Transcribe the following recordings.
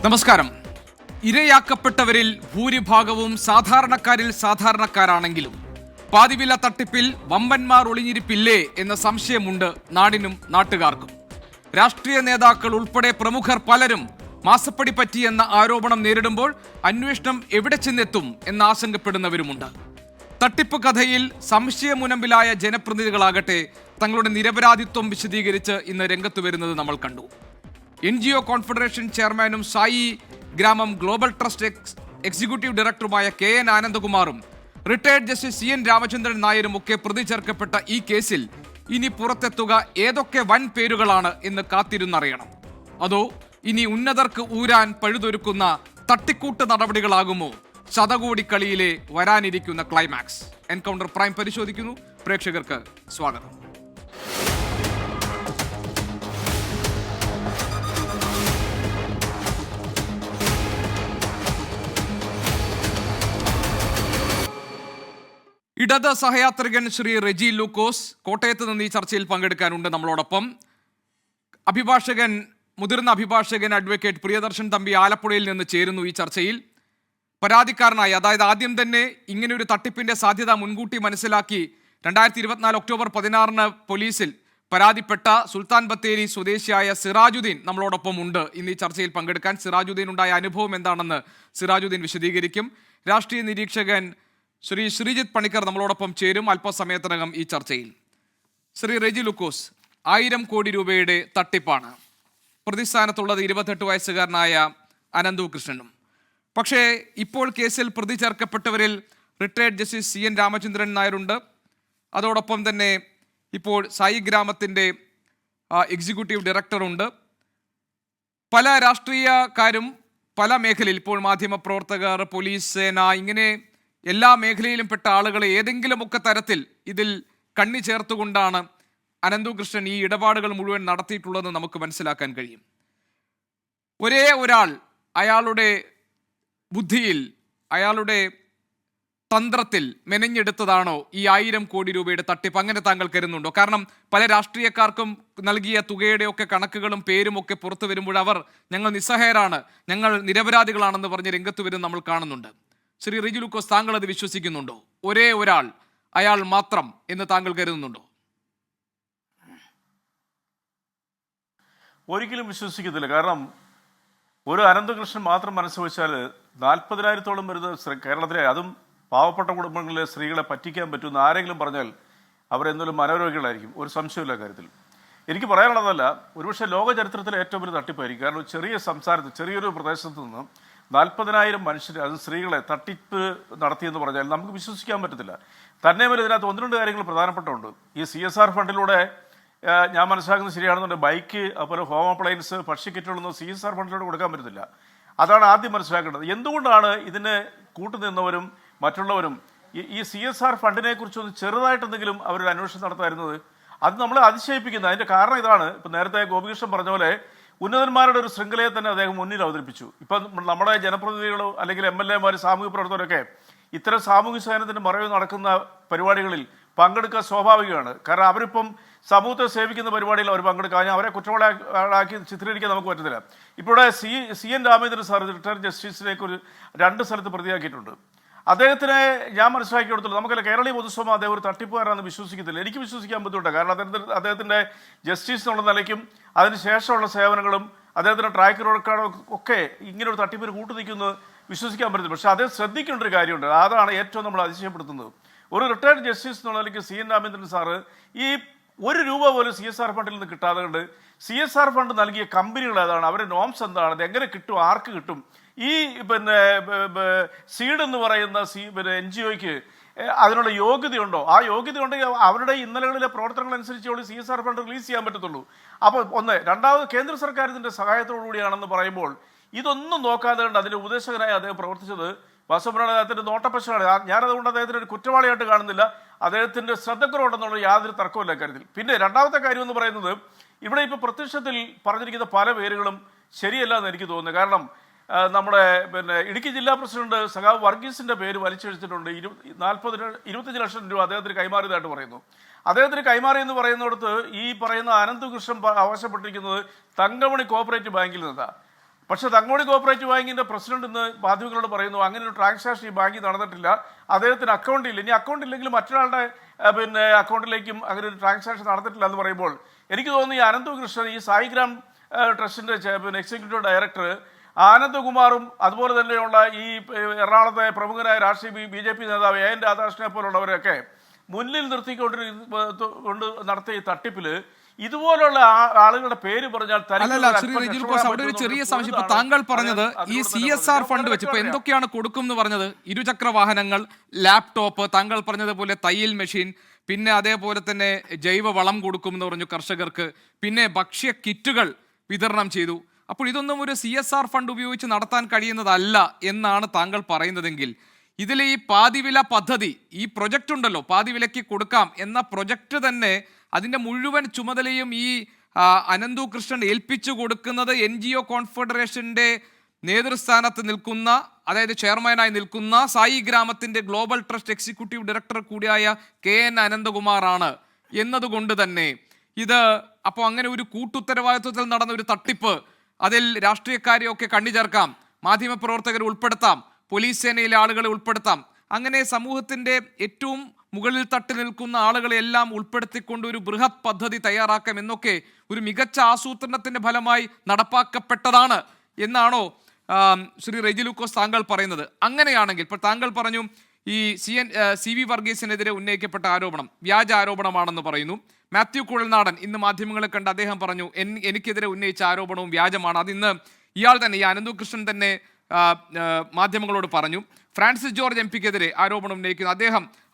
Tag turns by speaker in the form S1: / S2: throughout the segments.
S1: നമസ്കാരം. ഇരയാക്കപ്പെട്ടവരിൽ ഭൂരിഭാഗവും സാധാരണക്കാരിൽ സാധാരണക്കാരാണെങ്കിലും പാതിവില തട്ടിപ്പിൽ വമ്പന്മാർ ഒളിഞ്ഞിരിപ്പില്ലേ എന്ന സംശയമുണ്ട് നാടിനും നാട്ടുകാർക്കും. രാഷ്ട്രീയ നേതാക്കൾ ഉൾപ്പെടെ പ്രമുഖർ പലരും മാസപ്പടി പറ്റിയെന്ന ആരോപണം നേരിടുമ്പോൾ അന്വേഷണം എവിടെ ചെന്നെത്തും എന്ന് ആശങ്കപ്പെടുന്നവരുമുണ്ട്. തട്ടിപ്പ് കഥയിൽ സംശയമുനമ്പിലായ ജനപ്രതിനിധികളാകട്ടെ തങ്ങളുടെ നിരപരാധിത്വം വിശദീകരിച്ച് ഇന്ന് രംഗത്ത് വരുന്നത് നമ്മൾ കണ്ടു. NGO കോൺഫെഡറേഷൻ ചെയർമാനും Sai Gramam global trust executive ഡയറക്ടറുമായ KN ആനന്ദകുമാറും റിട്ടയർഡ് ജസ്റ്റിസ് CN രാമചന്ദ്രൻ നായരും ഒക്കെ പ്രതി ചേർക്കപ്പെട്ട ഈ കേസിൽ ഇനി പുറത്തെത്തുക ഏതൊക്കെ വൻ പേരുകളാണ് എന്ന് കാത്തിരുന്നറിയണം. അതോ ഇനി ഉന്നതർക്ക് ഊരാൻ പഴുതൊരുക്കുന്ന തട്ടിക്കൂട്ട് നടപടികളാകുമോ ശതകോടിക്കളിയിലെ വരാനിരിക്കുന്ന ക്ലൈമാക്സ്? എൻകൗണ്ടർ പ്രൈം പരിശോധിക്കുന്നു. പ്രേക്ഷകർക്ക് സ്വാഗതം. ഇടത് സഹയാത്രികൻ ശ്രീ റെജി ലൂക്കോസ് കോട്ടയത്ത് നിന്ന് ഈ ചർച്ചയിൽ പങ്കെടുക്കാനുണ്ട് നമ്മളോടൊപ്പം. മുതിർന്ന അഭിഭാഷകൻ അഡ്വക്കേറ്റ് പ്രിയദർശൻ തമ്പി ആലപ്പുഴയിൽ നിന്ന് ചേരുന്നു ഈ ചർച്ചയിൽ. പരാതിക്കാരനായി, അതായത് ആദ്യം തന്നെ ഇങ്ങനെയൊരു തട്ടിപ്പിന്റെ സാധ്യത മുൻകൂട്ടി മനസ്സിലാക്കി 2024 ഒക്ടോബർ 16 പോലീസിൽ പരാതിപ്പെട്ട സുൽത്താൻ ബത്തേരി സ്വദേശിയായ സിറാജുദ്ദീൻ നമ്മളോടൊപ്പം ഉണ്ട് ഇന്ന് ഈ ചർച്ചയിൽ പങ്കെടുക്കാൻ. സിറാജുദ്ദീൻ ഉണ്ടായ അനുഭവം എന്താണെന്ന് സിറാജുദ്ദീൻ വിശദീകരിക്കും. രാഷ്ട്രീയ നിരീക്ഷകൻ ശ്രീ ശ്രീജിത്ത് പണിക്കർ നമ്മളോടൊപ്പം ചേരും അല്പസമയത്തിനകം ഈ ചർച്ചയിൽ. ശ്രീ റെജി ലൂക്കോസ്, 1000 കോടി രൂപയുടെ തട്ടിപ്പാണ്. പ്രതിസ്ഥാനത്തുള്ളത് 28 വയസ്സുകാരനായ അനന്തു കൃഷ്ണനും. പക്ഷേ ഇപ്പോൾ കേസിൽ പ്രതി ചേർക്കപ്പെട്ടവരിൽ റിട്ടയർഡ് ജസ്റ്റിസ് CN രാമചന്ദ്രൻ നായരുണ്ട്. അതോടൊപ്പം തന്നെ ഇപ്പോൾ സായി ഗ്രാമത്തിൻ്റെ എക്സിക്യൂട്ടീവ് ഡയറക്ടറുണ്ട്. പല രാഷ്ട്രീയക്കാരും പല മേഖലയിൽ, ഇപ്പോൾ മാധ്യമപ്രവർത്തകർ, പോലീസ് സേന, ഇങ്ങനെ എല്ലാ മേഖലയിലും പെട്ട ആളുകളെ ഏതെങ്കിലുമൊക്കെ തരത്തിൽ ഇതിൽ കണ്ണി ചേർത്തുകൊണ്ടാണ് അനന്തു കൃഷ്ണൻ ഈ ഇടപാടുകൾ മുഴുവൻ നടത്തിയിട്ടുള്ളതെന്ന് നമുക്ക് മനസ്സിലാക്കാൻ കഴിയും. ഒരേ ഒരാൾ അയാളുടെ ബുദ്ധിയിൽ, അയാളുടെ തന്ത്രത്തിൽ മെനഞ്ഞെടുത്തതാണോ ഈ 1000 കോടി രൂപയുടെ തട്ടിപ്പ്? അങ്ങനെ താങ്കൾ കരുതുന്നുണ്ടോ? കാരണം പല രാഷ്ട്രീയക്കാർക്കും നൽകിയ തുകയുടെയൊക്കെ കണക്കുകളും പേരും ഒക്കെ പുറത്തു വരുമ്പോൾ അവർ ഞങ്ങൾ നിസ്സഹായരാണ്, ഞങ്ങൾ നിരപരാധികളാണെന്ന് പറഞ്ഞ് രംഗത്ത് വരും നമ്മൾ കാണുന്നുണ്ട്. ശ്രീ റെജി ലൂക്കോസ്, താങ്കൾ അത് വിശ്വസിക്കുന്നുണ്ടോ? ഒരേ ഒരാൾ, അയാൾ മാത്രം എന്ന് താങ്കൾ കരുതുന്നുണ്ടോ?
S2: ഒരിക്കലും വിശ്വസിക്കത്തില്ല. കാരണം ഒരു അനന്തകൃഷ്ണൻ മാത്രം മനസ്സ് വെച്ചാൽ 40,000-ഓളം വരുന്ന കേരളത്തിലെ, അതും പാവപ്പെട്ട കുടുംബങ്ങളിലെ സ്ത്രീകളെ പറ്റിക്കാൻ പറ്റുമെന്ന് ആരെങ്കിലും പറഞ്ഞാൽ അവരെന്തെങ്കിലും മനോരോഗികളായിരിക്കും. ഒരു സംശയമില്ല കാര്യത്തിൽ. എനിക്ക് പറയാനുള്ളതല്ല, ഒരുപക്ഷെ ലോക ചരിത്രത്തിലെ ഏറ്റവും വലിയ തട്ടിപ്പായിരിക്കും. കാരണം ചെറിയ സംസ്ഥാനത്ത്, ചെറിയൊരു പ്രദേശത്ത് നിന്ന് 40,000 മനുഷ്യർ, അത് സ്ത്രീകളെ തട്ടിപ്പ് നടത്തിയെന്ന് പറഞ്ഞാൽ നമുക്ക് വിശ്വസിക്കാൻ പറ്റത്തില്ല. തന്നെയുമല്ല, ഇതിനകത്ത് 1-2 കാര്യങ്ങൾ പ്രധാനപ്പെട്ടുണ്ട്. ഈ CSR ഫണ്ടിലൂടെ ഞാൻ മനസ്സിലാക്കുന്നത് ശരിയാണെന്നുണ്ട്, ബൈക്ക്, അതുപോലെ ഹോം അപ്ലയൻസ്, ഭക്ഷ്യക്കിറ്റുകളൊന്നും CSR ഫണ്ടിലൂടെ കൊടുക്കാൻ പറ്റത്തില്ല. അതാണ് ആദ്യം മനസ്സിലാക്കേണ്ടത്. എന്തുകൊണ്ടാണ് ഇതിന് കൂട്ടുനിന്നവരും മറ്റുള്ളവരും ഈ CSR ഫണ്ടിനെ കുറിച്ചൊന്ന് ചെറുതായിട്ടെന്തെങ്കിലും അവരൊരു അന്വേഷണം നടത്തായിരുന്നത്? അത് നമ്മളെ അതിശയിപ്പിക്കുന്നത്. അതിൻ്റെ കാരണം ഇതാണ്. ഇപ്പം നേരത്തെ ഗോപികൃഷ്ണൻ പറഞ്ഞ പോലെ ഉന്നതന്മാരുടെ ഒരു ശൃംഖലയെ തന്നെ അദ്ദേഹം മുന്നിൽ അവതരിപ്പിച്ചു. ഇപ്പം നമ്മുടെ ജനപ്രതിനിധികളോ അല്ലെങ്കിൽ MLA-മാർ, സാമൂഹ്യ പ്രവർത്തകരൊക്കെ ഇത്തരം സാമൂഹ്യ സേവനത്തിൻ്റെ മറവിൽ നടക്കുന്ന പരിപാടികളിൽ പങ്കെടുക്കുക സ്വാഭാവികമാണ്. കാരണം അവരിപ്പം സമൂഹത്തെ സേവിക്കുന്ന പരിപാടിയിൽ അവർ പങ്കെടുക്കാൻ, അവരെ കുറ്റവാളിയാക്കി ചിത്രീകരിക്കാൻ നമുക്ക് പറ്റത്തില്ല. ഇപ്പോൾ CN രാമചന്ദ്രൻ സാർ റിട്ടയർഡ് ജസ്റ്റിസിനെ കുറിച്ച് 2 സ്ഥലത്ത് പ്രതിയാക്കിയിട്ടുണ്ട്. അദ്ദേഹത്തിനെ ഞാൻ മനസ്സിലാക്കി കൊടുത്തുള്ളൂ. നമുക്കല്ല, കേരളീയ പൊതുസഭ അദ്ദേഹം ഒരു തട്ടിപ്പുകാരാണെന്ന് വിശ്വസിക്കത്തില്ല. എനിക്ക് വിശ്വസിക്കാൻ ബുദ്ധിമുട്ടാണ്. കാരണം അദ്ദേഹത്തിൻ്റെ ജസ്റ്റിസ് എന്നുള്ള നിലയ്ക്കും അതിനുശേഷമുള്ള സേവനങ്ങളും അദ്ദേഹത്തിൻ്റെ ട്രാക്ക് റെക്കോർഡും ഒക്കെ ഇങ്ങനൊരു തട്ടിപ്പിന് കൂട്ടുനിൽക്കുന്നത് വിശ്വസിക്കാൻ പറ്റില്ല. പക്ഷേ അദ്ദേഹം ശ്രദ്ധിക്കേണ്ട ഒരു കാര്യമുണ്ട്. അതാണ് ഏറ്റവും നമ്മൾ അതിശയപ്പെടുത്തുന്നത്. ഒരു റിട്ടയർഡ് ജസ്റ്റിസ് എന്നുള്ള നിലയ്ക്ക് CN രാമചന്ദ്രൻ സാറ് ഈ 1 രൂപ പോലും CSR ഫണ്ടിൽ നിന്ന് കിട്ടാതെ കൊണ്ട് CSR ഫണ്ട് നൽകിയ കമ്പനികൾ ഏതാണ്, അവരുടെ നോംസ് എന്താണ്, അത് എങ്ങനെ കിട്ടും, ആർക്ക് കിട്ടും, ഈ സീഡ് എന്ന് പറയുന്ന NGO-ക്ക് അതിനുള്ള യോഗ്യതയുണ്ടോ, ആ യോഗ്യത ഉണ്ടെങ്കിൽ അവരുടെ ഇന്നലകളിലെ പ്രവർത്തനങ്ങൾ അനുസരിച്ചുള്ള CSR ഫണ്ട് റിലീസ് ചെയ്യാൻ പറ്റത്തുള്ളൂ. അപ്പോൾ രണ്ടാമത് കേന്ദ്ര സർക്കാരിൻ്റെ സഹായത്തോടു കൂടിയാണെന്ന് പറയുമ്പോൾ ഇതൊന്നും നോക്കാതെ കൊണ്ട് അതിൻ്റെ ഉപദേശകനായി അദ്ദേഹം പ്രവർത്തിച്ചത് വാസവനാണ്. അദ്ദേഹത്തിൻ്റെ നോട്ടപ്പശയാണ്. ഞാനതുകൊണ്ട് അദ്ദേഹത്തിന് ഒരു കുറ്റവാളിയായിട്ട് കാണുന്നില്ല. അദ്ദേഹത്തിൻ്റെ ശ്രദ്ധക്കുറവുണ്ടെന്നുള്ള യാതൊരു തർക്കമില്ല കാര്യത്തിൽ. പിന്നെ രണ്ടാമത്തെ കാര്യം എന്ന് പറയുന്നത്, ഇവിടെ ഇപ്പോൾ പ്രത്യക്ഷത്തിൽ പറഞ്ഞിരിക്കുന്ന പല പേരുകളും ശരിയല്ല എന്ന് എനിക്ക് തോന്നുന്നു. കാരണം നമ്മുടെ ഇടുക്കി ജില്ലാ പ്രസിഡന്റ് സഖാവ് വർഗീസിന്റെ പേര് വലിച്ചെടുത്തിട്ടുണ്ട്. 25 ലക്ഷം രൂപ അദ്ദേഹത്തിന് കൈമാറിയതായിട്ട് പറയുന്നു. അദ്ദേഹത്തിന് കൈമാറി എന്ന് പറയുന്നിടത്ത് ഈ പറയുന്ന അനന്തകൃഷ്ണൻ ആവശ്യപ്പെട്ടിരിക്കുന്നത് തങ്കമണി കോഓപ്പറേറ്റീവ് ബാങ്കിൽ നിന്നാണ്. പക്ഷേ തങ്ങോടി കോപ്പറേറ്റീവ് ബാങ്കിന്റെ പ്രസിഡന്റ് ഇന്ന് മാധ്യമങ്ങളോട് പറയുന്നു അങ്ങനെ ഒരു ട്രാൻസാക്ഷൻ ഈ ബാങ്കിൽ നടന്നിട്ടില്ല, അദ്ദേഹത്തിന് അക്കൗണ്ട് ഇല്ല. ഇനി അക്കൗണ്ട് ഇല്ലെങ്കിൽ മറ്റൊരാളുടെ അക്കൗണ്ടിലേക്കും അങ്ങനെ ഒരു ട്രാൻസാക്ഷൻ നടന്നിട്ടില്ല എന്ന് പറയുമ്പോൾ എനിക്ക് തോന്നുന്നു ഈ അനന്തകൃഷ്ണൻ, ഈ സായിഗ്രാം ട്രസ്റ്റിന്റെ എക്സിക്യൂട്ടീവ് ഡയറക്ടർ ആനന്ദകുമാറും അതുപോലെ തന്നെയുള്ള ഈ എറണാകുളത്തെ പ്രമുഖരായ രാഷ്ട്രീയ BJP നേതാവ് AN രാധാകൃഷ്ണനെ പോലുള്ളവരൊക്കെ മുന്നിൽ നിർത്തിക്കൊണ്ട് നടത്തിയ ഈ തട്ടിപ്പിൽ ഇതുപോലുള്ള ആളുകളുടെ പേര് പറഞ്ഞാൽ
S1: അവിടെ ഒരു ചെറിയ സംശയം. ഇപ്പൊ താങ്കൾ പറഞ്ഞത് ഈ CSR ഫണ്ട് വെച്ച് ഇപ്പൊ എന്തൊക്കെയാണ് കൊടുക്കും എന്ന് പറഞ്ഞത്, ഇരുചക്ര വാഹനങ്ങൾ, ലാപ്ടോപ്പ്, താങ്കൾ പറഞ്ഞതുപോലെ തയ്യൽ മെഷീൻ, പിന്നെ അതേപോലെ തന്നെ ജൈവ വളം കൊടുക്കും എന്ന് പറഞ്ഞു കർഷകർക്ക്, പിന്നെ ഭക്ഷ്യ കിറ്റുകൾ വിതരണം ചെയ്തു. അപ്പോൾ ഇതൊന്നും ഒരു CSR ഫണ്ട് ഉപയോഗിച്ച് നടത്താൻ കഴിയുന്നതല്ല എന്നാണ് താങ്കൾ പറയുന്നതെങ്കിൽ ഇതിലെ ഈ പാതിവില പദ്ധതി, ഈ പ്രൊജക്റ്റ് ഉണ്ടല്ലോ, പാതിവിലയ്ക്ക് കൊടുക്കാം എന്ന പ്രൊജക്റ്റ് തന്നെ അതിൻ്റെ മുഴുവൻ ചുമതലയും ഈ അനന്തു കൃഷ്ണൻ ഏൽപ്പിച്ചു കൊടുക്കുന്നത് NGO കോൺഫെഡറേഷൻ്റെ നേതൃസ്ഥാനത്ത് നിൽക്കുന്ന, അതായത് ചെയർമാനായി നിൽക്കുന്ന സായി ഗ്രാമത്തിൻ്റെ ഗ്ലോബൽ ട്രസ്റ്റ് എക്സിക്യൂട്ടീവ് ഡയറക്ടർ കൂടിയായ KN അനന്തകുമാറാണ് എന്നതുകൊണ്ട് തന്നെ ഇത് അപ്പോൾ അങ്ങനെ ഒരു കൂട്ടുത്തരവാദിത്വത്തിൽ നടന്ന ഒരു തട്ടിപ്പ്, അതിൽ രാഷ്ട്രീയക്കാരെയൊക്കെ കണ്ണിചേർക്കാം, മാധ്യമപ്രവർത്തകരെ ഉൾപ്പെടുത്താം, പോലീസ് സേനയിലെ ആളുകളെ ഉൾപ്പെടുത്താം, അങ്ങനെ സമൂഹത്തിൻ്റെ ഏറ്റവും മുകളിൽ തട്ടി നിൽക്കുന്ന ആളുകളെല്ലാം ഉൾപ്പെടുത്തിക്കൊണ്ട് ഒരു ബൃഹത് പദ്ധതി തയ്യാറാക്കാം എന്നൊക്കെ ഒരു മികച്ച ആസൂത്രണത്തിന്റെ ഫലമായി നടപ്പാക്കപ്പെട്ടതാണ് എന്നാണോ ശ്രീ റെജി ലൂക്കോസ് താങ്കൾ പറയുന്നത്? അങ്ങനെയാണെങ്കിൽ ഇപ്പോൾ താങ്കൾ പറഞ്ഞു ഈ CV വർഗീസിനെതിരെ ഉന്നയിക്കപ്പെട്ട ആരോപണം വ്യാജ ആരോപണമാണെന്ന് പറയുന്നു. മാത്യു കുഴൽനാടൻ ഇന്ന് മാധ്യമങ്ങളെ കണ്ട് അദ്ദേഹം പറഞ്ഞു എനിക്കെതിരെ ഉന്നയിച്ച ആരോപണവും വ്യാജമാണ്. അതിന്ന് ഇയാൾ തന്നെ, ഈ അനന്തു കൃഷ്ണൻ തന്നെ മാധ്യമങ്ങളോട് പറഞ്ഞു. ഫ്രാൻസിസ് ജോർജ് MP-ക്കെതിരെ ആരോപണം ഉന്നയിക്കുന്നു,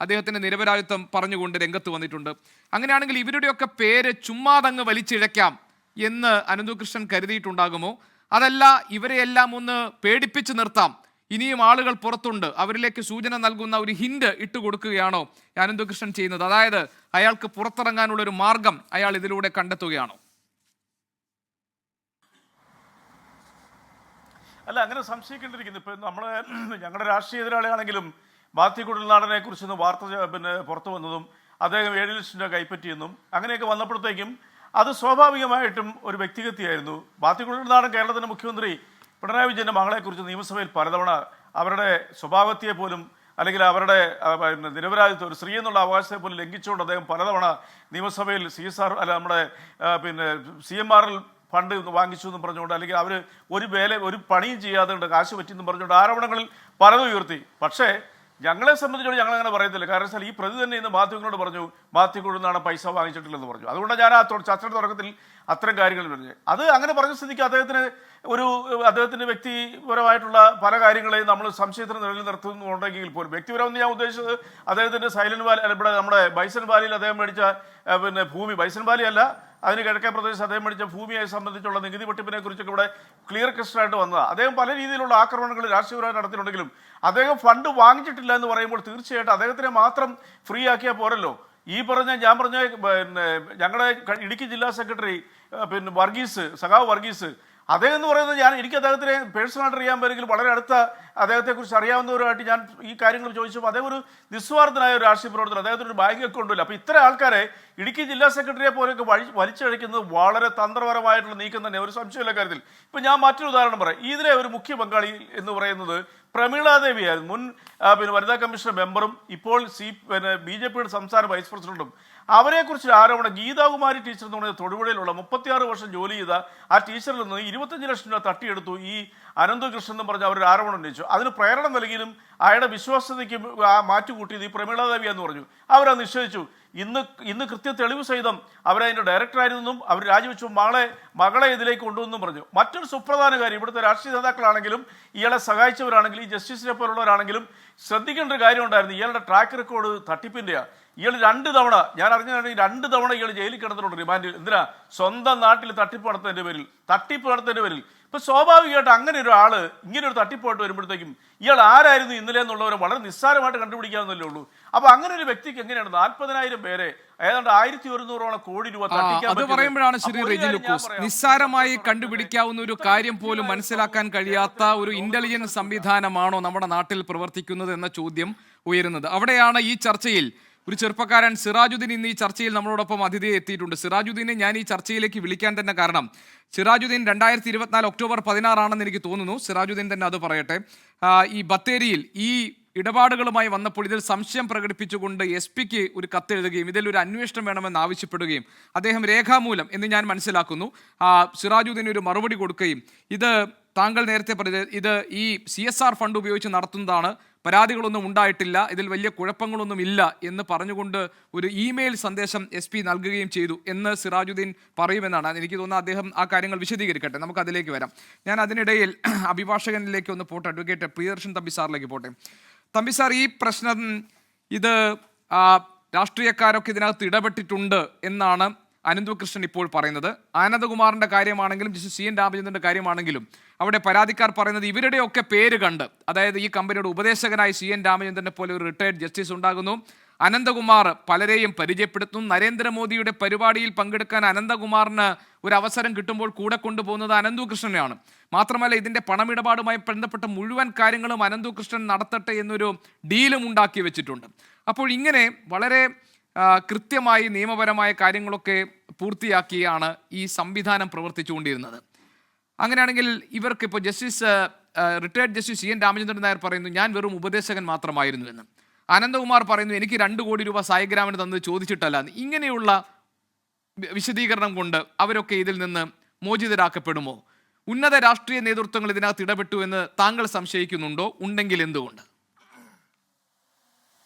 S1: അദ്ദേഹത്തിന്റെ നിരപരാധിത്വം പറഞ്ഞുകൊണ്ട് രംഗത്ത് വന്നിട്ടുണ്ട്. അങ്ങനെയാണെങ്കിൽ ഇവരുടെയൊക്കെ പേര് ചുമ്മാതങ്ങ് വലിച്ചിഴയ്ക്കാം എന്ന് അനന്തു കൃഷ്ണൻ കരുതിയിട്ടുണ്ടാകുമോ? അതല്ല ഇവരെയെല്ലാം ഒന്ന് പേടിപ്പിച്ച് നിർത്താം, ഇനിയും ആളുകൾ പുറത്തുണ്ട്, അവരിലേക്ക് സൂചന നൽകുന്ന ഒരു ഹിന്റ് ഇട്ടുകൊടുക്കുകയാണോ അനന്തു കൃഷ്ണൻ ചെയ്യുന്നത്? അതായത് അയാൾക്ക് പുറത്തിറങ്ങാനുള്ള ഒരു മാർഗം അയാൾ ഇതിലൂടെ കണ്ടെത്തുകയാണോ?
S2: അല്ല, അങ്ങനെ സംശയിക്കേണ്ടിയിരിക്കുന്നു. ഇപ്പം ഞങ്ങളുടെ രാഷ്ട്രീയ എതിരാളിയാണെങ്കിലും മാത്യു കുഴൽനാടനെ കുറിച്ചൊന്ന് വാർത്ത പുറത്തു വന്നതും അദ്ദേഹം 7 ലക്ഷം രൂപ കൈപ്പറ്റിയെന്നും അങ്ങനെയൊക്കെ വന്നപ്പോഴത്തേക്കും അത് സ്വാഭാവികമായിട്ടും ഒരു വ്യക്തിഗതിയായിരുന്നു. മാത്യു കുഴൽനാടൻ കേരളത്തിൻ്റെ മുഖ്യമന്ത്രി പിണറായി വിജയൻ്റെ മകളെക്കുറിച്ച് നിയമസഭയിൽ പലതവണ അവരുടെ സ്വഭാവത്തെ പോലും അല്ലെങ്കിൽ അവരുടെ നിരപരാധിത്വം, ഒരു സ്ത്രീ എന്നുള്ള അവകാശത്തെ പോലും ലംഘിച്ചുകൊണ്ട് അദ്ദേഹം പലതവണ നിയമസഭയിൽ CSR നമ്മുടെ CMRL ഫണ്ട് വാങ്ങിച്ചു എന്നും പറഞ്ഞുകൊണ്ട്, അല്ലെങ്കിൽ അവർ ഒരു പണിയും ചെയ്യാതെ കാശ് പറ്റിയെന്നും പറഞ്ഞുകൊണ്ട് ആരോപണങ്ങളിൽ പലതും ഉയർത്തി. പക്ഷേ ഞങ്ങളെ സംബന്ധിച്ചോളം ഞങ്ങൾ അങ്ങനെ പറയത്തില്ല. കാരണം വെച്ചാൽ ഈ പ്രതി തന്നെ ഇന്ന് മാധ്യമങ്ങളോട് പറഞ്ഞു മാത്യു കുഴൽനാടൻ പൈസ വാങ്ങിച്ചിട്ടില്ലെന്ന് പറഞ്ഞു. അതുകൊണ്ട് ഞാൻ ആ ചർച്ചയുടെ തുടക്കത്തിൽ അത്തരം കാര്യങ്ങൾ പറഞ്ഞു. അത് അങ്ങനെ പറഞ്ഞ സ്ഥിതിക്ക് അദ്ദേഹത്തിന് വ്യക്തിപരമായിട്ടുള്ള പല കാര്യങ്ങളെയും നമ്മൾ സംശയത്തിന് നിലയിൽ നിർത്തുന്നുണ്ടെങ്കിൽ പോലും, വ്യക്തിപരമെന്ന് ഞാൻ ഉദ്ദേശിച്ചത് അദ്ദേഹത്തിൻ്റെ സൈലന്റ് വാലി, ഇവിടെ നമ്മുടെ ബൈസൺ വാലിയിൽ അദ്ദേഹം മേടിച്ച ഭൂമി, ബൈസൺ വാലി അല്ല, അതിന് കിഴക്കേ പ്രദേശത്ത് അദ്ദേഹം മേടിച്ച ഭൂമിയെ സംബന്ധിച്ചുള്ള നികുതി വെട്ടിപ്പിനെ കുറിച്ചൊക്കെ ഇവിടെ ക്ലിയർ കസ്റ്റായിട്ട് വന്നതാണ്. അദ്ദേഹം പല രീതിയിലുള്ള ആക്രമണങ്ങൾ രാഷ്ട്രീയപരമായി നടത്തിയിട്ടുണ്ടെങ്കിലും അദ്ദേഹം ഫണ്ട് വാങ്ങിച്ചിട്ടില്ല എന്ന് പറയുമ്പോൾ തീർച്ചയായിട്ടും അദ്ദേഹത്തിനെ മാത്രം ഫ്രീ ആക്കിയാൽ പോരല്ലോ. ഞാൻ പറഞ്ഞ ഞങ്ങളുടെ ഇടുക്കി ജില്ലാ സെക്രട്ടറി സഖാവ് വർഗീസ്, അദ്ദേഹം എന്ന് പറയുന്നത് എനിക്ക് അദ്ദേഹത്തിനെ പേഴ്സണലായിട്ട് അറിയാൻ പറ്റുമെങ്കിൽ വളരെ അടുത്ത അദ്ദേഹത്തെക്കുറിച്ച് അറിയാവുന്നവരുമായിട്ട് ഞാൻ ഈ കാര്യങ്ങൾ ചോദിച്ചപ്പോൾ അദ്ദേഹം ഒരു നിസ്വാർത്ഥനായ ഒരു രാഷ്ട്രീയ പ്രവർത്തനം, അദ്ദേഹത്തിന് ഒരു ബാങ്ക് അക്കൗണ്ടില്ല. അപ്പോൾ ഇത്തരം ആൾക്കാരെ ഇടുക്കി ജില്ലാ സെക്രട്ടറിയെ പോലെയൊക്കെ വലിച്ചഴിക്കുന്നത് വളരെ തന്ത്രപരമായിട്ടുള്ള നീക്കം തന്നെ, ഒരു സംശയമില്ല കാര്യത്തിൽ. ഇപ്പം ഞാൻ മറ്റൊരു ഉദാഹരണം പറയാം. ഇതിലെ ഒരു മുഖ്യ പങ്കാളി എന്ന് പറയുന്നത് പ്രമീളാദേവിയായിരുന്നു, മുൻ വനിതാ കമ്മീഷൻ മെമ്പറും ഇപ്പോൾ BJPയുടെ സംസ്ഥാന വൈസ് പ്രസിഡന്റും. അവരെക്കുറിച്ച് ആരോപണം ഗീതാകുമാരി ടീച്ചർ എന്ന് പറയുന്നത് തൊടുപുഴയിലുള്ള 36 വർഷം ജോലി ചെയ്ത ആ ടീച്ചറിൽ നിന്ന് 25 ലക്ഷം രൂപ തട്ടിയെടുത്തു ഈ അനന്തകൃഷ്ണൻ എന്ന് പറഞ്ഞ് അവർ ആരോപണം ഉന്നയിച്ചു. അതിന് പ്രേരണ നൽകിയും അയാളുടെ വിശ്വാസ്യതയ്ക്ക് മാറ്റുകൂട്ടിയത് ഈ പ്രമീളാദേവി എന്ന് പറഞ്ഞു. അവരത് നിഷേധിച്ചു. ഇന്ന് കൃത്യ തെളിവ് സഹിതം അവരതിൻ്റെ ഡയറക്ടറായിരുന്നെന്നും അവർ രാജിവെച്ചു മകളെ ഇതിലേക്ക് കൊണ്ടുവന്നും പറഞ്ഞു. മറ്റൊരു സുപ്രധാന കാര്യം, ഇവിടുത്തെ രാഷ്ട്രീയ നേതാക്കളാണെങ്കിലും ഇയാളെ സഹായിച്ചവരാണെങ്കിലും ഈ ജസ്റ്റിസിനെ പോലുള്ളവരാണെങ്കിലും ശ്രദ്ധിക്കേണ്ട ഒരു കാര്യം ഉണ്ടായിരുന്നു. ഇയാളുടെ ട്രാക്ക് റെക്കോർഡ് തട്ടിപ്പിൻ്റെയാണ്. ഇയാൾ 2 തവണ, ഞാൻ അറിഞ്ഞാണെങ്കിൽ 2 തവണ ഇയാൾ ജയിലിൽ കിടന്നിട്ടുണ്ട് റിമാൻഡിൽ. എന്തിനാ? സ്വന്തം നാട്ടിൽ തട്ടിപ്പ് നടത്തുന്നതിൻ്റെ പേരിൽ. ഇപ്പൊ സ്വാഭാവികമായിട്ട് അങ്ങനെ ഒരാള് ഇങ്ങനെ ഒരു തട്ടിപ്പായിട്ട് വരുമ്പോഴത്തേക്കും ഇയാൾ ആരായിരുന്നു ഇന്നലെ എന്നുള്ളവരെ വളരെ നിസ്സാരമായിട്ട് കണ്ടുപിടിക്കാവുന്നല്ലേ ഉള്ളൂ. അപ്പൊ അങ്ങനെ ഒരു വ്യക്തിക്ക് എങ്ങനെയാണ് 40,000 പേരെ ഏതാണ്ട് 1100 കോടി രൂപ തട്ടിക്കാൻ?
S1: അത് പറയുമ്പോഴാണ് ശ്രീ റെജി ലൂക്കോസ്, നിസ്സാരമായി കണ്ടുപിടിക്കാവുന്ന ഒരു കാര്യം പോലും മനസ്സിലാക്കാൻ കഴിയാത്ത ഒരു ഇന്റലിജൻസ് സംവിധാനമാണോ നമ്മുടെ നാട്ടിൽ പ്രവർത്തിക്കുന്നത് എന്ന ചോദ്യം ഉയരുന്നത്. അവിടെയാണ് ഈ ചർച്ചയിൽ ഒരു ചെറുപ്പക്കാരൻ സിറാജുദ്ദീൻ ഇന്ന് ഈ ചർച്ചയിൽ നമ്മളോടൊപ്പം അതിഥിയെ എത്തിയിട്ടുണ്ട്. സിറാജുദ്ദീനെ ഞാൻ ഈ ചർച്ചയിലേക്ക് വിളിക്കാൻ തന്നെ കാരണം, സിറാജുദ്ദീൻ 2024 ഒക്ടോബർ 16 എനിക്ക് തോന്നുന്നു, സിറാജുദ്ദീൻ തന്നെ അത് പറയട്ടെ, ഈ ബത്തേരിയിൽ ഈ ഇടപാടുകളുമായി വന്നപ്പോൾ ഇതിൽ സംശയം പ്രകടിപ്പിച്ചുകൊണ്ട് SP-ക്ക് ഒരു കത്തെഴുതുകയും ഇതിൽ ഒരു അന്വേഷണം വേണമെന്ന് ആവശ്യപ്പെടുകയും അദ്ദേഹം രേഖാമൂലം എന്ന് ഞാൻ മനസ്സിലാക്കുന്നു സിറാജുദ്ദീൻ ഒരു മറുപടി കൊടുക്കുകയും ഇത് താങ്കൾ നേരത്തെ പറഞ്ഞത് ഇത് ഈ CSR ഫണ്ട് ഉപയോഗിച്ച് നടത്തുന്നതാണ്, പരാതികളൊന്നും ഉണ്ടായിട്ടില്ല, ഇതിൽ വലിയ കുഴപ്പങ്ങളൊന്നും ഇല്ല എന്ന് പറഞ്ഞുകൊണ്ട് ഒരു ഇമെയിൽ സന്ദേശം SP നൽകുകയും ചെയ്തു എന്ന് സിറാജുദ്ദീൻ പറയുമെന്നാണ് എനിക്ക് തോന്നുന്നത്. അദ്ദേഹം ആ കാര്യങ്ങൾ വിശദീകരിക്കട്ടെ, നമുക്ക് അതിലേക്ക് വരാം. ഞാൻ അതിനിടയിൽ അഭിഭാഷകനിലേക്ക് ഒന്ന് പോട്ടെ, അഡ്വക്കേറ്റ് പ്രിയദർശൻ തമ്പി സാറിലേക്ക് പോട്ടെ. തമ്പി സാർ, ഈ പ്രശ്നം ഇത് രാഷ്ട്രീയക്കാരൊക്കെ ഇതിനകത്ത് ഇടപെട്ടിട്ടുണ്ട് എന്നാണ് അനന്തകൃഷ്ണൻ ഇപ്പോൾ പറയുന്നത്. ആനന്ദകുമാറിന്റെ കാര്യമാണെങ്കിലും ജസ്റ്റിസ് CN രാമചന്ദ്രന്റെ കാര്യമാണെങ്കിലും അവിടെ പരാതിക്കാർ പറയുന്നത് ഇവരുടെയൊക്കെ പേര് കണ്ട്, അതായത് ഈ കമ്പനിയുടെ ഉപദേശകനായി CN രാമചന്ദ്രനെ പോലെ ഒരു റിട്ടയർഡ് ജസ്റ്റിസ് ഉണ്ടാകുന്നു, അനന്തകുമാർ പലരെയും പരിചയപ്പെടുത്തുന്നു, നരേന്ദ്രമോദിയുടെ പരിപാടിയിൽ പങ്കെടുക്കാൻ അനന്തകുമാറിന് ഒരു അവസരം കിട്ടുമ്പോൾ കൂടെ കൊണ്ടുപോകുന്നത് അനന്തകൃഷ്ണനെയാണ്. മാത്രമല്ല ഇതിന്റെ പണമിടപാടുമായി ബന്ധപ്പെട്ട മുഴുവൻ കാര്യങ്ങളും അനന്തകൃഷ്ണൻ നടത്തട്ടെ എന്നൊരു ഡീലും ഉണ്ടാക്കി വെച്ചിട്ടുണ്ട്. അപ്പോൾ ഇങ്ങനെ വളരെ കൃത്യമായി നിയമപരമായ കാര്യങ്ങളൊക്കെ പൂർത്തിയാക്കിയാണ് ഈ സംവിധാനം പ്രവർത്തിച്ചുകൊണ്ടിരുന്നത്. അങ്ങനെയാണെങ്കിൽ ഇവർക്ക് ഇപ്പോൾ retired justice CN Ramachandran Nair പറയുന്നു ഞാൻ വെറും ഉപദേശകൻ മാത്രമായിരുന്നു എന്ന്. അനന്തകുമാർ പറയുന്നു എനിക്ക് 2 കോടി രൂപ സായിഗ്രാമിന് തന്നത് ചോദിച്ചിട്ടല്ല. ഇങ്ങനെയുള്ള വിശദീകരണം കൊണ്ട് അവരൊക്കെ ഇതിൽ നിന്ന് മോചിതരാക്കപ്പെടുമോ? ഉന്നത രാഷ്ട്രീയ നേതൃത്വങ്ങൾ ഇതിനകത്ത് ഇടപെട്ടു എന്ന് താങ്കൾ സംശയിക്കുന്നുണ്ടോ? ഉണ്ടെങ്കിൽ എന്തുകൊണ്ട്?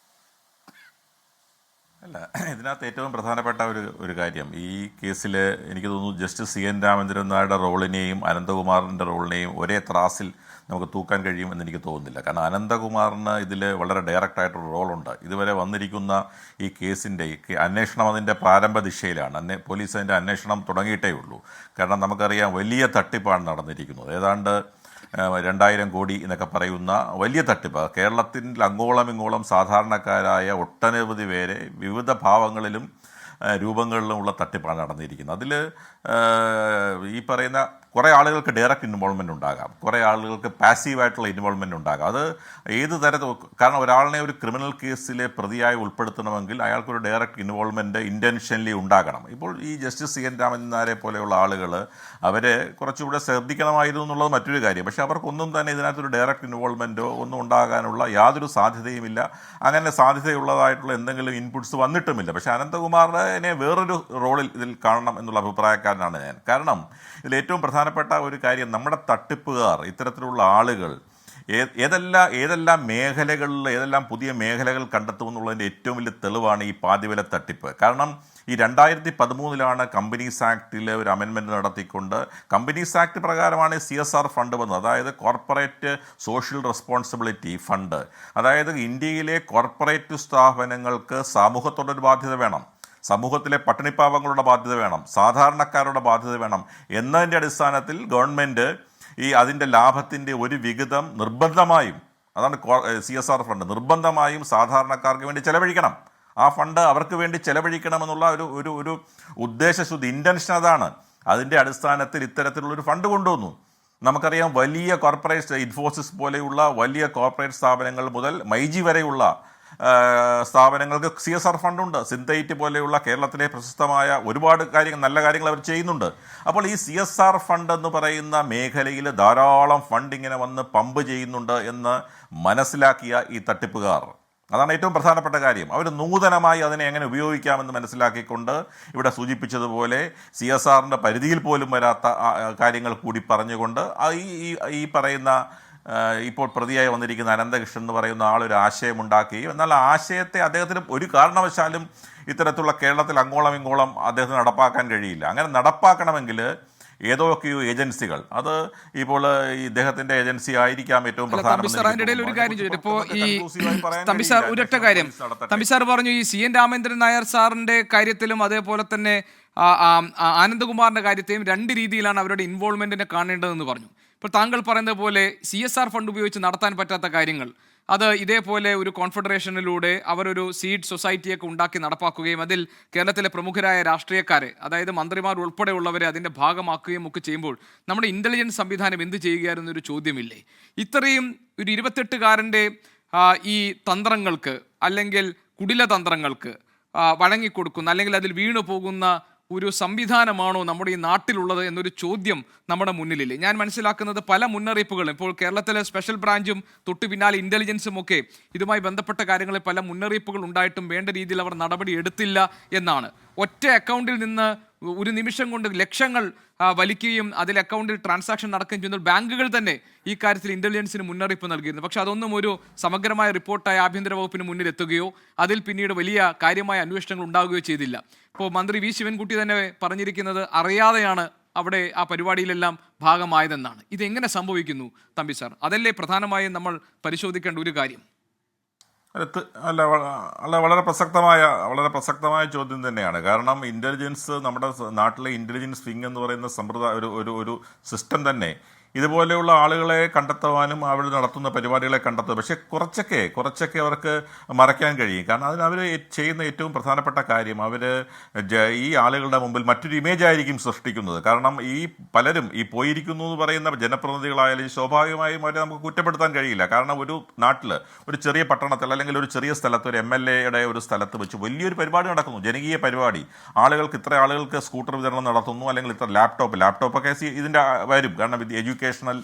S3: അല്ല, ഇതിനകത്ത് ഏറ്റവും പ്രധാനപ്പെട്ട ഒരു കാര്യം, ഈ കേസിൽ എനിക്ക് തോന്നുന്നു ജസ്റ്റിസ് CN രാമചന്ദ്രൻ നായരുടെ റോളിനെയും അനന്തകുമാറിൻ്റെ റോളിനെയും ഒരേ ത്രാസിൽ നമുക്ക് തൂക്കാൻ കഴിയുമെന്ന് എനിക്ക് തോന്നുന്നില്ല. കാരണം അനന്തകുമാറിന് ഇതിൽ വളരെ ഡയറക്റ്റായിട്ടൊരു റോളുണ്ട്. ഇതുവരെ വന്നിരിക്കുന്ന ഈ കേസിൻ്റെ അന്വേഷണം അതിൻ്റെ പ്രാരംഭ ദിശയിലാണ്. പോലീസ് അതിൻ്റെ അന്വേഷണം തുടങ്ങിയിട്ടേ ഉള്ളൂ. കാരണം നമുക്കറിയാം വലിയ തട്ടിപ്പാണ് നടന്നിരിക്കുന്നത്. ഏതാണ്ട് 2000 കോടി എന്നൊക്കെ പറയുന്ന വലിയ തട്ടിപ്പ് കേരളത്തിൽ അങ്ങോളം ഇങ്ങോളം സാധാരണക്കാരായ ഒട്ടനവധി പേരെ വിവിധ ഭാവങ്ങളിലും രൂപങ്ങളിലുമുള്ള തട്ടിപ്പാണ് നടന്നിരിക്കുന്നത്. അതിൽ ഈ പറയുന്ന കുറേ ആളുകൾക്ക് ഡയറക്റ്റ് ഇൻവോൾവ്മെൻ്റ് ഉണ്ടാകാം, കുറേ ആളുകൾക്ക് പാസീവായിട്ടുള്ള ഇൻവോൾവ്മെൻ്റ് ഉണ്ടാകാം. അത് ഏത് തരത്തിൽ, കാരണം ഒരാളിനെ ഒരു ക്രിമിനൽ കേസിലെ പ്രതിയായി ഉൾപ്പെടുത്തണമെങ്കിൽ അയാൾക്കൊരു ഡയറക്റ്റ് ഇൻവോൾവ്മെൻറ്റ് ഇൻറ്റൻഷനലി ഉണ്ടാകണം. ഇപ്പോൾ ഈ ജസ്റ്റിസ് CN രാമചന്ദ്രൻ നായരെ പോലെയുള്ള ആളുകൾ അവരെ കുറച്ചുകൂടെ ശ്രദ്ധിക്കണമായിരുന്നു എന്നുള്ളത് മറ്റൊരു കാര്യം. പക്ഷേ അവർക്കൊന്നും തന്നെ ഇതിനകത്തൊരു ഡയറക്റ്റ് ഇൻവോൾവ്മെൻറ്റോ ഒന്നും ഉണ്ടാകാനുള്ള യാതൊരു സാധ്യതയുമില്ല. അങ്ങനെ സാധ്യതയുള്ളതായിട്ടുള്ള എന്തെങ്കിലും ഇൻപുട്സ് വന്നിട്ടുമില്ല. പക്ഷേ അനന്തകുമാറിനെ വേറൊരു റോളിൽ ഇതിൽ കാണണം എന്നുള്ള അഭിപ്രായക്കാരനാണ് ഞാൻ. കാരണം ഇതിൽ ഏറ്റവും പ്രധാനപ്പെട്ട ഒരു കാര്യം, നമ്മുടെ തട്ടിപ്പുകാർ ഇത്തരത്തിലുള്ള ആളുകൾ ഏതെല്ലാം മേഖലകളിൽ ഏതെല്ലാം പുതിയ മേഖലകൾ കണ്ടെത്തുമെന്നുള്ളതിൻ്റെ ഏറ്റവും വലിയ തെളിവാണ് ഈ പാതിവില തട്ടിപ്പ്. കാരണം ഈ 2013 കമ്പനീസ് ആക്ടിൽ ഒരു അമെൻമെൻറ്റ് നടത്തിക്കൊണ്ട് കമ്പനീസ് ആക്ട് പ്രകാരമാണ് CSR ഫണ്ട് വന്നത്. അതായത് കോർപ്പറേറ്റ് സോഷ്യൽ റെസ്പോൺസിബിലിറ്റി ഫണ്ട്. അതായത് ഇന്ത്യയിലെ കോർപ്പറേറ്റ് സ്ഥാപനങ്ങൾക്ക് സമൂഹത്തോടൊരു ബാധ്യത വേണം, സമൂഹത്തിലെ പട്ടിണിപ്പാവങ്ങളുടെ ബാധ്യത വേണം, സാധാരണക്കാരുടെ ബാധ്യത വേണം എന്നതിൻ്റെ അടിസ്ഥാനത്തിൽ ഗവൺമെൻറ് അതിൻ്റെ ലാഭത്തിൻ്റെ ഒരു വിഹിതം നിർബന്ധമായും, അതാണ് CSR ഫണ്ട്, നിർബന്ധമായും സാധാരണക്കാർക്ക് വേണ്ടി ചെലവഴിക്കണം. ആ ഫണ്ട് അവർക്ക് വേണ്ടി ചെലവഴിക്കണമെന്നുള്ള ഒരു ഉദ്ദേശശുദ്ധി, ഇൻറ്റൻഷൻ അതാണ്. അതിൻ്റെ അടിസ്ഥാനത്തിൽ ഇത്തരത്തിലുള്ളൊരു ഫണ്ട് കൊണ്ടുവന്നു. നമുക്കറിയാം വലിയ കോർപ്പറേറ്റ് ഇൻഫോസിസ് പോലെയുള്ള വലിയ കോർപ്പറേറ്റ് സ്ഥാപനങ്ങൾ മുതൽ മൈജി വരെയുള്ള സ്ഥാപനങ്ങൾക്ക് CSR ഫണ്ടുണ്ട്. സിന്തൈറ്റ് പോലെയുള്ള കേരളത്തിലെ പ്രശസ്തമായ ഒരുപാട് നല്ല കാര്യങ്ങൾ അവർ ചെയ്യുന്നുണ്ട്. അപ്പോൾ ഈ CSR ഫണ്ട് എന്ന് പറയുന്ന മേഖലയിൽ ധാരാളം ഫണ്ട് ഇങ്ങനെ വന്ന് പമ്പ് ചെയ്യുന്നുണ്ട് എന്ന് മനസ്സിലാക്കിയ ഈ തട്ടിപ്പുകാർ, അതാണ് ഏറ്റവും പ്രധാനപ്പെട്ട കാര്യം. അവർ നൂതനമായി അതിനെ എങ്ങനെ ഉപയോഗിക്കാമെന്ന് മനസ്സിലാക്കിക്കൊണ്ട് ഇവിടെ സൂചിപ്പിച്ചതുപോലെ CSRൻ്റെ പരിധിയിൽ പോലും വരാത്ത കാര്യങ്ങൾ കൂടി പറഞ്ഞുകൊണ്ട് ഈ പറയുന്ന ഇപ്പോൾ പ്രതിയായി വന്നിരിക്കുന്ന അനന്തകൃഷ്ണൻ എന്ന് പറയുന്ന ആളൊരു ആശയമുണ്ടാക്കുകയും, എന്നാൽ ആ ആശയത്തെ അദ്ദേഹത്തിന് ഒരു കാരണവശാലും ഇത്തരത്തിലുള്ള കേരളത്തിൽ അങ്ങോളം ഇങ്ങോളം അദ്ദേഹത്തിന് നടപ്പാക്കാൻ കഴിയില്ല. അങ്ങനെ നടപ്പാക്കണമെങ്കിൽ ഏതൊക്കെയോ ഏജൻസികൾ, അത് ഇപ്പോൾ ഈ ഇദ്ദേഹത്തിന്റെ ഏജൻസി ആയിരിക്കാം ഏറ്റവും
S1: തമ്പിസാർ പറഞ്ഞു ഈ CN രാമചന്ദ്രൻ നായർ സാറിന്റെ കാര്യത്തിലും അതേപോലെ തന്നെ ആനന്ദകുമാറിന്റെ കാര്യത്തെയും 2 രീതിയിലാണ് അവരുടെ ഇൻവോൾവ്മെന്റിനെ കാണേണ്ടതെന്ന് പറഞ്ഞു. ഇപ്പോൾ താങ്കൾ പറയുന്നത് പോലെ CSR ഫണ്ട് ഉപയോഗിച്ച് നടത്താൻ പറ്റാത്ത കാര്യങ്ങൾ അത് ഇതേപോലെ ഒരു കോൺഫെഡറേഷനിലൂടെ അവരൊരു സീഡ് സൊസൈറ്റിയൊക്കെ ഉണ്ടാക്കി നടപ്പാക്കുകയും അതിൽ കേരളത്തിലെ പ്രമുഖരായ രാഷ്ട്രീയക്കാരെ, അതായത് മന്ത്രിമാർ ഉൾപ്പെടെയുള്ളവരെ അതിൻ്റെ ഭാഗമാക്കുകയും ഒക്കെ ചെയ്യുമ്പോൾ നമ്മുടെ ഇൻ്റലിജൻസ് സംവിധാനം എന്ത് ചെയ്യുകയായിരുന്നൊരു ചോദ്യമില്ലേ? ഇത്രയും ഒരു 28-കാരൻ്റെ ഈ തന്ത്രങ്ങൾക്ക് അല്ലെങ്കിൽ കുടിലതന്ത്രങ്ങൾക്ക് വഴങ്ങിക്കൊടുക്കുന്ന അല്ലെങ്കിൽ അതിൽ വീണു പോകുന്ന ഒരു സംവിധാനമാണോ നമ്മുടെ ഈ നാട്ടിലുള്ളത് എന്നൊരു ചോദ്യം നമ്മുടെ മുന്നിലില്ലേ? ഞാൻ മനസ്സിലാക്കുന്നത് പല മുന്നറിയിപ്പുകളും ഇപ്പോൾ കേരളത്തിലെ സ്പെഷ്യൽ ബ്രാഞ്ചും തൊട്ടു പിന്നാലെ ഇന്റലിജൻസും ഒക്കെ ഇതുമായി ബന്ധപ്പെട്ട കാര്യങ്ങളിൽ പല മുന്നറിയിപ്പുകൾ ഉണ്ടായിട്ടും വേണ്ട രീതിയിൽ അവർ നടപടി എടുത്തില്ല എന്നാണ്. ഒറ്റ അക്കൗണ്ടിൽ നിന്ന് ഒരു നിമിഷം കൊണ്ട് ലക്ഷങ്ങൾ വലിക്കുകയും അതിൽ അക്കൗണ്ടിൽ ട്രാൻസാക്ഷൻ നടക്കുകയും ചെയ്യുന്ന ബാങ്കുകൾ തന്നെ ഈ കാര്യത്തിൽ ഇന്റലിജൻസിന് മുന്നറിയിപ്പ് നൽകിയിരുന്നു. പക്ഷെ അതൊന്നും ഒരു സമഗ്രമായ റിപ്പോർട്ടായി ആഭ്യന്തര വകുപ്പിന് മുന്നിൽ എത്തുകയോ അതിൽ പിന്നീട് വലിയ കാര്യമായ അന്വേഷണങ്ങൾ ഉണ്ടാവുകയോ ചെയ്തില്ല. ഇപ്പോൾ മന്ത്രി വി ശിവൻകുട്ടി തന്നെ പറഞ്ഞിരിക്കുന്നത് അറിയാതെയാണ് അവിടെ ആ പരിപാടിയിലെല്ലാം ഭാഗമായതെന്നാണ്. ഇതെങ്ങനെ സംഭവിക്കുന്നു തമ്പി സാർ? അതല്ലേ പ്രധാനമായും നമ്മൾ പരിശോധിക്കേണ്ട ഒരു കാര്യം.
S3: വളരെ പ്രസക്തമായ ചോദ്യം തന്നെയാണ്. കാരണം ഇന്റലിജൻസ്, നമ്മുടെ നാട്ടിലെ ഇന്റലിജൻസ് വിങ് എന്ന് പറയുന്ന സമ്പ്രദായ ഒരു സിസ്റ്റം തന്നെ ഇതുപോലെയുള്ള ആളുകളെ കണ്ടെത്തുവാനും അവർ നടത്തുന്ന പരിപാടികളെ കണ്ടെത്തുക. പക്ഷേ കുറച്ചൊക്കെ അവർക്ക് മറയ്ക്കാൻ കഴിയും. കാരണം അതിന് അവർ ചെയ്യുന്ന ഏറ്റവും പ്രധാനപ്പെട്ട കാര്യം, അവർ ഈ ആളുകളുടെ മുമ്പിൽ മറ്റൊരു ഇമേജ് ആയിരിക്കും സൃഷ്ടിക്കുന്നത്. കാരണം ഈ പലരും ഈ പോയിരിക്കുന്നു എന്ന് പറയുന്ന ജനപ്രതിനിധികളായാലും സ്വാഭാവികമായും അവരെ നമുക്ക് കുറ്റപ്പെടുത്താൻ കഴിയില്ല. കാരണം ഒരു നാട്ടിൽ, ഒരു ചെറിയ പട്ടണത്തിൽ അല്ലെങ്കിൽ ഒരു ചെറിയ സ്ഥലത്ത്, ഒരു MLA-യുടെ ഒരു സ്ഥലത്ത് വെച്ച് വലിയൊരു പരിപാടി നടക്കുന്നു, ജനകീയ പരിപാടി. ഇത്ര ആളുകൾക്ക് സ്കൂട്ടർ വിതരണം നടത്തുന്നു, അല്ലെങ്കിൽ ഇത്ര ലാപ്ടോപ്പൊക്കെ ഇതിൻ്റെ വരും. കാരണം എഡ്യൂക്കേഷണൽ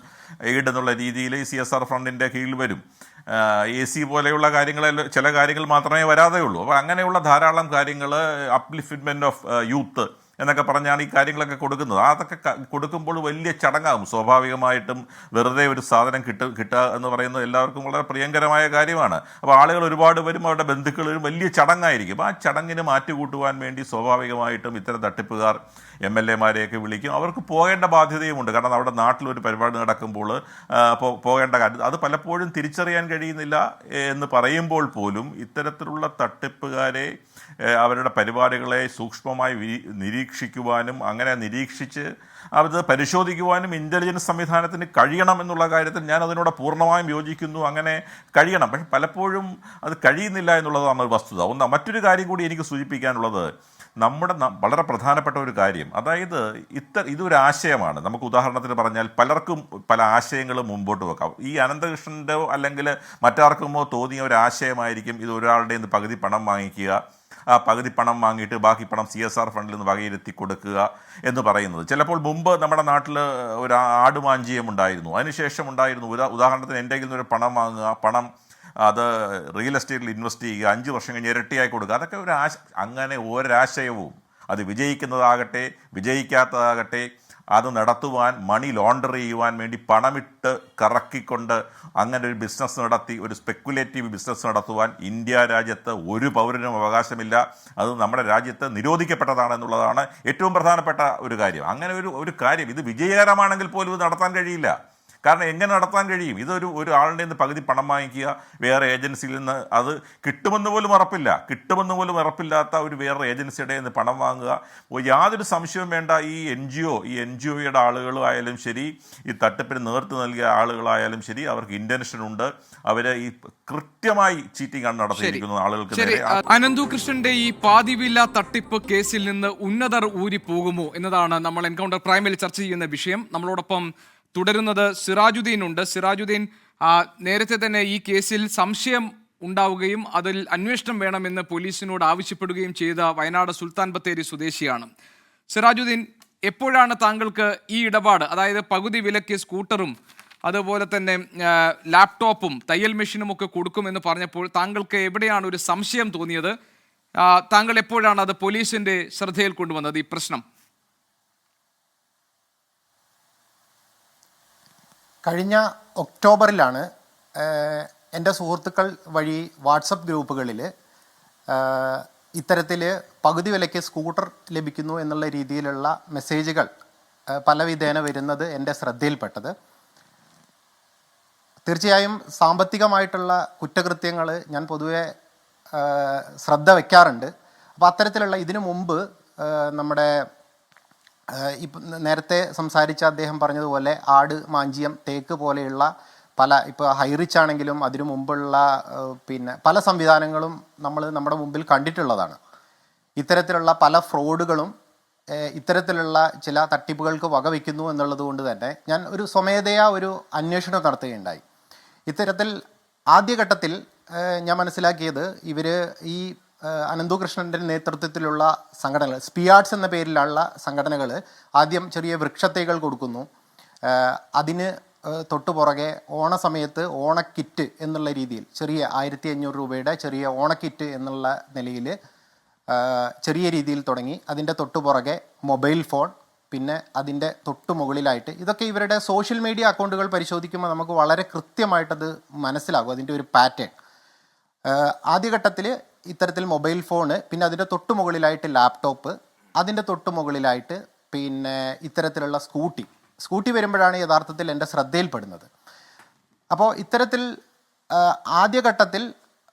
S3: എയ്ഡ് എന്നുള്ള രീതിയിൽ CSR ഫണ്ടിൻ്റെ കീഴിൽ വരും. AC പോലെയുള്ള ചില കാര്യങ്ങൾ മാത്രമേ വരാതെ ഉള്ളൂ. അപ്പോൾ അങ്ങനെയുള്ള ധാരാളം കാര്യങ്ങൾ, അപ്ലിഫ്റ്റ്മെൻറ്റ് ഓഫ് യൂത്ത് എന്നൊക്കെ പറഞ്ഞാണ് ഈ കാര്യങ്ങളൊക്കെ കൊടുക്കുന്നത്. അതൊക്കെ കൊടുക്കുമ്പോൾ വലിയ ചടങ്ങാകും. സ്വാഭാവികമായിട്ടും വെറുതെ ഒരു സാധനം കിട്ടുക എന്ന് പറയുന്നത് എല്ലാവർക്കും വളരെ പ്രിയങ്കരമായ കാര്യമാണ്. അപ്പോൾ ആളുകൾ ഒരുപാട് വരും, അവരുടെ ബന്ധുക്കൾ വരും, വലിയ ചടങ്ങായിരിക്കും. ആ ചടങ്ങിന് മാറ്റുകൂട്ടുവാൻ വേണ്ടി സ്വാഭാവികമായിട്ടും ഇത്തരം തട്ടിപ്പുകാർ MLA-മാരെയൊക്കെ വിളിക്കും. അവർക്ക് പോകേണ്ട ബാധ്യതയുമുണ്ട്. കാരണം അവിടെ നാട്ടിലൊരു പരിപാടി നടക്കുമ്പോൾ പോകേണ്ട കാര്യം അത് പലപ്പോഴും തിരിച്ചറിയാൻ കഴിയുന്നില്ല എന്ന് പറയുമ്പോൾ പോലും ഇത്തരത്തിലുള്ള തട്ടിപ്പുകാരെ, അവരുടെ പരിപാടികളെ സൂക്ഷ്മമായി നിരീക്ഷിക്കുവാനും അങ്ങനെ നിരീക്ഷിച്ച് അത് പരിശോധിക്കുവാനും ഇൻ്റലിജൻസ് സംവിധാനത്തിന് കഴിയണം എന്നുള്ള കാര്യത്തിൽ ഞാൻ അതിനോട് പൂർണ്ണമായും യോജിക്കുന്നു. അങ്ങനെ കഴിയണം. പക്ഷെ പലപ്പോഴും അത് കഴിയുന്നില്ല എന്നുള്ളതാണ് വസ്തുത. മറ്റൊരു കാര്യം കൂടി എനിക്ക് സൂചിപ്പിക്കാനുള്ളത്, നമ്മുടെ വളരെ പ്രധാനപ്പെട്ട ഒരു കാര്യം, അതായത് ഇതൊരു ആശയമാണ്. നമുക്ക് ഉദാഹരണത്തിന് പറഞ്ഞാൽ പലർക്കും പല ആശയങ്ങളും മുമ്പോട്ട് വെക്കാം. ഈ അനന്തകൃഷ്ണൻ്റെ അല്ലെങ്കിൽ മറ്റാർക്കുമോ തോന്നിയ ഒരു ആശയമായിരിക്കും ഇത് ഒരാളുടെ നിന്ന് പകുതി പണം വാങ്ങിക്കുക, ആ പകുതി പണം വാങ്ങിയിട്ട് ബാക്കി പണം CSR ഫണ്ടിൽ നിന്ന് വകയിരുത്തി കൊടുക്കുക എന്ന് പറയുന്നത്. ചിലപ്പോൾ മുമ്പ് നമ്മുടെ നാട്ടിൽ ഒരു ആടുമാഞ്ചിയം ഉണ്ടായിരുന്നു, അതിനുശേഷം ഉണ്ടായിരുന്നു ഉദാഹരണത്തിന് എൻ്റെ കയ്യിൽ നിന്നൊരു പണം വാങ്ങുക, പണം അത് റിയൽ എസ്റ്റേറ്റിൽ ഇൻവെസ്റ്റ് ചെയ്യുക, 5 വർഷം കഴിഞ്ഞ് ഇരട്ടിയായി കൊടുക്കുക. അതൊക്കെ അങ്ങനെ ഒരാശയവും, അത് വിജയിക്കുന്നതാകട്ടെ വിജയിക്കാത്തതാകട്ടെ, അത് നടത്തുവാൻ, മണി ലോണ്ടർ ചെയ്യുവാൻ വേണ്ടി പണമിട്ട് കറക്കിക്കൊണ്ട് അങ്ങനെ ഒരു ബിസിനസ് നടത്തി, ഒരു സ്പെക്കുലേറ്റീവ് ബിസിനസ് നടത്തുവാൻ ഇന്ത്യ രാജ്യത്ത് ഒരു പൗരനും അവകാശമില്ല. അത് നമ്മുടെ രാജ്യത്ത് നിരോധിക്കപ്പെട്ടതാണെന്നുള്ളതാണ് ഏറ്റവും പ്രധാനപ്പെട്ട ഒരു കാര്യം. അങ്ങനെ ഒരു കാര്യം ഇത് വിജയകരമാണെങ്കിൽ പോലും ഇത് നടത്താൻ കഴിയില്ല. കാരണം എങ്ങനെ നടത്താൻ കഴിയും? ഒരു ആളുടെ നിന്ന് പകുതി പണം വാങ്ങിക്കുക, വേറെ ഏജൻസിയിൽ നിന്ന് അത് കിട്ടുമെന്ന് പോലും ഉറപ്പില്ലാത്ത ഒരു വേറെ ഏജൻസിയുടെ നിന്ന് പണം വാങ്ങുക. യാതൊരു സംശയവും വേണ്ട, ഈ NGOയുടെ ആളുകളായാലും ശരി, ഈ തട്ടിപ്പിന് നേതൃത്വം നൽകിയ ആളുകളായാലും ശരി, അവർക്ക് ഇന്റൻഷൻ ഉണ്ട്. അവര് ഈ കൃത്യമായി ചീറ്റിംഗ് ആണ് നടത്തിയിരിക്കുന്നത് ആളുകൾക്ക്.
S1: അനന്തു കൃഷ്ണന്റെ ഈ പാതിവില തട്ടിപ്പ് കേസിൽ നിന്ന് ഉന്നതർ ഊരി പോകുമോ എന്നതാണ് നമ്മൾ എൻകൗണ്ടർ പ്രൈമിൽ ചർച്ച ചെയ്യുന്ന വിഷയം. നമ്മളോടൊപ്പം തുടരുന്നത് സിറാജുദ്ദീൻ ഉണ്ട്. സിറാജുദ്ദീൻ, നേരത്തെ തന്നെ ഈ കേസിൽ സംശയം ഉണ്ടാവുകയും അതിൽ അന്വേഷണം വേണമെന്ന് പോലീസിനോട് ആവശ്യപ്പെടുകയും ചെയ്ത വയനാട് സുൽത്താൻ ബത്തേരി സ്വദേശിയാണ്. സിറാജുദ്ദീൻ, എപ്പോഴാണ് താങ്കൾക്ക് ഈ ഇടപാട്, അതായത് പകുതി വിലയ്ക്ക് സ്കൂട്ടറും അതുപോലെ തന്നെ ലാപ്ടോപ്പും തയ്യൽ മെഷീനും ഒക്കെ കൊടുക്കുമെന്ന് പറഞ്ഞപ്പോൾ താങ്കൾക്ക് എവിടെയാണ് ഒരു സംശയം തോന്നിയത്? താങ്കൾ എപ്പോഴാണ് അത് പോലീസിന്റെ ശ്രദ്ധയിൽ കൊണ്ടുവന്നത് ഈ പ്രശ്നം?
S4: കഴിഞ്ഞ ഒക്ടോബറിലാണ് എൻ്റെ സുഹൃത്തുക്കൾ വഴി വാട്സപ്പ് ഗ്രൂപ്പുകളിൽ ഇത്തരത്തിൽ പകുതി വിലയ്ക്ക് സ്കൂട്ടർ ലഭിക്കുന്നു എന്നുള്ള രീതിയിലുള്ള മെസ്സേജുകൾ പല വിധേന വരുന്നത് എൻ്റെ ശ്രദ്ധയിൽപ്പെട്ടത്. തീർച്ചയായും സാമ്പത്തികമായിട്ടുള്ള കുറ്റകൃത്യങ്ങൾ ഞാൻ പൊതുവെ ശ്രദ്ധ വയ്ക്കാറുണ്ട്. അപ്പോൾ അത്തരത്തിലുള്ള ഇതിനു മുമ്പ് നമ്മുടെ ഇപ്പം നേരത്തെ സംസാരിച്ച അദ്ദേഹം പറഞ്ഞതുപോലെ ആട്, മാഞ്ചിയം, തേക്ക് പോലെയുള്ള ഇപ്പോൾ ഹൈറിച്ച് ആണെങ്കിലും അതിനു മുമ്പുള്ള പല സംവിധാനങ്ങളും നമ്മുടെ മുമ്പിൽ കണ്ടിട്ടുള്ളതാണ്. ഇത്തരത്തിലുള്ള പല ഫ്രോഡുകളും ഇത്തരത്തിലുള്ള ചില തട്ടിപ്പുകൾക്ക് വകവയ്ക്കുന്നു എന്നുള്ളത് കൊണ്ട് തന്നെ ഞാൻ ഒരു സ്വമേധയാ ഒരു അന്വേഷണം നടത്തുകയുണ്ടായി. ഇത്തരത്തിൽ ആദ്യഘട്ടത്തിൽ ഞാൻ മനസ്സിലാക്കിയത് ഇവർ ഈ അനന്തുകൃഷ്ണൻ്റെ നേതൃത്വത്തിലുള്ള സംഘടനകൾ സ്പിയാർട്സ് എന്ന പേരിലുള്ള സംഘടനകൾ ആദ്യം ചെറിയ വൃക്ഷത്തൈകൾ കൊടുക്കുന്നു. അതിന് തൊട്ടു പുറകെ ഓണസമയത്ത് ഓണക്കിറ്റ് എന്നുള്ള രീതിയിൽ ചെറിയ 1500 രൂപയുടെ ചെറിയ ഓണക്കിറ്റ് എന്നുള്ള നിലയിൽ ചെറിയ രീതിയിൽ തുടങ്ങി. അതിൻ്റെ തൊട്ടു പുറകെ മൊബൈൽ ഫോൺ, പിന്നെ അതിൻ്റെ തൊട്ടു മുകളിലായിട്ട് ഇതൊക്കെ ഇവരുടെ സോഷ്യൽ മീഡിയ അക്കൗണ്ടുകൾ പരിശോധിക്കുമ്പോൾ നമുക്ക് വളരെ കൃത്യമായിട്ടത് മനസ്സിലാകും അതിൻ്റെ ഒരു പാറ്റേൺ. ആദ്യഘട്ടത്തിൽ ഇത്തരത്തിൽ മൊബൈൽ ഫോണ്, പിന്നെ അതിൻ്റെ തൊട്ടു മുകളിലായിട്ട് ലാപ്ടോപ്പ്, അതിൻ്റെ തൊട്ടു മുകളിലായിട്ട് പിന്നെ ഇത്തരത്തിലുള്ള സ്കൂട്ടി വരുമ്പോഴാണ് യഥാർത്ഥത്തിൽ എൻ്റെ ശ്രദ്ധയിൽപ്പെടുന്നത്. അപ്പോൾ ഇത്തരത്തിൽ ആദ്യഘട്ടത്തിൽ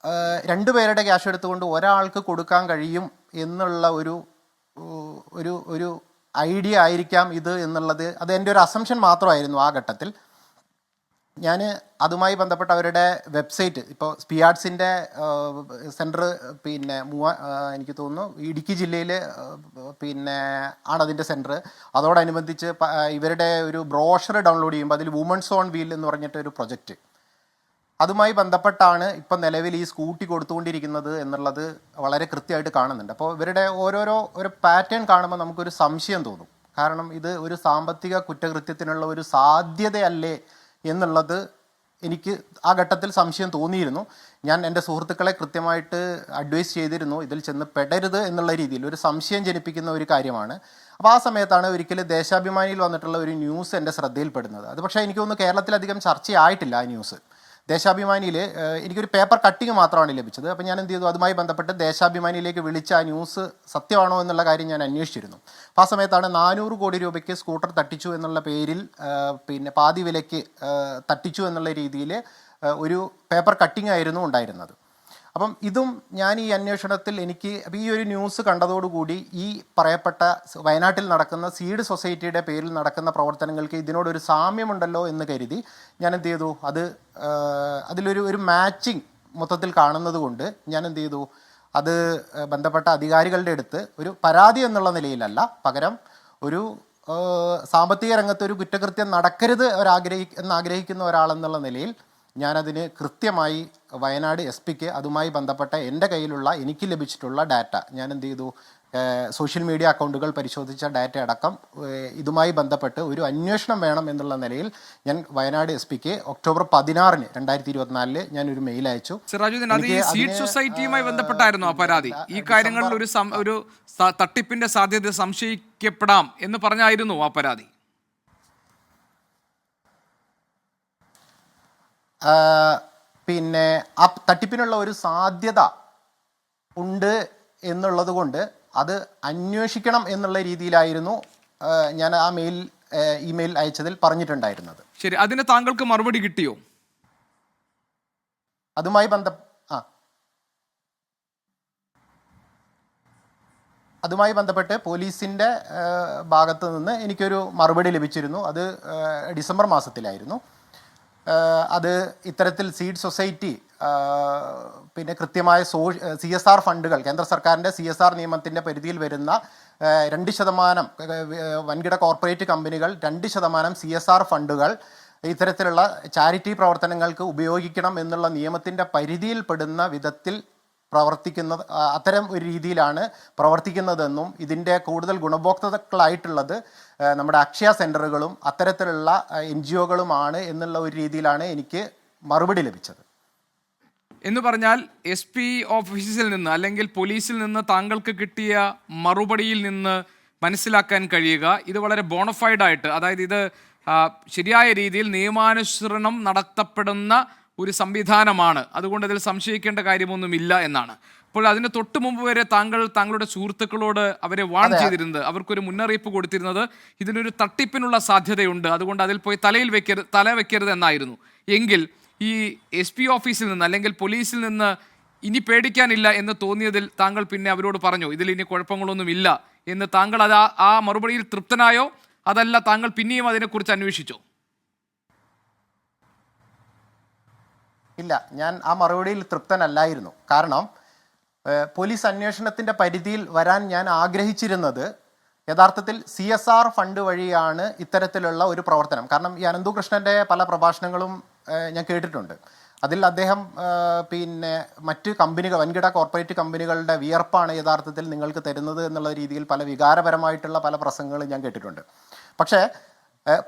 S4: 2 പേരുടെ ക്യാഷ് എടുത്തുകൊണ്ട് ഒരാൾക്ക് കൊടുക്കാൻ കഴിയും എന്നുള്ള ഒരു ഐഡിയ ആയിരിക്കാം ഇത് എന്നുള്ളത്, അത് എൻ്റെ ഒരു അസംഷൻ മാത്രമായിരുന്നു ആ ഘട്ടത്തിൽ. ഞാൻ അതുമായി ബന്ധപ്പെട്ട അവരുടെ വെബ്സൈറ്റ്, ഇപ്പോൾ സ്പിയാർട്സിൻ്റെ സെൻറ്റർ പിന്നെ എനിക്ക് തോന്നുന്നു ഇടുക്കി ജില്ലയിൽ പിന്നെ ആണതിൻ്റെ സെൻറ്റർ. അതോടനുബന്ധിച്ച് ഇവരുടെ ഒരു ബ്രോഷർ ഡൗൺലോഡ് ചെയ്യുമ്പോൾ അതിൽ വുമൺസ് ഓൺ വീൽ എന്ന് പറഞ്ഞിട്ട് ഒരു പ്രൊജക്റ്റ്, അതുമായി ബന്ധപ്പെട്ടാണ് ഇപ്പം നിലവിൽ ഈ സ്കൂട്ടി കൊടുത്തുകൊണ്ടിരിക്കുന്നത് എന്നുള്ളത് വളരെ കൃത്യമായിട്ട് കാണുന്നുണ്ട്. അപ്പോൾ ഇവരുടെ ഒരു പാറ്റേൺ കാണുമ്പോൾ നമുക്കൊരു സംശയം തോന്നും. കാരണം ഇത് ഒരു സാമ്പത്തിക കുറ്റകൃത്യത്തിനുള്ള ഒരു സാധ്യതയല്ലേ എന്നുള്ളത് എനിക്ക് ആ ഘട്ടത്തിൽ സംശയം തോന്നിയിരുന്നു. ഞാൻ എൻ്റെ സുഹൃത്തുക്കളെ കൃത്യമായിട്ട് അഡ്വൈസ് ചെയ്തിരുന്നു, ഇതിൽ ചെന്ന് പെടരുത് എന്നുള്ള രീതിയിൽ. ഒരു സംശയം ജനിപ്പിക്കുന്ന ഒരു കാര്യമാണ്. അപ്പോൾ ആ സമയത്താണ് ഒരിക്കലും ദേശാഭിമാനിയിൽ വന്നിട്ടുള്ള ഒരു ന്യൂസ് എൻ്റെ ശ്രദ്ധയിൽപ്പെടുന്നത്. അത് പക്ഷേ എനിക്ക് തോന്നുന്നു കേരളത്തിലധികം ചർച്ചയായിട്ടില്ല ആ ന്യൂസ്. ദേശാഭിമാനിയിൽ എനിക്കൊരു പേപ്പർ കട്ടിങ് മാത്രമാണ് ലഭിച്ചത്. അപ്പോൾ ഞാൻ എന്ത് ചെയ്തു, അതുമായി ബന്ധപ്പെട്ട് ദേശാഭിമാനിയിലേക്ക് വിളിച്ച ആ ന്യൂസ് സത്യമാണോ എന്നുള്ള കാര്യം ഞാൻ അന്വേഷിച്ചിരുന്നു. അപ്പോൾ ആ സമയത്താണ് 400 കോടി രൂപയ്ക്ക് സ്കൂട്ടർ തട്ടിച്ചു എന്നുള്ള പേരിൽ പിന്നെ പാതി വിലയ്ക്ക് തട്ടിച്ചു എന്നുള്ള രീതിയിൽ ഒരു പേപ്പർ കട്ടിങ് ആയിരുന്നു ഉണ്ടായിരുന്നത്. അപ്പം ഇതും ഞാൻ ഈ അന്വേഷണത്തിൽ എനിക്ക് ഈ ഒരു ന്യൂസ് കണ്ടതോടുകൂടി ഈ പറയപ്പെട്ട വയനാട്ടിൽ നടക്കുന്ന സീഡ് സൊസൈറ്റിയുടെ പേരിൽ നടക്കുന്ന പ്രവർത്തനങ്ങൾക്ക് ഇതിനോടൊരു സാമ്യമുണ്ടല്ലോ എന്ന് കരുതി ഞാൻ എന്ത് ചെയ്തു, അതിലൊരു മാച്ചിങ് മൊത്തത്തിൽ കാണുന്നത് കൊണ്ട് ഞാൻ എന്ത് ചെയ്തു, അത് ബന്ധപ്പെട്ട അധികാരികളുടെ അടുത്ത് ഒരു പരാതി എന്നുള്ള നിലയിലല്ല, പകരം ഒരു സാമ്പത്തിക രംഗത്ത് ഒരു കുറ്റകൃത്യം നടക്കരുത് എന്നാഗ്രഹിക്കുന്ന ഒരാളെന്നുള്ള നിലയിൽ ഞാനതിന് കൃത്യമായി വയനാട് SP-ക്ക് അതുമായി ബന്ധപ്പെട്ട എൻ്റെ കയ്യിലുള്ള എനിക്ക് ലഭിച്ചിട്ടുള്ള ഡാറ്റ ഞാൻ എന്ത് ചെയ്തു, സോഷ്യൽ മീഡിയ അക്കൗണ്ടുകൾ പരിശോധിച്ച ഡാറ്റ അടക്കം ഇതുമായി ബന്ധപ്പെട്ട് ഒരു അന്വേഷണം വേണം എന്നുള്ള നിലയിൽ ഞാൻ വയനാട് SP-ക്ക് ഒക്ടോബർ 16, 2024 ഞാൻ ഒരു മെയിൽ അയച്ചു.
S1: സിറാജുദ്ദീൻ, അത് ഈ സീഡ് സൊസൈറ്റിയുമായി ബന്ധപ്പെട്ടായിരുന്നു ആ പരാതി? ഈ കാര്യങ്ങളിൽ ഒരു തട്ടിപ്പിന്റെ സാധ്യത സംശയിക്കപ്പെടാം എന്ന് പറഞ്ഞായിരുന്നു ആ പരാതി?
S4: പിന്നെ ആ തട്ടിപ്പിനുള്ള ഒരു സാധ്യത ഉണ്ട് എന്നുള്ളത് കൊണ്ട് അത് അന്വേഷിക്കണം എന്നുള്ള രീതിയിലായിരുന്നു ഞാൻ ആ ഇമെയിൽ അയച്ചതിൽ പറഞ്ഞിട്ടുണ്ടായിരുന്നത്.
S1: ശരി, അതിന് താങ്കൾക്ക് മറുപടി കിട്ടിയോ?
S4: അതുമായി ബന്ധപ്പെട്ട് പോലീസിൻ്റെ ഭാഗത്ത് നിന്ന് എനിക്കൊരു മറുപടി ലഭിച്ചിരുന്നു. അത് ഡിസംബർ മാസത്തിലായിരുന്നു. അത് ഇത്തരത്തിൽ സീഡ് സൊസൈറ്റി പിന്നെ കൃത്യമായ CSR ഫണ്ടുകൾ, കേന്ദ്ര സർക്കാരിൻ്റെ CSR നിയമത്തിൻ്റെ പരിധിയിൽ വരുന്ന 2% വൻകിട കോർപ്പറേറ്റ് കമ്പനികൾ 2% CSR ഫണ്ടുകൾ ഇത്തരത്തിലുള്ള ചാരിറ്റി പ്രവർത്തനങ്ങൾക്ക് ഉപയോഗിക്കണം എന്നുള്ള നിയമത്തിൻ്റെ പരിധിയിൽപ്പെടുന്ന വിധത്തിൽ പ്രവർത്തിക്കുന്നത്, അത്തരം ഒരു രീതിയിലാണ് പ്രവർത്തിക്കുന്നതെന്നും ഇതിൻ്റെ കൂടുതൽ ഗുണഭോക്താക്കളായിട്ടുള്ളത് നമ്മുടെ അക്ഷയ സെൻ്ററുകളും അത്തരത്തിലുള്ള NGOകളുമാണ് എന്നുള്ള ഒരു രീതിയിലാണ് എനിക്ക് മറുപടി ലഭിച്ചത്.
S1: എന്ന് പറഞ്ഞാൽ SP ഓഫീസിൽ നിന്ന് അല്ലെങ്കിൽ പോലീസിൽ നിന്ന് താങ്കൾക്ക് കിട്ടിയ മറുപടിയിൽ നിന്ന് മനസ്സിലാക്കാൻ കഴിയുക ഇത് വളരെ ബോണഫൈഡ് ആയിട്ട്, അതായത് ഇത് ശരിയായ രീതിയിൽ നിയമാനുസരണം നടത്തപ്പെടുന്ന ഒരു സംവിധാനമാണ്, അതുകൊണ്ട് അതിൽ സംശയിക്കേണ്ട കാര്യമൊന്നുമില്ല എന്നാണ്. അപ്പോൾ അതിന് തൊട്ട് മുമ്പ് വരെ താങ്കളുടെ സുഹൃത്തുക്കളോട് അവരെ വാൺ ചെയ്തിരുന്നത്, അവർക്കൊരു മുന്നറിയിപ്പ് കൊടുത്തിരുന്നത് ഇതിനൊരു തട്ടിപ്പിനുള്ള സാധ്യതയുണ്ട്, അതുകൊണ്ട് അതിൽ പോയി തല വെക്കരുത് എന്നായിരുന്നു. എങ്കിൽ ഈ SP ഓഫീസിൽ നിന്ന് അല്ലെങ്കിൽ പോലീസിൽ നിന്ന് ഇനി പേടിക്കാനില്ല എന്ന് തോന്നിയതിൽ താങ്കൾ പിന്നെ അവരോട് പറഞ്ഞു ഇതിൽ ഇനി കുഴപ്പങ്ങളൊന്നുമില്ല എന്ന്? താങ്കൾ അത് ആ മറുപടിയിൽ തൃപ്തനായോ, അതല്ല താങ്കൾ പിന്നെയും അതിനെക്കുറിച്ച് അന്വേഷിച്ചോ?
S4: ഇല്ല, ഞാൻ ആ മറുപടിയിൽ തൃപ്തനല്ലായിരുന്നു. കാരണം പോലീസ് അന്വേഷണത്തിൻ്റെ പരിധിയിൽ വരാൻ ഞാൻ ആഗ്രഹിച്ചിരുന്നത് യഥാർത്ഥത്തിൽ CSR ഫണ്ട് വഴിയാണ് ഇത്തരത്തിലുള്ള ഒരു പ്രവർത്തനം. കാരണം ഈ അനന്തുകൃഷ്ണൻ്റെ പല പ്രഭാഷണങ്ങളും ഞാൻ കേട്ടിട്ടുണ്ട്. അതിൽ അദ്ദേഹം പിന്നെ മറ്റ് കമ്പനികൾ, വൻകിട കോർപ്പറേറ്റ് കമ്പനികളുടെ വിയർപ്പാണ് യഥാർത്ഥത്തിൽ നിങ്ങൾക്ക് തരുന്നത് എന്നുള്ള രീതിയിൽ പല വികാരപരമായിട്ടുള്ള പല പ്രസംഗങ്ങളും ഞാൻ കേട്ടിട്ടുണ്ട്. പക്ഷേ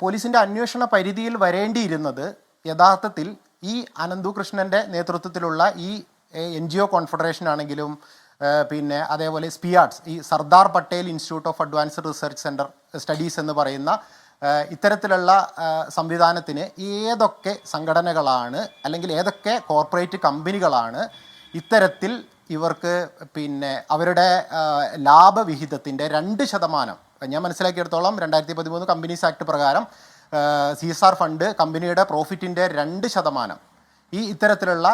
S4: പോലീസിൻ്റെ അന്വേഷണ പരിധിയിൽ വരേണ്ടിയിരുന്നത് യഥാർത്ഥത്തിൽ ഈ അനന്തുകൃഷ്ണൻ്റെ നേതൃത്വത്തിലുള്ള ഈ NGO കോൺഫെഡറേഷൻ ആണെങ്കിലും പിന്നെ അതേപോലെ സ്പിയാർട്സ്, ഈ Sardar Patel institute of advanced research centre studies എന്ന് പറയുന്ന ഇത്തരത്തിലുള്ള സംവിധാനത്തിന് ഏതൊക്കെ സംഘടനകളാണ് അല്ലെങ്കിൽ ഏതൊക്കെ കോർപ്പറേറ്റ് കമ്പനികളാണ് ഇത്തരത്തിൽ ഇവർക്ക് പിന്നെ അവരുടെ ലാഭവിഹിതത്തിൻ്റെ 2%, ഞാൻ മനസ്സിലാക്കിയെടുത്തോളം 2013 കമ്പനീസ് ആക്ട് പ്രകാരം CSR ഫണ്ട് കമ്പനിയുടെ പ്രോഫിറ്റിൻ്റെ 2% ഈ ഇത്തരത്തിലുള്ള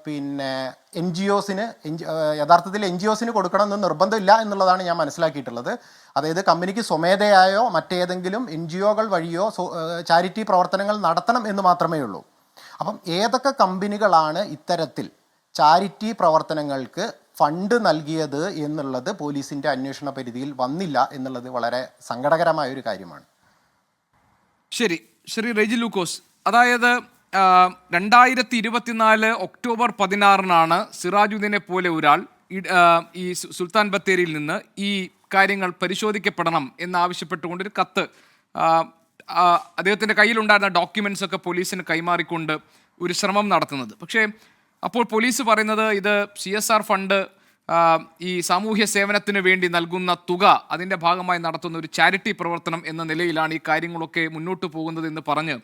S4: പിന്നെ NGOസിന് യഥാർത്ഥത്തിൽ NGOസിന് കൊടുക്കണമെന്ന് നിർബന്ധമില്ല എന്നുള്ളതാണ് ഞാൻ മനസ്സിലാക്കിയിട്ടുള്ളത്. അതായത് കമ്പനിക്ക് സ്വമേധയായോ മറ്റേതെങ്കിലും NGOകൾ വഴിയോ ചാരിറ്റി പ്രവർത്തനങ്ങൾ നടത്തണം എന്ന് മാത്രമേ ഉള്ളൂ. അപ്പം ഏതൊക്കെ കമ്പനികളാണ് ഇത്തരത്തിൽ ചാരിറ്റി പ്രവർത്തനങ്ങൾക്ക് ഫണ്ട് നൽകിയത് എന്നുള്ളത് പോലീസിൻ്റെ അന്വേഷണ പരിധിയിൽ വന്നില്ല എന്നുള്ളത് വളരെ സങ്കടകരമായ ഒരു കാര്യമാണ്.
S1: ശരി, ശ്രീ റെജി ലൂക്കോസ്, അതായത് 2024 ഒക്ടോബർ 16 സിറാജുദ്ദീനെ പോലെ ഒരാൾ ഈ സുൽത്താൻ ബത്തേരിയിൽ നിന്ന് ഈ കാര്യങ്ങൾ പരിശോധിക്കപ്പെടണം എന്നാവശ്യപ്പെട്ടുകൊണ്ടൊരു കത്ത് അദ്ദേഹത്തിൻ്റെ കയ്യിലുണ്ടായിരുന്ന ഡോക്യുമെൻറ്റ്സ് ഒക്കെ പോലീസിന് കൈമാറിക്കൊണ്ട് ഒരു ശ്രമം നടത്തുന്നത്. പക്ഷേ അപ്പോൾ പോലീസ് പറയുന്നത് ഇത് CSR ഫണ്ട് ഈ സാമൂഹ്യ സേവനത്തിന് വേണ്ടി നൽകുന്ന തുക അതിൻ്റെ ഭാഗമായി നടത്തുന്ന ഒരു ചാരിറ്റി പ്രവർത്തനം എന്ന നിലയിലാണ് ഈ കാര്യങ്ങളൊക്കെ മുന്നോട്ട് പോകുന്നത് എന്ന് പറഞ്ഞ്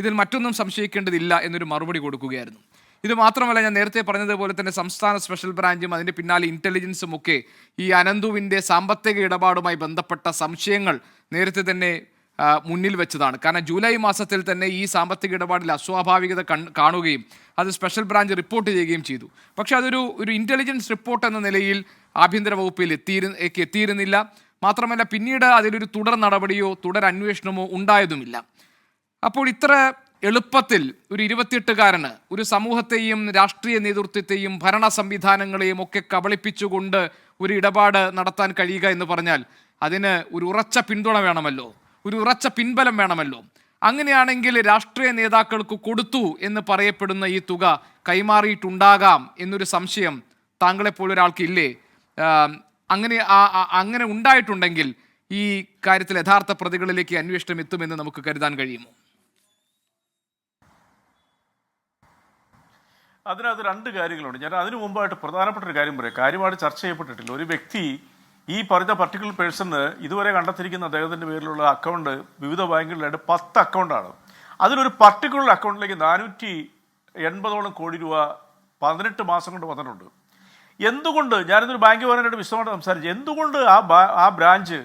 S1: ഇതിൽ മറ്റൊന്നും സംശയിക്കേണ്ടതില്ല എന്നൊരു മറുപടി കൊടുക്കുകയായിരുന്നു. ഇത് മാത്രമല്ല, ഞാൻ നേരത്തെ പറഞ്ഞതുപോലെ തന്നെ സംസ്ഥാന സ്പെഷ്യൽ ബ്രാഞ്ചും അതിൻ്റെ പിന്നാലെ ഇൻ്റലിജൻസും ഒക്കെ ഈ അനന്തുവിൻ്റെ സാമ്പത്തിക ഇടപാടുമായി ബന്ധപ്പെട്ട സംശയങ്ങൾ നേരത്തെ തന്നെ മുന്നിൽ വെച്ചതാണ്. കാരണം ജൂലൈ മാസത്തിൽ തന്നെ ഈ സാമ്പത്തിക ഇടപാടിൽ അസ്വാഭാവികത കാണുകയും അത് സ്പെഷ്യൽ ബ്രാഞ്ച് റിപ്പോർട്ട് ചെയ്യുകയും ചെയ്തു. പക്ഷേ അതൊരു ഇൻ്റലിജൻസ് റിപ്പോർട്ട് എന്ന നിലയിൽ ആഭ്യന്തര വകുപ്പിൽ എത്തിയിരുന്നില്ല. മാത്രമല്ല പിന്നീട് അതിലൊരു തുടർ നടപടിയോ തുടർ അന്വേഷണമോ ഉണ്ടായതുമില്ല. അപ്പോൾ ഇത്ര എളുപ്പത്തിൽ ഒരു 28-കാരന് ഒരു സമൂഹത്തെയും രാഷ്ട്രീയ നേതൃത്വത്തെയും ഭരണ സംവിധാനങ്ങളെയും ഒക്കെ കബളിപ്പിച്ചുകൊണ്ട് ഒരു ഇടപാട് നടത്താൻ കഴിയുക എന്ന് പറഞ്ഞാൽ അതിന് ഒരു ഉറച്ച പിന്തുണ വേണമല്ലോ, ഒരു ഉറച്ച പിൻബലം വേണമല്ലോ. അങ്ങനെയാണെങ്കിൽ രാഷ്ട്രീയ നേതാക്കൾക്ക് കൊടുത്തു എന്ന് പറയപ്പെടുന്ന ഈ തുക കൈമാറിയിട്ടുണ്ടാകാം എന്നൊരു സംശയം താങ്കളെപ്പോലൊരാൾക്കില്ലേ? അങ്ങനെ ഉണ്ടായിട്ടുണ്ടെങ്കിൽ ഈ കാര്യത്തിൽ യഥാർത്ഥ പ്രതികളിലേക്ക് അന്വേഷണം എത്തുമെന്ന് നമുക്ക് കരുതാൻ കഴിയുമോ?
S2: അതിനകത്ത് 2 കാര്യങ്ങളുണ്ട്. ഞാൻ അതിനു മുമ്പായിട്ട് പ്രധാനപ്പെട്ട ഒരു കാര്യം പറയാം. കാര്യമായിട്ട് ചർച്ച ചെയ്യപ്പെട്ടിട്ടില്ല. ഒരു വ്യക്തി ഈ പറഞ്ഞ പർട്ടിക്കുലർ പേഴ്സണ് ഇതുവരെ കണ്ടെത്തിയിരിക്കുന്ന അദ്ദേഹത്തിൻ്റെ പേരിലുള്ള അക്കൗണ്ട് വിവിധ ബാങ്കുകളിലായിട്ട് 10 അക്കൗണ്ടാണ്. അതിലൊരു പർട്ടിക്കുലർ അക്കൗണ്ടിലേക്ക് 480 കോടി രൂപ 18 മാസം കൊണ്ട് വന്നിട്ടുണ്ട്. എന്തുകൊണ്ട്, ഞാനിതൊരു ബാങ്ക് പരമായിട്ട് വിശദമായിട്ട് സംസാരിച്ചു, എന്തുകൊണ്ട് ആ ബ്രാഞ്ച്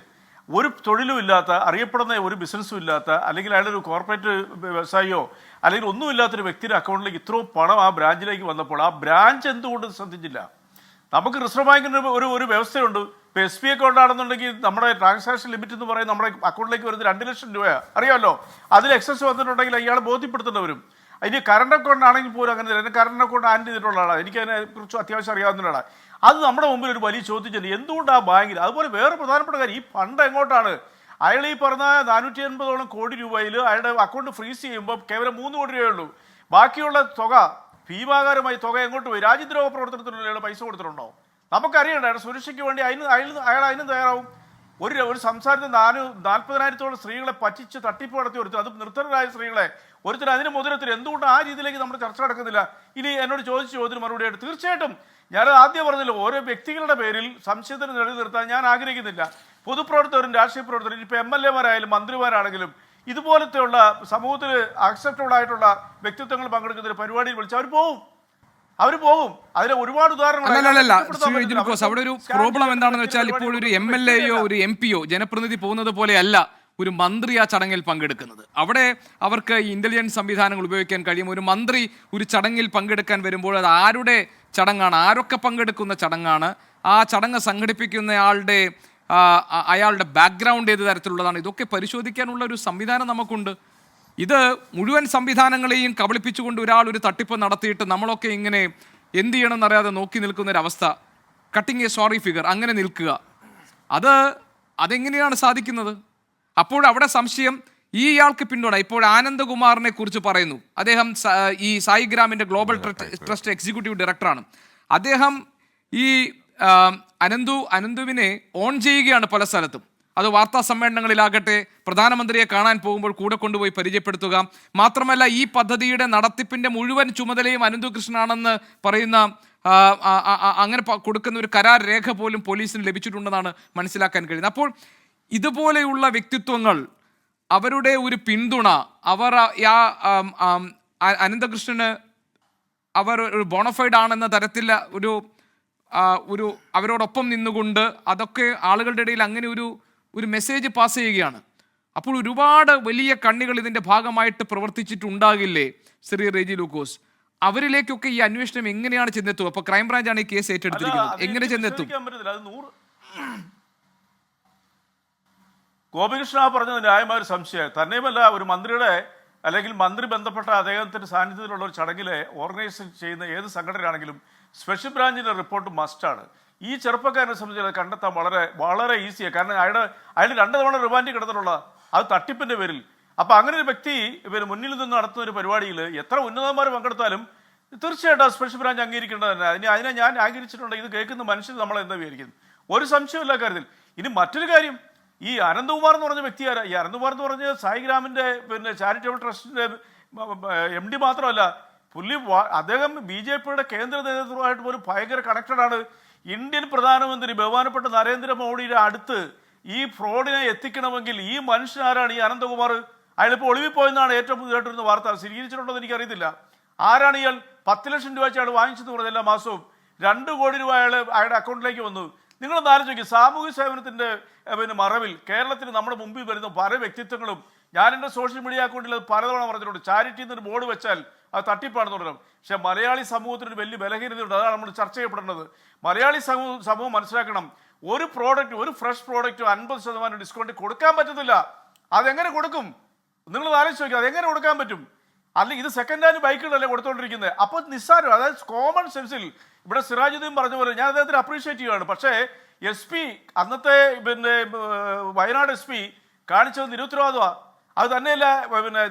S2: ഒരു തൊഴിലും ഇല്ലാത്ത, അറിയപ്പെടുന്ന ഒരു ബിസിനസ്സും ഇല്ലാത്ത, അല്ലെങ്കിൽ അയാളുടെ ഒരു കോർപ്പറേറ്റ് വ്യവസായിയോ അല്ലെങ്കിൽ ഒന്നുമില്ലാത്തൊരു വ്യക്തിയുടെ അക്കൗണ്ടിലേക്ക് ഇത്രയും പണം ആ ബ്രാഞ്ചിലേക്ക് വന്നപ്പോൾ ആ ബ്രാഞ്ച് എന്തുകൊണ്ട് ശ്രദ്ധിച്ചില്ല? നമുക്ക് റിസർവ് ബാങ്കിൻ്റെ ഒരു വ്യവസ്ഥയുണ്ട്. ഇപ്പോൾ SBI അക്കൗണ്ട് ആണെന്നുണ്ടെങ്കിൽ നമ്മുടെ ട്രാൻസാക്ഷൻ ലിമിറ്റ് എന്ന് പറയുന്നത് നമ്മുടെ അക്കൗണ്ടിലേക്ക് വരുന്നത് 2 ലക്ഷം രൂപയാണ്, അറിയാമല്ലോ. അതിൽ എക്സസ് വന്നിട്ടുണ്ടെങ്കിൽ അയാൾ ബോധ്യപ്പെടുത്തേണ്ടി വരും. അതിന് കറണ്ട് അക്കൗണ്ട് ആണെങ്കിൽ പോലും അങ്ങനെ, എൻ്റെ കറണ്ട് അക്കൗണ്ട് ആൻഡ് ചെയ്തിട്ടുള്ള ആളാണ്, എനിക്ക് അതിനെക്കുറിച്ച് അത്യാവശ്യം അറിയാവുന്നതാണ്. അത് നമ്മുടെ മുമ്പിൽ ഒരു വലിയ ചോദ്യം. എന്തുകൊണ്ട് ആ ബാങ്കിൽ? അതുപോലെ വേറെ പ്രധാനപ്പെട്ട കാര്യം, ഈ ഫണ്ട് എങ്ങോട്ടാണ്? അയാൾ ഈ പറഞ്ഞ 480 കോടി രൂപയിൽ അയാളുടെ അക്കൗണ്ട് ഫ്രീസ് ചെയ്യുമ്പോൾ കേവലം 3 കോടി രൂപയേ ഉള്ളൂ. ബാക്കിയുള്ള തുക ഭീമാകാരമായ തുക എങ്ങോട്ട് പോയി? രാജ്യദ്രോഹ പ്രവർത്തനത്തിനുള്ള അയാൾ പൈസ കൊടുത്തിട്ടുണ്ടോ? നമുക്കറിയണ്ട. അയാൾ സുരക്ഷയ്ക്ക് വേണ്ടി അയാൾ അതിനും തയ്യാറാവും. ഒരു സംസ്ഥാനത്ത് 40,000-ഓളം സ്ത്രീകളെ പറ്റിച്ച് തട്ടിപ്പ് നടത്തി ഒരുത്തർ, അത് നിർത്തരായ സ്ത്രീകളെ ഒരുത്തർ അതിന് മുതലത്തിൽ. എന്തുകൊണ്ട് ആ രീതിയിലേക്ക് നമ്മുടെ ചർച്ച നടക്കുന്നില്ല? ഇനി എന്നോട് ചോദിച്ച ചോദ്യത്തിന് മറുപടിയായിട്ട് തീർച്ചയായിട്ടും ഞാനത് ആദ്യം പറഞ്ഞല്ലോ, ഓരോ വ്യക്തികളുടെ പേരിൽ സംശയത്തിന് നിലനിർത്താൻ ഞാൻ ആഗ്രഹിക്കുന്നില്ല. പൊതുപ്രവർത്തകരും രാഷ്ട്രീയ പ്രവർത്തകരും, ഇപ്പോൾ MLA-മാരായാലും മന്ത്രിമാരാണെങ്കിലും ഇതുപോലത്തെയുള്ള സമൂഹത്തിൽ അക്സെപ്റ്റബിൾ ആയിട്ടുള്ള വ്യക്തിത്വങ്ങൾ പങ്കെടുക്കുന്ന ഒരു പരിപാടിയിൽ വിളിച്ച് അവർ പോകും. അതിലെ ഒരുപാട് ഉദാഹരണങ്ങൾ.
S1: അവിടെ ഒരു പ്രോബ്ലം എന്താണെന്ന് വെച്ചാൽ, ഇപ്പോൾ ഒരു MLA-യോ ഒരു MP-യോ ജനപ്രതിനിധി പോകുന്നത് പോലെയല്ല ഒരു മന്ത്രി ആ ചടങ്ങിൽ പങ്കെടുക്കുന്നത്. അവിടെ അവർക്ക് ഈ ഇന്റലിജൻസ് സംവിധാനങ്ങൾ ഉപയോഗിക്കാൻ കഴിയും. ഒരു മന്ത്രി ഒരു ചടങ്ങിൽ പങ്കെടുക്കാൻ വരുമ്പോൾ അത് ആരുടെ ചടങ്ങാണ്, ആരൊക്കെ പങ്കെടുക്കുന്ന ചടങ്ങാണ്, ആ ചടങ്ങ് സംഘടിപ്പിക്കുന്നയാളുടെ അയാളുടെ ബാക്ക്ഗ്രൗണ്ട് ഏത് തരത്തിലുള്ളതാണ്, ഇതൊക്കെ പരിശോധിക്കാനുള്ള ഒരു സംവിധാനം നമുക്കുണ്ട്. ഇത് മുഴുവൻ സംവിധാനങ്ങളെയും കബളിപ്പിച്ചുകൊണ്ട് ഒരാൾ ഒരു തട്ടിപ്പ് നടത്തിയിട്ട് നമ്മളൊക്കെ ഇങ്ങനെ എന്ത് ചെയ്യണമെന്നറിയാതെ നോക്കി നിൽക്കുന്നൊരവസ്ഥ, കട്ടിങ് എ സോറി ഫിഗർ, അങ്ങനെ നിൽക്കുക, അതെങ്ങനെയാണ് സാധിക്കുന്നത്? അപ്പോൾ അവിടെ സംശയം, ഇയാൾക്ക് പിന്തുണ ഇപ്പോൾ ആനന്ദകുമാറിനെ കുറിച്ച് പറയുന്നു. അദ്ദേഹം ഈ സായിഗ്രാമിന്റെ ഗ്ലോബൽ ട്രസ്റ്റ് എക്സിക്യൂട്ടീവ് ഡയറക്ടറാണ്. അദ്ദേഹം ഈ അനന്തുവിനെ ഓൺ ചെയ്യുകയാണ് പല സ്ഥലത്തും. അത് വാർത്താ സമ്മേളനങ്ങളിലാകട്ടെ, പ്രധാനമന്ത്രിയെ കാണാൻ പോകുമ്പോൾ കൂടെ കൊണ്ടുപോയി പരിചയപ്പെടുത്തുക. മാത്രമല്ല ഈ പദ്ധതിയുടെ നടത്തിപ്പിന്റെ മുഴുവൻ ചുമതലയും അനന്തു കൃഷ്ണനാണെന്ന് പറയുന്ന അങ്ങനെ കൊടുക്കുന്ന ഒരു കരാർ രേഖ പോലും പോലീസിന് ലഭിച്ചിട്ടുണ്ടെന്നാണ് മനസ്സിലാക്കാൻ കഴിയുന്നത്. അപ്പോൾ ഇതുപോലെയുള്ള വ്യക്തിത്വങ്ങൾ, അവരുടെ ഒരു പിന്തുണ, അവർ അനന്തകൃഷ്ണന് അവർ ഒരു ബോണഫൈഡ് ആണെന്ന തരത്തിൽ ഒരു അവരോടൊപ്പം നിന്നുകൊണ്ട് അതൊക്കെ ആളുകളുടെ ഇടയിൽ അങ്ങനെ ഒരു മെസ്സേജ് പാസ് ചെയ്യുകയാണ്. അപ്പോൾ ഒരുപാട് വലിയ കണ്ണികൾ ഇതിന്റെ ഭാഗമായിട്ട് പ്രവർത്തിച്ചിട്ടുണ്ടാകില്ലേ ശ്രീ റെജി ലൂക്കോസ്? അവരിലേക്കൊക്കെ ഈ അന്വേഷണം എങ്ങനെയാണ് ചെന്നെത്തുക? അപ്പൊ ക്രൈംബ്രാഞ്ചാണ് ഈ കേസ് ഏറ്റെടുത്തിരിക്കുന്നത്, എങ്ങനെ ചെന്നെത്തും?
S2: ഗോപികൃഷ്ണ പറഞ്ഞത് ന്യായമായ ഒരു സംശയം. തന്നെയുമല്ല, ഒരു മന്ത്രിയുടെ അല്ലെങ്കിൽ മന്ത്രി ബന്ധപ്പെട്ട അദ്ദേഹത്തിന്റെ സാന്നിധ്യത്തിലുള്ള ഒരു ചടങ്ങിലെ ഓർഗനൈസ് ചെയ്യുന്ന ഏത് സംഘടനയാണെങ്കിലും സ്പെഷ്യൽ ബ്രാഞ്ചിന്റെ റിപ്പോർട്ട് മസ്റ്റാണ്. ഈ ചെറുപ്പക്കാരനെ സംബന്ധിച്ച് അത് കണ്ടെത്താൻ വളരെ വളരെ ഈസിയാണ്. കാരണം അയാൾ 2 തവണ റിമാൻഡ് കിടന്നിട്ടുള്ള അത് തട്ടിപ്പിന്റെ പേരിൽ. അപ്പൊ അങ്ങനെ ഒരു വ്യക്തി മുന്നിൽ നിന്ന് നടത്തുന്ന ഒരു പരിപാടിയിൽ എത്ര ഉന്നതന്മാർ പങ്കെടുത്താലും തീർച്ചയായിട്ടും സ്പെഷ്യൽ ബ്രാഞ്ച് അംഗീകരിക്കേണ്ടത് തന്നെ. അതിനെ ഞാൻ അംഗീകരിച്ചിട്ടുണ്ട്. ഇത് കേൾക്കുന്ന മനുഷ്യർ നമ്മളെ എന്താ വിചാരിക്കുന്നത്? ഒരു സംശയമില്ല കാര്യത്തിൽ. ഇനി മറ്റൊരു കാര്യം, ഈ അനന്തകുമാർ എന്ന് പറഞ്ഞ വ്യക്തിയാരാ? ഈ അനന്തകുമാർ എന്ന് പറഞ്ഞ സായിഗ്രാമിന്റെ ചാരിറ്റബിൾ ട്രസ്റ്റിന്റെ MD മാത്രമല്ല, അദ്ദേഹം BJPയുടെ കേന്ദ്ര നേതൃത്വമായിട്ട് പോലും ഭയങ്കര കണക്റ്റഡ് ആണ്. ഇന്ത്യൻ പ്രധാനമന്ത്രി ബഹുമാനപ്പെട്ട നരേന്ദ്രമോദിയുടെ അടുത്ത് ഈ ഫ്രോഡിനെ എത്തിക്കണമെങ്കിൽ ഈ മനുഷ്യനാരാണ് ഈ അനന്തകുമാർ? അയാളിപ്പോൾ ഒളിവിപ്പോയെന്നാണ് ഏറ്റവും പുതിയതായിട്ടിരുന്ന വാർത്ത. സ്ഥിരീകരിച്ചിട്ടുണ്ടോ എന്ന് എനിക്കറിയത്തില്ല. ആരാണ് ഇയാൾ? 10 ലക്ഷം രൂപ അയാൾ വാങ്ങിച്ചെന്ന് പറഞ്ഞ എല്ലാ മാസവും 2 കോടി രൂപ അയാളുടെ അക്കൗണ്ടിലേക്ക് വന്നു. നിങ്ങളൊന്ന് ആലോചിക്കും, സാമൂഹ്യ സേവനത്തിന്റെ മറവിൽ കേരളത്തിൽ നമ്മുടെ മുമ്പിൽ വരുന്ന പല വ്യക്തിത്വങ്ങളും, ഞാൻ എൻ്റെ സോഷ്യൽ മീഡിയ അക്കൗണ്ടിൽ അത് പലതവണ പറഞ്ഞിട്ടുണ്ട്, ചാരിറ്റി എന്നൊരു ബോർഡ് വെച്ചാൽ അത് തട്ടിപ്പാണെന്ന് പറയണം. പക്ഷെ മലയാളി സമൂഹത്തിന് വലിയ ബലഹീനതയുണ്ട്. അതാണ് നമ്മൾ ചർച്ച ചെയ്യപ്പെടേണ്ടത്. മലയാളി സമൂഹം മനസ്സിലാക്കണം, ഒരു ഫ്രഷ് പ്രോഡക്റ്റ് 50% ഡിസ്കൗണ്ട് കൊടുക്കാൻ പറ്റത്തില്ല. അതെങ്ങനെ കൊടുക്കും? നിങ്ങൾ ആലോചിച്ച് നോക്കുക, അതെങ്ങനെ കൊടുക്കാൻ പറ്റും? അല്ലെങ്കിൽ ഇത് സെക്കൻഡ് ഹാൻഡ് ബൈക്കുകളല്ലേ കൊടുത്തോണ്ടിരിക്കുന്നത്. അപ്പോൾ നിസ്സാരം, അതായത് കോമൺ സെൻസിൽ ഇവിടെ സിറാജുദ്ദീൻ പറഞ്ഞ പോലെ ഞാൻ അദ്ദേഹത്തിന് അപ്രീഷിയേറ്റ് ചെയ്യുകയാണ്. പക്ഷേ SP അന്നത്തെ വയനാട് SP കാണിച്ചത് നിരുത്തരവാദമാണ്. അത് തന്നെയല്ല,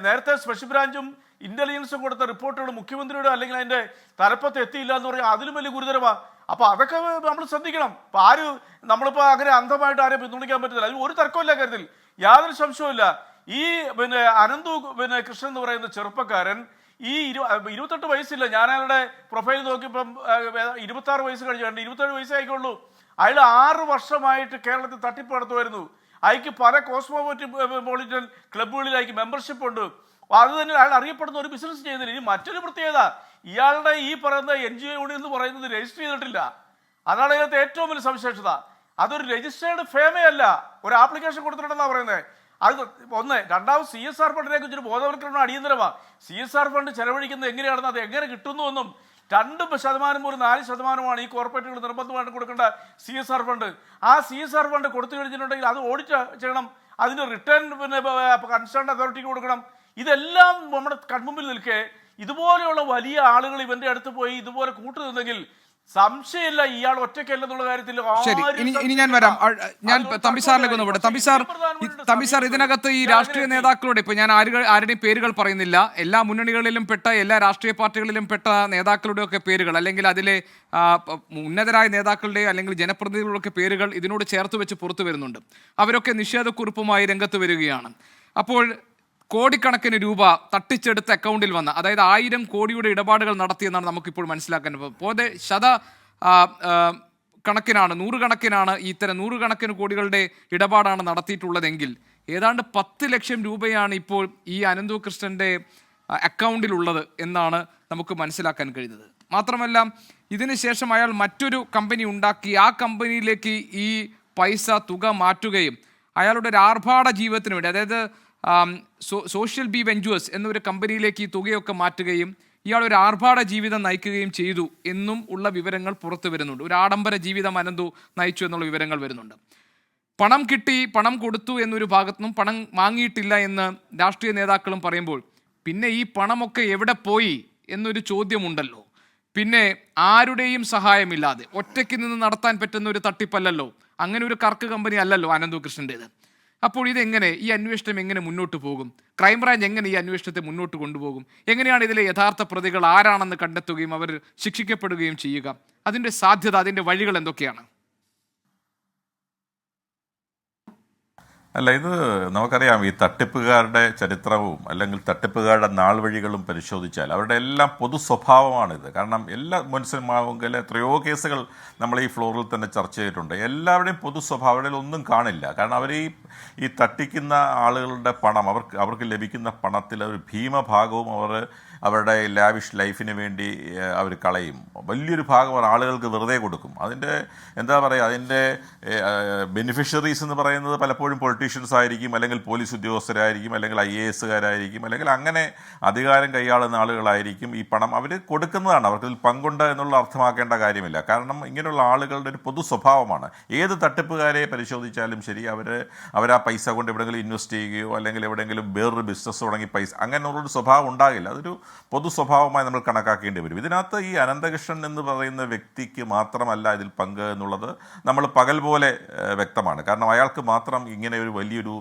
S2: നേരത്തെ സ്പെഷ്യൽ ബ്രാഞ്ചും ഇന്റലിജൻസും കൊടുത്ത റിപ്പോർട്ടുകൾ മുഖ്യമന്ത്രിയുടെ അല്ലെങ്കിൽ അതിന്റെ തലപ്പത്ത് എത്തിയില്ല എന്ന് പറഞ്ഞാൽ അതിലും വലിയ ഗുരുതരമാണ്. അപ്പൊ അതൊക്കെ നമ്മൾ ശ്രദ്ധിക്കണം. നമ്മളിപ്പോ അങ്ങനെ അന്ധമായിട്ട് ആരെയും പിന്തുണയ്ക്കാൻ പറ്റത്തില്ല. അതിൽ ഒരു തർക്കമില്ല കാര്യത്തിൽ, യാതൊരു സംശയവുമില്ല. ഈ അനന്തു കൃഷ്ണൻ എന്ന് പറയുന്ന ചെറുപ്പക്കാരൻ ഈ 28 വയസ്സില്ല. ഞാൻ അയാളുടെ പ്രൊഫൈൽ നോക്കിയപ്പം 26 വയസ്സ് കഴിഞ്ഞു, 27 വയസ്സായിക്കുള്ളൂ. അയാൾ 6 വർഷമായിട്ട് കേരളത്തിൽ തട്ടിപ്പ് നടത്തുമായിരുന്നു. അയാൾക്ക് പല കോസ്മോപൊളിറ്റൻ ക്ലബ്ബുകളിലേക്ക് മെമ്പർഷിപ്പ് ഉണ്ട്. അത് തന്നെ അയാൾ അറിയപ്പെടുന്ന ഒരു ബിസിനസ് ചെയ്യുന്നില്ല. ഇനി മറ്റൊരു പ്രത്യേകത, ഇയാളുടെ ഈ പറയുന്ന NGO യൂണിയൻ എന്ന് പറയുന്നത് രജിസ്റ്റർ ചെയ്തിട്ടില്ല. അതാണ് ഇതിനകത്ത് ഏറ്റവും വലിയ സവിശേഷത. അതൊരു രജിസ്റ്റേർഡ് ഫേമേ അല്ല, ഒരു ആപ്ലിക്കേഷൻ കൊടുത്തിട്ടുണ്ടെന്നാണ് പറയുന്നത്. അത് ഒന്ന്. രണ്ടാമത് CSR ഫണ്ടിനെ കുറിച്ചൊരു ബോധവൽക്കരണം അടിയന്തരമാണ്. CSR ഫണ്ട് ചെലവഴിക്കുന്നത് എങ്ങനെയാണെന്ന്, അത് എങ്ങനെ കിട്ടുന്നുവെന്നും 2% മുതൽ 4% ഈ കോർപ്പറേറ്റുകൾ നിർബന്ധമായിട്ട് കൊടുക്കേണ്ട CSR ഫണ്ട്. ആ CSR ഫണ്ട് കൊടുത്തു കഴിഞ്ഞിട്ടുണ്ടെങ്കിൽ അത് ഓഡിറ്റ് ചെയ്യണം, അതിന് റിട്ടേൺ കൺസേൺ അതോറിറ്റിക്ക് കൊടുക്കണം. ഇതെല്ലാം നമ്മുടെ കൺമുമ്പിൽ നിൽക്കെ ഇതുപോലെയുള്ള വലിയ ആളുകൾ ഇവന്റെ അടുത്ത് പോയി ഇതുപോലെ കൂട്ടുനിന്നെങ്കിൽ സംശയമില്ല ഇയാൾ ഒറ്റയ്ക്കല്ലെന്നുള്ള കാര്യത്തിൽ.
S1: ഇനി ഞാൻ വരാം. ഞാൻ തമ്പിസാറിലേക്ക് ഒന്ന് വിടാം. തമ്പിസാർ, ഇതിനകത്ത് ഈ രാഷ്ട്രീയ നേതാക്കളുടെ, ഇപ്പൊ ഞാൻ ആരുടെയും പേരുകൾ പറയുന്നില്ല, എല്ലാ മുന്നണികളിലും പെട്ട, എല്ലാ രാഷ്ട്രീയ പാർട്ടികളിലും പെട്ട നേതാക്കളുടെ ഒക്കെ പേരുകൾ, അല്ലെങ്കിൽ അതിലെ ഉന്നതരായ നേതാക്കളുടെ അല്ലെങ്കിൽ ജനപ്രതിനിധികളുടെ ഒക്കെ പേരുകൾ ഇതിനോട് ചേർത്ത് വെച്ച് പുറത്തു വരുന്നുണ്ട്. അവരൊക്കെ നിഷേധക്കുറിപ്പുമായി രംഗത്ത് വരികയാണ്. അപ്പോൾ കോടിക്കണക്കിന് രൂപ തട്ടിച്ചെടുത്ത അക്കൗണ്ടിൽ വന്ന, അതായത് 1000 കോടിയുടെ ഇടപാടുകൾ നടത്തിയെന്നാണ് നമുക്കിപ്പോൾ മനസ്സിലാക്കാൻ. പോലെ കണക്കിനാണ്, നൂറുകണക്കിനാണ് ഇത്തരം നൂറുകണക്കിന് കോടികളുടെ ഇടപാടാണ് നടത്തിയിട്ടുള്ളതെങ്കിൽ ഏതാണ്ട് 10 ലക്ഷം രൂപയാണ് ഇപ്പോൾ ഈ അനന്തു കൃഷ്ണന്റെ അക്കൗണ്ടിലുള്ളത് എന്നാണ് നമുക്ക് മനസ്സിലാക്കാൻ കഴിയുന്നത്. മാത്രമല്ല, ഇതിനുശേഷം അയാൾ മറ്റൊരു കമ്പനി ഉണ്ടാക്കി ആ കമ്പനിയിലേക്ക് ഈ തുക മാറ്റുകയും അയാളുടെ ഒരു ആർഭാട ജീവിതത്തിന് വേണ്ടി, അതായത് സോഷ്യൽ ബി വെഞ്ചേഴ്സ് എന്നൊരു കമ്പനിയിലേക്ക് ഈ തുകയൊക്കെ മാറ്റുകയും ഇയാൾ ഒരു ആർഭാട ജീവിതം നയിക്കുകയും ചെയ്തു എന്നും ഉള്ള വിവരങ്ങൾ പുറത്തു വരുന്നുണ്ട്. ഒരു ആഡംബര ജീവിതം അനന്തു നയിച്ചു എന്നുള്ള വിവരങ്ങൾ വരുന്നുണ്ട്. പണം കിട്ടി, പണം കൊടുത്തു എന്നൊരു ഭാഗത്തുനിന്നും പണം വാങ്ങിയിട്ടില്ല എന്ന് രാഷ്ട്രീയ നേതാക്കളും പറയുമ്പോൾ പിന്നെ ഈ പണമൊക്കെ എവിടെ പോയി എന്നൊരു ചോദ്യമുണ്ടല്ലോ. പിന്നെ ആരുടെയും സഹായമില്ലാതെ ഒറ്റയ്ക്ക് നിന്ന് നടത്താൻ പറ്റുന്ന ഒരു തട്ടിപ്പല്ലല്ലോ, അങ്ങനെ ഒരു കർക്ക് കമ്പനി അല്ലല്ലോ അനന്തു കൃഷ്ണൻ്റേത്. അപ്പോൾ ഇതെങ്ങനെ, ഈ അന്വേഷണം എങ്ങനെ മുന്നോട്ട് പോകും? ക്രൈംബ്രാഞ്ച് എങ്ങനെ ഈ അന്വേഷണത്തെ മുന്നോട്ട് കൊണ്ടുപോകും? എങ്ങനെയാണ് ഇതിലെ യഥാർത്ഥ പ്രതികൾ ആരാണെന്ന് കണ്ടെത്തുകയും അവർ ശിക്ഷിക്കപ്പെടുകയും ചെയ്യുക? അതിൻ്റെ സാധ്യത, അതിൻ്റെ വഴികൾ എന്തൊക്കെയാണ്?
S3: അല്ല, ഇത് നമുക്കറിയാം. ഈ തട്ടിപ്പുകാരുടെ ചരിത്രവും അല്ലെങ്കിൽ തട്ടിപ്പുകാരുടെ നാൾ വഴികളും പരിശോധിച്ചാൽ അവരുടെ എല്ലാം പൊതു സ്വഭാവമാണിത്. കാരണം എല്ലാ മുൻസിമാവുമെങ്കിൽ എത്രയോ കേസുകൾ നമ്മൾ ഈ ഫ്ലോറിൽ തന്നെ ചർച്ച ചെയ്തിട്ടുണ്ട്. എല്ലാവരുടെയും പൊതു സ്വഭാവം അവരിൽ ഒന്നും കാണില്ല. കാരണം അവർ ഈ തട്ടിക്കുന്ന ആളുകളുടെ പണം, അവർക്ക് ലഭിക്കുന്ന പണത്തിൽ ഒരു ഭീമഭാഗവും അവരുടെ ലാവിഷ് ലൈഫിന് വേണ്ടി അവർ കളയും. വലിയൊരു ഭാഗം ആളുകൾക്ക് വെറുതെ കൊടുക്കും. അതിൻ്റെ എന്താ പറയുക, അതിൻ്റെ ബെനിഫിഷ്യറീസ് എന്ന് പറയുന്നത് പലപ്പോഴും പൊളിറ്റീഷ്യൻസ് ആയിരിക്കും, അല്ലെങ്കിൽ പോലീസ് ഉദ്യോഗസ്ഥരായിരിക്കും, അല്ലെങ്കിൽ IAS-കാരായിരിക്കും, അല്ലെങ്കിൽ അങ്ങനെ അധികാരം കൈയാളുന്ന ആളുകളായിരിക്കും. ഈ പണം അവർ കൊടുക്കുന്നതാണ്. അവർക്കിതിൽ പങ്കുണ്ട് എന്നുള്ള അർത്ഥമാക്കേണ്ട കാര്യമില്ല. കാരണം ഇങ്ങനെയുള്ള ആളുകളുടെ ഒരു പൊതു സ്വഭാവമാണ്. ഏത് തട്ടിപ്പുകാരെ പരിശോധിച്ചാലും ശരി, അവരാ പൈസ കൊണ്ട് എവിടെയെങ്കിലും ഇൻവെസ്റ്റ് ചെയ്യുകയോ അല്ലെങ്കിൽ എവിടെയെങ്കിലും വേറൊരു ബിസിനസ് തുടങ്ങി പൈസ, അങ്ങനെയുള്ളൊരു സ്വഭാവം ഉണ്ടാകില്ല. അതൊരു പൊതു സ്വഭാവമായി നമ്മൾ കണക്കാക്കേണ്ടി വരും. ഇതിനകത്ത് ഈ അനന്തകൃഷ്ണൻ എന്ന് പറയുന്ന വ്യക്തിക്ക് മാത്രമല്ല ഇതിൽ പങ്ക് എന്നുള്ളത് നമ്മൾ പകൽ പോലെ വ്യക്തമാണ്. കാരണം അയാൾക്ക് മാത്രം ഇങ്ങനെ ഒരു വലിയൊരു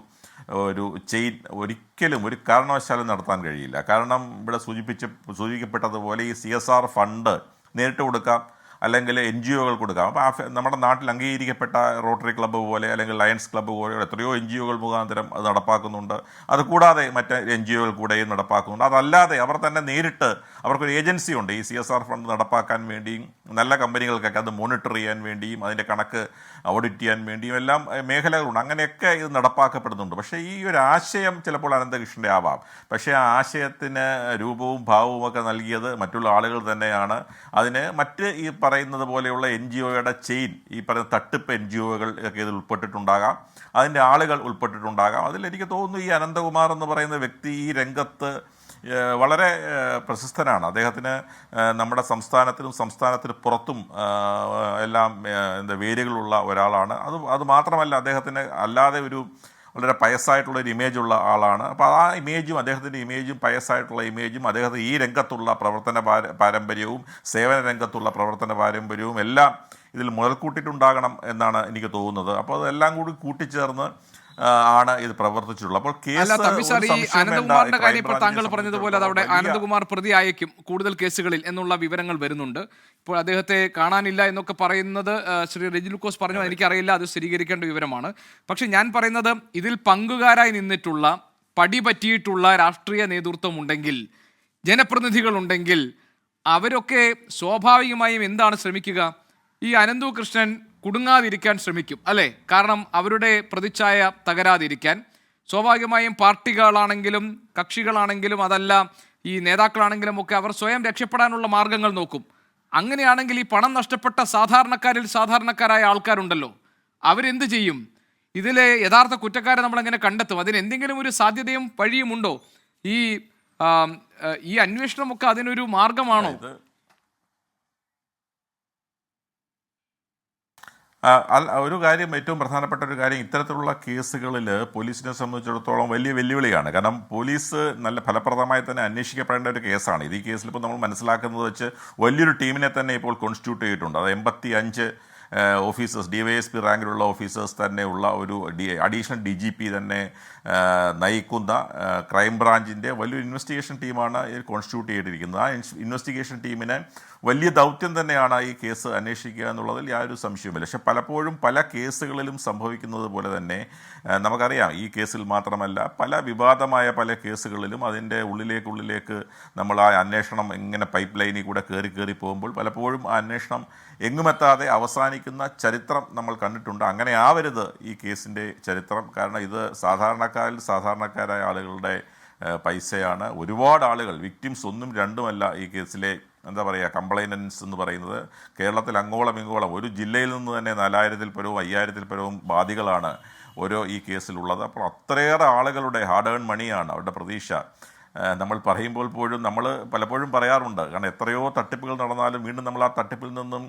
S3: ചെയിൻ ഒരിക്കലും ഒരു കാരണവശാലും നടത്താൻ കഴിയില്ല. കാരണം ഇവിടെ സൂചിപ്പിക്കപ്പെട്ടതുപോലെ ഈ CSR ഫണ്ട് നേരിട്ട് കൊടുക്കാം, അല്ലെങ്കിൽ NGO-കൾ കൊടുക്കാം. അപ്പോൾ നമ്മുടെ നാട്ടിൽ അംഗീകരിക്കപ്പെട്ട റോട്ടറി ക്ലബ്ബ് പോലെ അല്ലെങ്കിൽ ലയൺസ് ക്ലബ്ബ് പോലെ എത്രയോ NGO-കൾ മുഖാന്തരം അത് നടപ്പാക്കുന്നുണ്ട്. അതുകൂടാതെ മറ്റ് NGO-കൾ കൂടെയും നടപ്പാക്കുന്നുണ്ട്. അതല്ലാതെ അവർ തന്നെ നേരിട്ട് അവർക്കൊരു ഏജൻസി ഉണ്ട് ഈ CSR ഫണ്ട് നടപ്പാക്കാൻ വേണ്ടിയും നല്ല കമ്പനികൾക്കൊക്കെ അത് മോണിറ്റർ ചെയ്യാൻ വേണ്ടിയും അതിൻ്റെ കണക്ക് ഓഡിറ്റ് ചെയ്യാൻ വേണ്ടിയും എല്ലാം മേഖലകളുണ്ട്. അങ്ങനെയൊക്കെ ഇത് നടപ്പാക്കപ്പെടുന്നുണ്ട്. പക്ഷേ ഈ ഒരു ആശയം ചിലപ്പോൾ അനന്തകൃഷ്ണൻ്റെ ആവാം. പക്ഷേ ആ ആശയത്തിന് രൂപവും ഭാവവും ഒക്കെ നൽകിയത് മറ്റുള്ള ആളുകൾ തന്നെയാണ്. അതിന് മറ്റ് ഈ പറയുന്നത് പോലെയുള്ള NGO-യുടെ ചെയിൻ, ഈ പറയുന്ന തട്ടിപ്പ് NGO-കൾ ഒക്കെ ഇതിൽ ഉൾപ്പെട്ടിട്ടുണ്ടാകാം, അതിൻ്റെ ആളുകൾ ഉൾപ്പെട്ടിട്ടുണ്ടാകാം. അതിലെനിക്ക് തോന്നുന്നു ഈ അനന്തകുമാർ എന്ന് പറയുന്ന വ്യക്തി ഈ രംഗത്ത് വളരെ പ്രശസ്തനാണ്. അദ്ദേഹത്തിന് നമ്മുടെ സംസ്ഥാനത്തിന് പുറത്തും എല്ലാം വേരുകളുള്ള ഒരാളാണ്. അത് മാത്രമല്ല, അദ്ദേഹത്തിന് അല്ലാതെ വളരെ പയസ്സായിട്ടുള്ളൊരു ഇമേജുള്ള ആളാണ്. അപ്പോൾ ആ ഇമേജും അദ്ദേഹത്തിൻ്റെ ഇമേജും പയസ്സായിട്ടുള്ള ഇമേജും അദ്ദേഹത്തിന് ഈ രംഗത്തുള്ള പ്രവർത്തന പാരമ്പര്യവും സേവന രംഗത്തുള്ള പ്രവർത്തന പാരമ്പര്യവും എല്ലാം ഇതിൽ മുതൽക്കൂട്ടിട്ടുണ്ടാകണം എന്നാണ് എനിക്ക് തോന്നുന്നത്. അപ്പോൾ അതെല്ലാം കൂടി കൂട്ടിച്ചേർന്ന് ആണ് ഇത് പ്രവർത്തിച്ചിട്ടുള്ളത്. അപ്പോൾ
S1: അനന്തകുമാറിന്റെ കാര്യം ഇപ്പോൾ താങ്കൾ പറഞ്ഞതുപോലെ അതവിടെ അനന്തകുമാർ പ്രതിയായേക്കും കൂടുതൽ കേസുകളിൽ എന്നുള്ള വിവരങ്ങൾ വരുന്നുണ്ട്. ഇപ്പോൾ അദ്ദേഹത്തെ കാണാനില്ല എന്നൊക്കെ പറയുന്നത് ശ്രീ റെജിലുക്കോസ് പറഞ്ഞു, എനിക്കറിയില്ല, അത് സ്ഥിരീകരിക്കേണ്ട വിവരമാണ്. പക്ഷെ ഞാൻ പറയുന്നത്, ഇതിൽ പങ്കുകാരായി നിന്നിട്ടുള്ള പടി പറ്റിയിട്ടുള്ള രാഷ്ട്രീയ നേതൃത്വം ഉണ്ടെങ്കിൽ, ജനപ്രതിനിധികളുണ്ടെങ്കിൽ, അവരൊക്കെ സ്വാഭാവികമായും എന്താണ് ശ്രമിക്കുക? ഈ അനന്തു കൃഷ്ണൻ കുടുങ്ങാതിരിക്കാൻ ശ്രമിക്കും, അല്ലേ? കാരണം അവരുടെ പ്രതിച്ഛായ തകരാതിരിക്കാൻ സ്വാഭാവികമായും പാർട്ടികളാണെങ്കിലും കക്ഷികളാണെങ്കിലും അതല്ല ഈ നേതാക്കളാണെങ്കിലും ഒക്കെ അവർ സ്വയം രക്ഷപ്പെടാനുള്ള മാർഗങ്ങൾ നോക്കും. അങ്ങനെയാണെങ്കിൽ ഈ പണം നഷ്ടപ്പെട്ട സാധാരണക്കാരായ ആൾക്കാരുണ്ടല്ലോ, അവരെന്ത് ചെയ്യും? ഇതിലെ യഥാർത്ഥ കുറ്റക്കാരെ നമ്മളെങ്ങനെ കണ്ടെത്തും? അതിന് എന്തെങ്കിലും ഒരു സാധ്യതയും വഴിയുമുണ്ടോ? ഈ അന്വേഷണമൊക്കെ അതിനൊരു മാർഗമാണോ?
S3: ഒരു കാര്യം, ഏറ്റവും പ്രധാനപ്പെട്ട ഒരു കാര്യം, ഇത്തരത്തിലുള്ള കേസുകളിൽ പോലീസിനെ സംബന്ധിച്ചിടത്തോളം വലിയ വെല്ലുവിളിയാണ്. കാരണം പോലീസ് നല്ല ഫലപ്രദമായി തന്നെ അന്വേഷിക്കപ്പെടേണ്ട ഒരു കേസാണ് ഇത്. ഈ കേസിൽ ഇപ്പോൾ നമ്മൾ മനസ്സിലാക്കുന്നത് വെച്ച് വലിയൊരു ടീമിനെ തന്നെ ഇപ്പോൾ കോൺസ്റ്റിറ്റ്യൂട്ട് ചെയ്തിട്ടുണ്ട്. അത് 85 ഓഫീസേഴ്സ്, DYSP റാങ്കിലുള്ള ഓഫീസേഴ്സ് തന്നെ ഉള്ള ഒരു അഡീഷണൽ DGP തന്നെ നയിക്കുന്ന ക്രൈംബ്രാഞ്ചിൻ്റെ വലിയൊരു ഇൻവെസ്റ്റിഗേഷൻ ടീമാണ് കോൺസ്റ്റിറ്റ്യൂട്ട് ചെയ്തിരിക്കുന്നത്. ആ ഇൻവെസ്റ്റിഗേഷൻ ടീമിന് വലിയ ദൗത്യം തന്നെയാണ് ഈ കേസ് അന്വേഷിക്കുക എന്നുള്ളതിൽ യാതൊരു സംശയവുമില്ല. പക്ഷെ പലപ്പോഴും പല കേസുകളിലും സംഭവിക്കുന്നത് പോലെ തന്നെ നമുക്കറിയാം, ഈ കേസിൽ മാത്രമല്ല പല വിവാദമായ പല കേസുകളിലും അതിൻ്റെ ഉള്ളിലേക്ക് നമ്മൾ ആ അന്വേഷണം ഇങ്ങനെ പൈപ്പ് ലൈനിൽ കൂടെ കയറി പോകുമ്പോൾ പലപ്പോഴും ആ അന്വേഷണം എങ്ങുമെത്താതെ അവസാനിക്കുന്ന ചരിത്രം നമ്മൾ കണ്ടിട്ടുണ്ട്. അങ്ങനെ ആവരുത് ഈ കേസിൻ്റെ ചരിത്രം. കാരണം ഇത് സാധാരണക്കാരായ ആളുകളുടെ പൈസയാണ്. ഒരുപാട് ആളുകൾ, വിക്ടിംസ് ഒന്നും രണ്ടുമല്ല ഈ കേസിലെ എന്താ പറയുക കംപ്ലൈനൻസ് എന്ന് പറയുന്നത്. കേരളത്തിൽ അങ്ങോളം ഇങ്ങോളം ഒരു ജില്ലയിൽ നിന്ന് തന്നെ 4000-ൽ പരവും 5000-ൽ പരവും ബാധികളാണ് ഓരോ ഈ കേസിലുള്ളത്. അപ്പോൾ അത്രയേറെ ആളുകളുടെ ഹാർഡ് ഏൺ മണിയാണ് അവരുടെ പ്രതീക്ഷ. നമ്മൾ പറയുമ്പോൾ നമ്മൾ പലപ്പോഴും പറയാറുണ്ട്, കാരണം എത്രയോ തട്ടിപ്പുകൾ നടന്നാലും വീണ്ടും നമ്മൾ ആ തട്ടിപ്പിൽ നിന്നും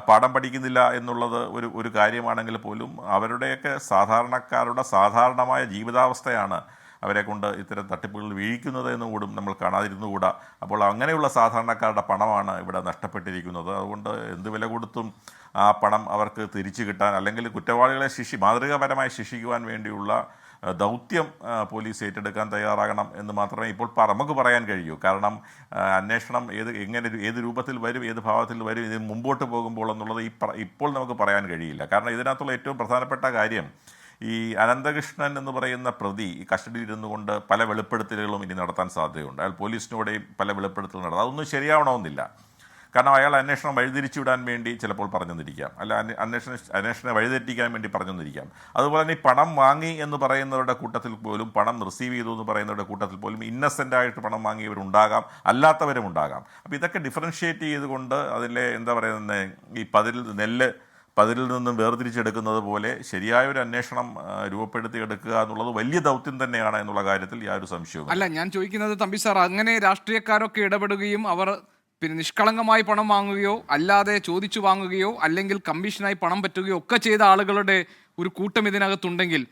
S3: പാഠം പഠിക്കുന്നില്ല എന്നുള്ളത് ഒരു കാര്യമാണെങ്കിൽ പോലും അവരുടെയൊക്കെ സാധാരണക്കാരുടെ സാധാരണമായ ജീവിതാവസ്ഥയാണ് അവരെ കൊണ്ട് ഇത്തരം തട്ടിപ്പുകൾ വീഴിക്കുന്നത് എന്ന് കൂടും നമ്മൾ കാണാതിരുന്നുകൂടാ. അപ്പോൾ അങ്ങനെയുള്ള സാധാരണക്കാരുടെ പണമാണ് ഇവിടെ നഷ്ടപ്പെട്ടിരിക്കുന്നത്. അതുകൊണ്ട് എന്ത് വില കൊടുത്തും ആ പണം അവർക്ക് തിരിച്ചു കിട്ടാൻ, അല്ലെങ്കിൽ കുറ്റവാളികളെ മാതൃകാപരമായി ശിക്ഷിക്കുവാൻ വേണ്ടിയുള്ള ദൗത്യം പോലീസ് ഏറ്റെടുക്കാൻ തയ്യാറാകണം എന്ന് മാത്രമേ ഇപ്പോൾ നമുക്ക് പറയാൻ കഴിയൂ. കാരണം അന്വേഷണം ഏത് രൂപത്തിൽ വരും, ഏത് ഭാവത്തിൽ വരും, ഇത് മുമ്പോട്ട് പോകുമ്പോൾ എന്നുള്ളത് ഇപ്പോൾ നമുക്ക് പറയാൻ കഴിയില്ല. കാരണം ഇതിനകത്തുള്ള ഏറ്റവും പ്രധാനപ്പെട്ട കാര്യം, ഈ അനന്തകൃഷ്ണൻ എന്ന് പറയുന്ന പ്രതി ഈ കസ്റ്റഡിയിൽ ഇരുന്നു കൊണ്ട് പല വെളിപ്പെടുത്തലുകളും ഇനി നടത്താൻ സാധ്യതയുണ്ട്. അയാൾ പോലീസിനോടെയും പല വെളിപ്പെടുത്തലുകൾ നടത്തും. അതൊന്നും ശരിയാവണമെന്നില്ല. കാരണം അയാൾ അന്വേഷണം വഴിതിരിച്ചുവിടാൻ വേണ്ടി ചിലപ്പോൾ പറഞ്ഞെന്നിരിക്കാം, അല്ല അന്വേഷണം വഴിതെറ്റിക്കാൻ വേണ്ടി പറഞ്ഞെന്നിരിക്കാം. അതുപോലെ തന്നെ ഈ പണം വാങ്ങി എന്ന് പറയുന്നവരുടെ കൂട്ടത്തിൽ പോലും, പണം റിസീവ് ചെയ്തു എന്ന് പറയുന്നവരുടെ കൂട്ടത്തിൽ പോലും ഇന്നസെൻ്റ് ആയിട്ട് പണം വാങ്ങിയവരുണ്ടാകാം, അല്ലാത്തവരും ഉണ്ടാകാം. അപ്പോൾ ഇതൊക്കെ ഡിഫറൻഷ്യേറ്റ് ചെയ്തുകൊണ്ട് അതിലെ എന്താ പറയുന്നത്, ഈ പതിരിൽ നിന്നും വേർതിരിച്ചെടുക്കുന്നത് പോലെ ശരിയായ ഒരു അന്വേഷണം രൂപപ്പെടുത്തിയെടുക്കുക എന്നുള്ളത് വലിയ ദൗത്യം തന്നെയാണ് എന്നുള്ള കാര്യത്തിൽ യാതൊരു സംശയവും
S1: അല്ല. ഞാൻ ചോദിക്കുന്നത് തമ്പി സാർ, അങ്ങനെ രാഷ്ട്രീയക്കാരൊക്കെ ഇടപെടുകയും അവർ പിന്നെ നിഷ്കളങ്കമായി പണം വാങ്ങുകയോ അല്ലാതെ ചോദിച്ചു വാങ്ങുകയോ അല്ലെങ്കിൽ കമ്മീഷനായി പണം പറ്റുകയോ ഒക്കെ ചെയ്ത ആളുകളുടെ ഒരു കൂട്ടം ഇതിനകത്തുണ്ടെങ്കിൽ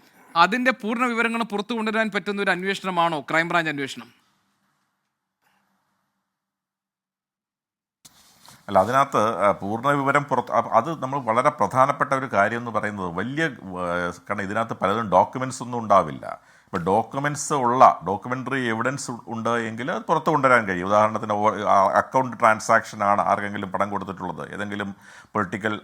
S1: അതിന്റെ പൂർണ്ണ വിവരങ്ങൾ പുറത്തു കൊണ്ടുവരാൻ പറ്റുന്ന ഒരു അന്വേഷണമാണോ ക്രൈംബ്രാഞ്ച് അന്വേഷണം?
S3: അല്ല, അതിനകത്ത് പൂർണ്ണ വിവരം അത് നമ്മൾ വളരെ പ്രധാനപ്പെട്ട ഒരു കാര്യം എന്ന് പറയുന്നത് കാരണം ഇതിനകത്ത് പലതും ഡോക്യുമെൻറ്റ്സ് ഒന്നും ഉണ്ടാവില്ല. ഇപ്പോൾ ഡോക്യുമെൻ്ററി എവിഡൻസ് ഉണ്ട് എങ്കിൽ അത് പുറത്തു കൊണ്ടുവരാൻ കഴിയും. ഉദാഹരണത്തിന് അക്കൗണ്ട് ട്രാൻസാക്ഷനാണ് ആർക്കെങ്കിലും പണം കൊടുത്തിട്ടുള്ളത്, ഏതെങ്കിലും പൊളിറ്റിക്കൽ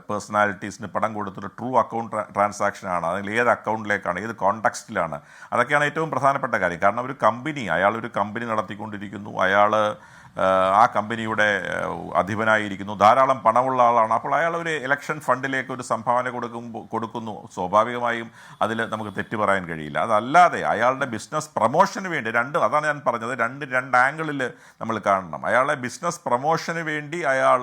S3: പേഴ്സണാലിറ്റീസിന് പണം കൊടുത്തിട്ട് ട്രൂ അക്കൗണ്ട് ട്രാൻസാക്ഷനാണ്, അതിൽ ഏത് അക്കൗണ്ടിലേക്കാണ്, ഏത് കോൺടാക്സ്റ്റിലാണ്, അതൊക്കെയാണ് ഏറ്റവും പ്രധാനപ്പെട്ട കാര്യം. കാരണം അയാളൊരു കമ്പനി നടത്തിക്കൊണ്ടിരിക്കുന്നു, അയാൾ ആ കമ്പനിയുടെ അധിപനായിരിക്കുന്നു, ധാരാളം പണമുള്ള ആളാണ്. അപ്പോൾ അയാൾ ഒരു ഇലക്ഷൻ ഫണ്ടിലേക്ക് ഒരു സംഭാവന കൊടുക്കുന്നു. സ്വാഭാവികമായും അതിൽ നമുക്ക് തെറ്റ് പറയാൻ കഴിയില്ല. അതല്ലാതെ അയാളുടെ ബിസിനസ് പ്രൊമോഷന് വേണ്ടി അതാണ് ഞാൻ പറഞ്ഞത്, രണ്ട് ആംഗിളിൽ നമ്മൾ കാണണം. അയാളുടെ ബിസിനസ് പ്രൊമോഷന് വേണ്ടി അയാൾ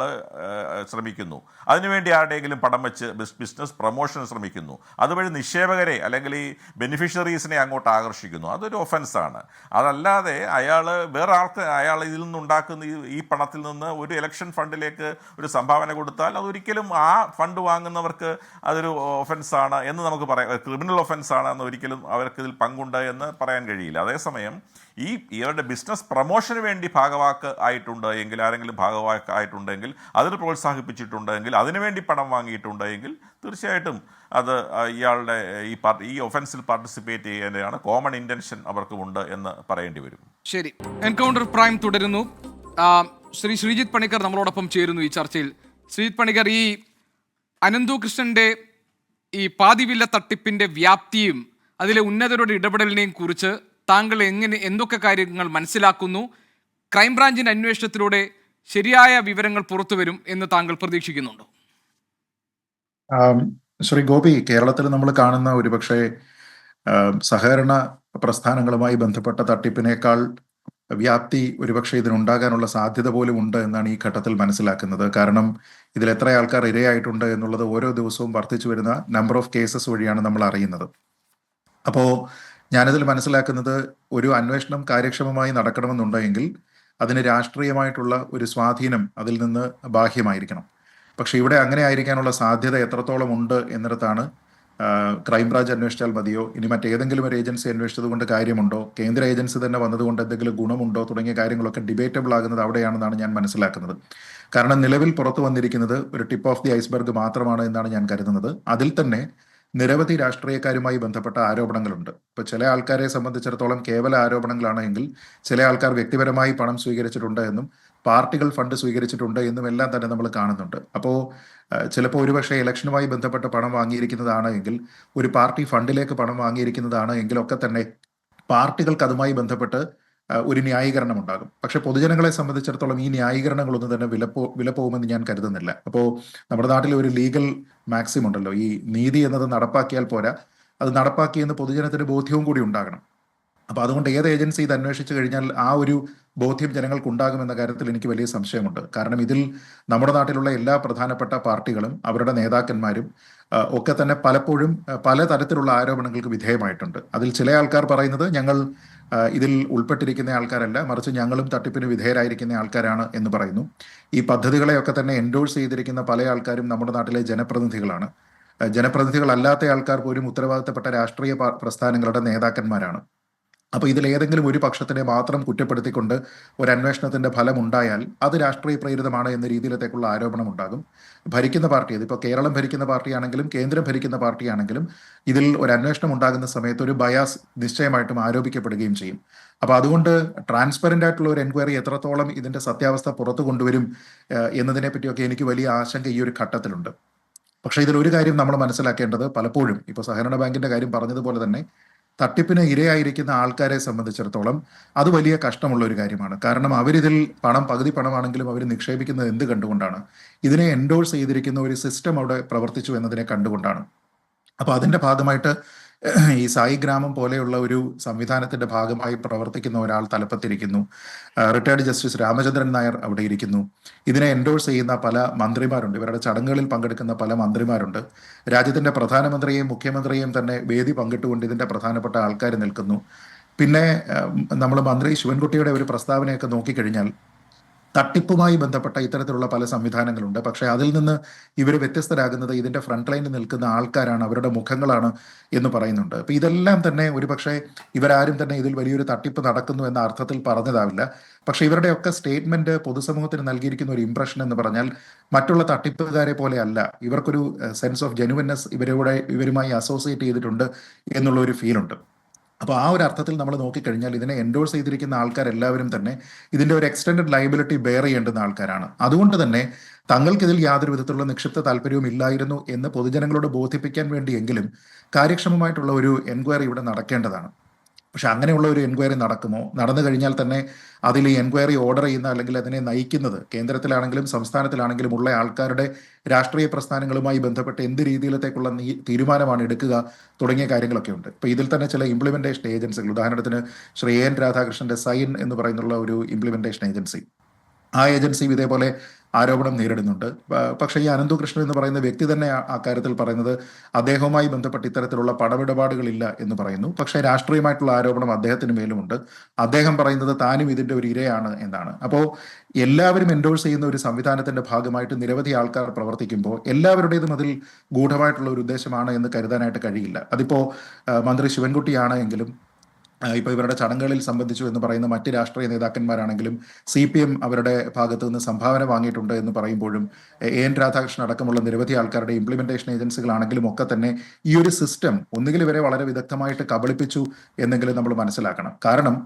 S3: ശ്രമിക്കുന്നു, അതിനുവേണ്ടി ആരുടെയെങ്കിലും പണം വെച്ച് ബിസിനസ് പ്രൊമോഷന് ശ്രമിക്കുന്നു, അതുവഴി നിക്ഷേപകരെ അല്ലെങ്കിൽ ഈ ബെനിഫിഷ്യറീസിനെ അങ്ങോട്ട് ആകർഷിക്കുന്നു, അതൊരു ഒഫൻസാണ്. അതല്ലാതെ അയാൾ ഇതിൽ നിന്നുണ്ടാക്കുന്ന ഈ പണത്തിൽ നിന്ന് ഒരു ഇലക്ഷൻ ഫണ്ടിലേക്ക് ഒരു സംഭാവന കൊടുത്താൽ അതൊരിക്കലും ആ ഫണ്ട് വാങ്ങുന്നവർക്ക് അതൊരു ഒഫൻസാണ് എന്ന് നമുക്ക് പറയാം, ക്രിമിനൽ ഒഫൻസാണ് എന്ന് ഒരിക്കലും അവർക്ക് ഇതിൽ പങ്കുണ്ട് എന്ന് പറയാൻ കഴിയില്ല. അതേസമയം ഇവരുടെ ബിസിനസ് പ്രൊമോഷന് വേണ്ടി ആരെങ്കിലും ഭാഗവാക്കായിട്ടുണ്ടെങ്കിൽ, അതിന് പ്രോത്സാഹിപ്പിച്ചിട്ടുണ്ടെങ്കിൽ, അതിനുവേണ്ടി പണം വാങ്ങിയിട്ടുണ്ടെങ്കിൽ തീർച്ചയായിട്ടും അത് ഇയാളുടെ ഈ ഒഫൻസിൽ പാർട്ടിസിപ്പേറ്റ് ചെയ്യാനാണ് കോമൺ ഇന്റൻഷൻ അവർക്കുമുണ്ട് എന്ന് പറയേണ്ടി വരും.
S1: ശരി, എൻകൗണ്ടർ പ്രൈം തുടരുന്നു. ശ്രീ ശ്രീജിത്ത് പണിക്കർ നമ്മളോടൊപ്പം ചേരുന്നു ഈ ചർച്ചയിൽ. ശ്രീജിത്ത് പണിക്കർ, ഈ അനന്തു കൃഷ്ണന്റെ ഈ പാതിവില്ല തട്ടിപ്പിന്റെ വ്യാപ്തിയും അതിലെ ഉന്നതരുടെ ഇടപെടലിനെയും കുറിച്ച് താങ്കൾ എന്തൊക്കെ കാര്യങ്ങൾ മനസ്സിലാക്കുന്നു? ക്രൈംബ്രാഞ്ചിന്റെ അന്വേഷണത്തിലൂടെ ശരിയായ വിവരങ്ങൾ പുറത്തുവരും എന്ന് താങ്കൾ പ്രതീക്ഷിക്കുന്നുണ്ടോ?
S5: ശ്രീ ഗോപി, കേരളത്തിൽ നമ്മൾ കാണുന്ന ഒരുപക്ഷെ സഹകരണ പ്രസ്ഥാനങ്ങളുമായി ബന്ധപ്പെട്ട തട്ടിപ്പിനേക്കാൾ വ്യാപ്തി ഒരുപക്ഷെ ഇതിനുണ്ടാകാനുള്ള സാധ്യത പോലും ഉണ്ട് എന്നാണ് ഈ ഘട്ടത്തിൽ മനസ്സിലാക്കുന്നത്. കാരണം ഇതിൽ എത്ര ആൾക്കാർ ഇരയായിട്ടുണ്ട് എന്നുള്ളത് ഓരോ ദിവസവും വർദ്ധിച്ചു വരുന്ന നമ്പർ ഓഫ് കേസസ് വഴിയാണ് നമ്മൾ അറിയുന്നത്. അപ്പോൾ ഞാനിതിൽ മനസ്സിലാക്കുന്നത്, ഒരു അന്വേഷണം കാര്യക്ഷമമായി നടക്കണമെന്നുണ്ടെങ്കിൽ അതിന് രാഷ്ട്രീയമായിട്ടുള്ള ഒരു സ്വാധീനം അതിൽ നിന്ന് ബാഹ്യമായിരിക്കണം. പക്ഷെ ഇവിടെ അങ്ങനെ ആയിരിക്കാനുള്ള സാധ്യത എത്രത്തോളം ഉണ്ട് എന്നിടത്താണ് ക്രൈംബ്രാഞ്ച് അന്വേഷിച്ചാൽ മതിയോ, ഇനി മറ്റേതെങ്കിലും ഒരു ഏജൻസി അന്വേഷിച്ചത് കൊണ്ട് കാര്യമുണ്ടോ, കേന്ദ്ര ഏജൻസി തന്നെ വന്നതുകൊണ്ട് എന്തെങ്കിലും ഗുണമുണ്ടോ തുടങ്ങിയ കാര്യങ്ങളൊക്കെ ഡിബേറ്റബിൾ ആകുന്നത് അവിടെയാണെന്നാണ് ഞാൻ മനസ്സിലാക്കുന്നത്. കാരണം നിലവിൽ പുറത്തു വന്നിരിക്കുന്നത് ഒരു ടിപ്പ് ഓഫ് ദി ഐസ്ബർഗ് മാത്രമാണ് എന്നാണ് ഞാൻ കരുതുന്നത്. അതിൽ തന്നെ നിരവധി രാഷ്ട്രീയക്കാരുമായി ബന്ധപ്പെട്ട ആരോപണങ്ങളുണ്ട്. ഇപ്പോൾ ചില ആൾക്കാരെ സംബന്ധിച്ചിടത്തോളം കേവല ആരോപണങ്ങളാണെങ്കിൽ ചില ആൾക്കാർ വ്യക്തിപരമായി പണം സ്വീകരിച്ചിട്ടുണ്ട് എന്നും പാർട്ടികൾ ഫണ്ട് സ്വീകരിച്ചിട്ടുണ്ട് എന്നും എല്ലാം തന്നെ നമ്മൾ കാണുന്നുണ്ട്. അപ്പോൾ ചിലപ്പോൾ ഒരുപക്ഷെ ഇലക്ഷനുമായി ബന്ധപ്പെട്ട് പണം വാങ്ങിയിരിക്കുന്നതാണ് എങ്കിൽ, ഒരു പാർട്ടി ഫണ്ടിലേക്ക് പണം വാങ്ങിയിരിക്കുന്നതാണ് എങ്കിലൊക്കെ തന്നെ പാർട്ടികൾക്ക് അതുമായി ബന്ധപ്പെട്ട് ഒരു ന്യായീകരണം ഉണ്ടാകും. പക്ഷെ പൊതുജനങ്ങളെ സംബന്ധിച്ചിടത്തോളം ഈ ന്യായീകരണങ്ങളൊന്നും തന്നെ വിലപ്പോകുമെന്ന് ഞാൻ കരുതുന്നില്ല. അപ്പോൾ നമ്മുടെ നാട്ടിൽ ഒരു ലീഗൽ മാക്സിം ഉണ്ടല്ലോ, ഈ നീതി എന്നത് നടപ്പാക്കിയാൽ പോരാ, അത് നടപ്പാക്കിയെന്ന് പൊതുജനത്തിന് ബോധ്യവും കൂടി ഉണ്ടാകണം. അപ്പോൾ അതുകൊണ്ട് ഏത് ഏജൻസി ഇത് അന്വേഷിച്ചു കഴിഞ്ഞാൽ ആ ഒരു ബോധ്യം ജനങ്ങൾക്ക് ഉണ്ടാകുമെന്ന കാര്യത്തിൽ എനിക്ക് വലിയ സംശയമുണ്ട്. കാരണം ഇതിൽ നമ്മുടെ നാട്ടിലുള്ള എല്ലാ പ്രധാനപ്പെട്ട പാർട്ടികളും അവരുടെ നേതാക്കന്മാരും ഒക്കെ തന്നെ പലപ്പോഴും പലതരത്തിലുള്ള ആരോപണങ്ങൾക്ക് വിധേയമായിട്ടുണ്ട്. അതിൽ ചില ആൾക്കാർ പറയുന്നത് ഞങ്ങൾ ഇതിൽ ഉൾപ്പെട്ടിരിക്കുന്ന ആൾക്കാരല്ല, മറിച്ച് ഞങ്ങളും തട്ടിപ്പിന് വിധേയരായിരിക്കുന്ന ആൾക്കാരാണ് എന്ന് പറയുന്നു. ഈ പദ്ധതികളെയൊക്കെ തന്നെ എൻഡോഴ്സ് ചെയ്തിരിക്കുന്ന പല ആൾക്കാരും നമ്മുടെ നാട്ടിലെ ജനപ്രതിനിധികളല്ലാത്ത ആൾക്കാർ പോലും ഉത്തരവാദിത്തപ്പെട്ട രാഷ്ട്രീയ പ്രസ്ഥാനങ്ങളുടെ നേതാക്കന്മാരാണ്. അപ്പോൾ ഇതിലേതെങ്കിലും ഒരു പക്ഷത്തിനെ മാത്രം കുറ്റപ്പെടുത്തിക്കൊണ്ട് ഒരു അന്വേഷണത്തിൻ്റെ ഫലം ഉണ്ടായാൽ അത് രാഷ്ട്രീയ പ്രേരിതമാണ് എന്ന രീതിയിലത്തേക്കുള്ള ആരോപണം ഉണ്ടാകും. ഭരിക്കുന്ന പാർട്ടി, അതിപ്പോൾ കേരളം ഭരിക്കുന്ന പാർട്ടിയാണെങ്കിലും കേന്ദ്രം ഭരിക്കുന്ന പാർട്ടിയാണെങ്കിലും ഇതിൽ ഒരു അന്വേഷണം ഉണ്ടാകുന്ന സമയത്ത് ഒരു ബയാസ് നിശ്ചയമായിട്ടും ആരോപിക്കപ്പെടുകയും ചെയ്യും. അപ്പോൾ അതുകൊണ്ട് ട്രാൻസ്പെറൻ്റ് ആയിട്ടുള്ള ഒരു എൻക്വയറി എത്രത്തോളം ഇതിൻ്റെ സത്യാവസ്ഥ പുറത്തു കൊണ്ടുവരും എന്നതിനെ പറ്റിയൊക്കെ എനിക്ക് വലിയ ആശങ്ക ഈ ഒരു ഘട്ടത്തിലുണ്ട്. പക്ഷേ ഇതിലൊരു കാര്യം നമ്മൾ മനസ്സിലാക്കേണ്ടത്, പലപ്പോഴും ഇപ്പോൾ സഹകരണ ബാങ്കിൻ്റെ കാര്യം പറഞ്ഞതുപോലെ തന്നെ തട്ടിപ്പിന് ഇരയായിരിക്കുന്ന ആൾക്കാരെ സംബന്ധിച്ചിടത്തോളം അത് വലിയ കഷ്ടമുള്ള ഒരു കാര്യമാണ്. കാരണം അവരിതിൽ പകുതി പണമാണെങ്കിലും അവർ നിക്ഷേപിക്കുന്നത് എന്ത് കണ്ടുകൊണ്ടാണ്? ഇതിനെ എൻഡോഴ്സ് ചെയ്തിരിക്കുന്ന ഒരു സിസ്റ്റം അവിടെ പ്രവർത്തിച്ചു എന്നതിനെ കണ്ടുകൊണ്ടാണ്. അപ്പോൾ അതിൻ്റെ ഭാഗമായിട്ട് ഈ സായി ഗ്രാമം പോലെയുള്ള ഒരു സംവിധാനത്തിന്റെ ഭാഗമായി പ്രവർത്തിക്കുന്ന ഒരാൾ തലപ്പത്തിരിക്കുന്നു. റിട്ടയർഡ് ജസ്റ്റിസ് രാമചന്ദ്രൻ നായർ അവിടെ ഇരിക്കുന്നു. ഇതിനെ എൻഡോഴ്സ് ചെയ്യുന്ന പല മന്ത്രിമാരുണ്ട്, ഇവരുടെ ചടങ്ങുകളിൽ പങ്കെടുക്കുന്ന പല മന്ത്രിമാരുണ്ട്. രാജ്യത്തിന്റെ പ്രധാനമന്ത്രിയെയും മുഖ്യമന്ത്രിയെയും തന്നെ വേദി പങ്കിട്ടുകൊണ്ട് ഇതിന്റെ പ്രധാനപ്പെട്ട ആൾക്കാർ നിൽക്കുന്നു. പിന്നെ നമ്മൾ മന്ത്രി ശിവൻകുട്ടിയുടെ ഒരു പ്രസ്താവനയൊക്കെ നോക്കിക്കഴിഞ്ഞാൽ തട്ടിപ്പുമായി ബന്ധപ്പെട്ട ഇത്തരത്തിലുള്ള പല സംവിധാനങ്ങളുണ്ട്. പക്ഷേ അതിൽ നിന്ന് ഇവർ വ്യത്യസ്തരാകുന്നത് ഇതിന്റെ ഫ്രണ്ട് ലൈനിൽ നിൽക്കുന്ന ആൾക്കാരാണ്, അവരുടെ മുഖങ്ങളാണ് എന്ന് പറയുന്നുണ്ട്. അപ്പോൾ ഇതെല്ലാം തന്നെ ഒരുപക്ഷെ ഇവരാരും തന്നെ ഇതിൽ വലിയൊരു തട്ടിപ്പ് നടക്കുന്നു എന്ന അർത്ഥത്തിൽ പറഞ്ഞതാവില്ല. പക്ഷെ ഇവരുടെയൊക്കെ സ്റ്റേറ്റ്മെന്റ് പൊതുസമൂഹത്തിന് നൽകിയിരിക്കുന്ന ഒരു ഇംപ്രഷൻ എന്ന് പറഞ്ഞാൽ മറ്റുള്ള തട്ടിപ്പുകാരെ പോലെ അല്ല, ഇവർക്കൊരു സെൻസ് ഓഫ് ജെനുവിനെസ് ഇവരുമായി അസോസിയേറ്റ് ചെയ്തിട്ടുണ്ട് എന്നുള്ള ഒരു ഫീലുണ്ട്. അപ്പോൾ ആ ഒരു അർത്ഥത്തിൽ നമ്മൾ നോക്കിക്കഴിഞ്ഞാൽ ഇതിനെ എൻഡോഴ്സ് ചെയ്തിരിക്കുന്ന ആൾക്കാരെല്ലാവരും തന്നെ ഇതിൻ്റെ ഒരു എക്സ്റ്റൻഡഡ് ലയബിലിറ്റി ബെയർ ചെയ്യേണ്ടുന്ന ആൾക്കാരാണ്. അതുകൊണ്ട് തന്നെ തങ്ങൾക്കിതിൽ യാതൊരു വിധത്തിലുള്ള നിക്ഷിപ്ത താല്പര്യവും ഇല്ലായിരുന്നു എന്ന് പൊതുജനങ്ങളോട് ബോധിപ്പിക്കാൻ വേണ്ടിയെങ്കിലും കാര്യക്ഷമമായിട്ടുള്ള ഒരു എൻക്വയറി ഇവിടെ നടക്കേണ്ടതാണ്. പക്ഷെ അങ്ങനെയുള്ള ഒരു എൻക്വയറി നടക്കുമോ? നടന്നു കഴിഞ്ഞാൽ തന്നെ അതിൽ ഈ എൻക്വയറി ഓർഡർ ചെയ്യുന്ന അല്ലെങ്കിൽ അതിനെ നയിക്കുന്നത് കേന്ദ്രത്തിലാണെങ്കിലും സംസ്ഥാനത്തിലാണെങ്കിലും ഉള്ള ആൾക്കാരുടെ രാഷ്ട്രീയ പ്രസ്ഥാനങ്ങളുമായി ബന്ധപ്പെട്ട് എന്ത് രീതിയിലത്തേക്കുള്ള തീരുമാനമാണ് എടുക്കുക തുടങ്ങിയ കാര്യങ്ങളൊക്കെ ഉണ്ട്. ഇപ്പോൾ ഇതിൽ തന്നെ ചില ഇംപ്ലിമെന്റേഷൻ ഏജൻസികൾ, ഉദാഹരണത്തിന് ശ്രീ എൻ രാധാകൃഷ്ണന്റെ സൈൻ എന്ന് പറയുന്നുള്ള ഒരു ഇംപ്ലിമെന്റേഷൻ ഏജൻസി, ആ ഏജൻസിയും ഇതേപോലെ ആരോപണം നേരിടുന്നുണ്ട്. പക്ഷേ ഈ അനന്തകൃഷ്ണൻ എന്ന് പറയുന്ന വ്യക്തി തന്നെ ആ കാര്യത്തിൽ പറയുന്നത് അദ്ദേഹവുമായി ബന്ധപ്പെട്ട് ഇത്തരത്തിലുള്ള പണമിടപാടുകളില്ല എന്ന് പറയുന്നു. പക്ഷേ രാഷ്ട്രീയമായിട്ടുള്ള ആരോപണം അദ്ദേഹത്തിന് മേലുമുണ്ട്. അദ്ദേഹം പറയുന്നത് താനും ഇതിന്റെ ഒരു ഇരയാണ് എന്നാണ്. അപ്പോൾ എല്ലാവരും എൻഡോഴ്സ് ചെയ്യുന്ന ഒരു സംവിധാനത്തിന്റെ ഭാഗമായിട്ട് നിരവധി ആൾക്കാർ പ്രവർത്തിക്കുമ്പോൾ എല്ലാവരുടേതും അതിൽ ഗൂഢമായിട്ടുള്ള ഒരു ഉദ്ദേശമാണ് എന്ന് കരുതാനായിട്ട് കഴിയില്ല. അതിപ്പോ മന്ത്രി ശിവൻകുട്ടിയാണ് എങ്കിലും ഇപ്പോൾ ഇവരുടെ ചടങ്ങുകളിൽ സംബന്ധിച്ചു എന്ന് പറയുന്ന മറ്റ് രാഷ്ട്രീയ നേതാക്കന്മാരാണെങ്കിലും CPM അവരുടെ ഭാഗത്തു നിന്ന് സംഭാവന വാങ്ങിയിട്ടുണ്ട് എന്ന് പറയുമ്പോഴും എൻ രാധാകൃഷ്ണൻ അടക്കമുള്ള നിരവധി ആൾക്കാരുടെ ഇംപ്ലിമെന്റേഷൻ ഏജൻസികളാണെങ്കിലും ഒക്കെ തന്നെ ഈ ഒരു സിസ്റ്റം ഒന്നുകിൽ ഇവരെ വളരെ വിദഗ്ധമായിട്ട് കബളിപ്പിച്ചു എന്നെങ്കിലും നമ്മൾ മനസ്സിലാക്കണം. കാരണം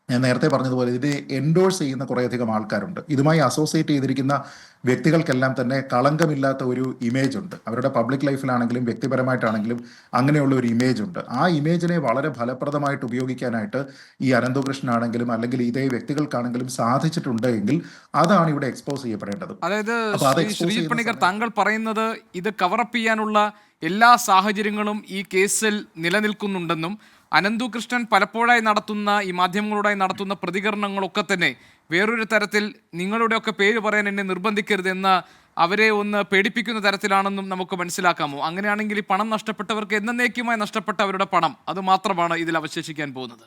S5: ഞാൻ നേരത്തെ പറഞ്ഞതുപോലെ ഇത് എൻഡോഴ്സ് ചെയ്യുന്ന കുറേയധികം ആൾക്കാരുണ്ട്. ഇതുമായി അസോസിയേറ്റ് ചെയ്തിരിക്കുന്ന വ്യക്തികൾക്കെല്ലാം തന്നെ കളങ്കമില്ലാത്ത ഒരു ഇമേജ് ഉണ്ട്. അവരുടെ പബ്ലിക് ലൈഫിലാണെങ്കിലും വ്യക്തിപരമായിട്ടാണെങ്കിലും അങ്ങനെയുള്ള ഒരു ഇമേജ് ഉണ്ട്. ആ ഇമേജിനെ വളരെ ഫലപ്രദമായിട്ട് ഉപയോഗിക്കാനായിട്ട് ഈ അനന്തകൃഷ്ണനാണെങ്കിലും അല്ലെങ്കിൽ ഇതേ വ്യക്തികൾക്കാണെങ്കിലും സാധിച്ചിട്ടുണ്ട് എങ്കിൽ അതാണ് ഇവിടെ എക്സ്പോസ് ചെയ്യപ്പെടേണ്ടത്.
S1: അതായത് ശ്രീജിത്ത് പണിക്കർ, താങ്കൾ പറയുന്നത് ഇത് കവറപ്പ് ചെയ്യാനുള്ള എല്ലാ സാഹചര്യങ്ങളും ഈ കേസിൽ നിലനിൽക്കുന്നുണ്ടെന്നും അനന്തകൃഷ്ണൻ പലപ്പോഴായി നടത്തുന്ന ഈ മാധ്യമങ്ങളോടായി നടത്തുന്ന പ്രതികരണങ്ങളൊക്കെ തന്നെ വേറൊരു തരത്തിൽ നിങ്ങളുടെയൊക്കെ പേര് പറയാൻ എന്നെ നിർബന്ധിക്കരുതെന്ന് അവരെ ഒന്ന് പേടിപ്പിക്കുന്ന തരത്തിലാണെന്നും നമുക്ക് മനസ്സിലാക്കാമോ? അങ്ങനെയാണെങ്കിൽ ഈ പണം നഷ്ടപ്പെട്ടവർക്ക് എന്നേക്കുമായി നഷ്ടപ്പെട്ട അവരുടെ പണം അത് മാത്രമാണ് ഇതിൽ അവശേഷിക്കാൻ പോകുന്നത്.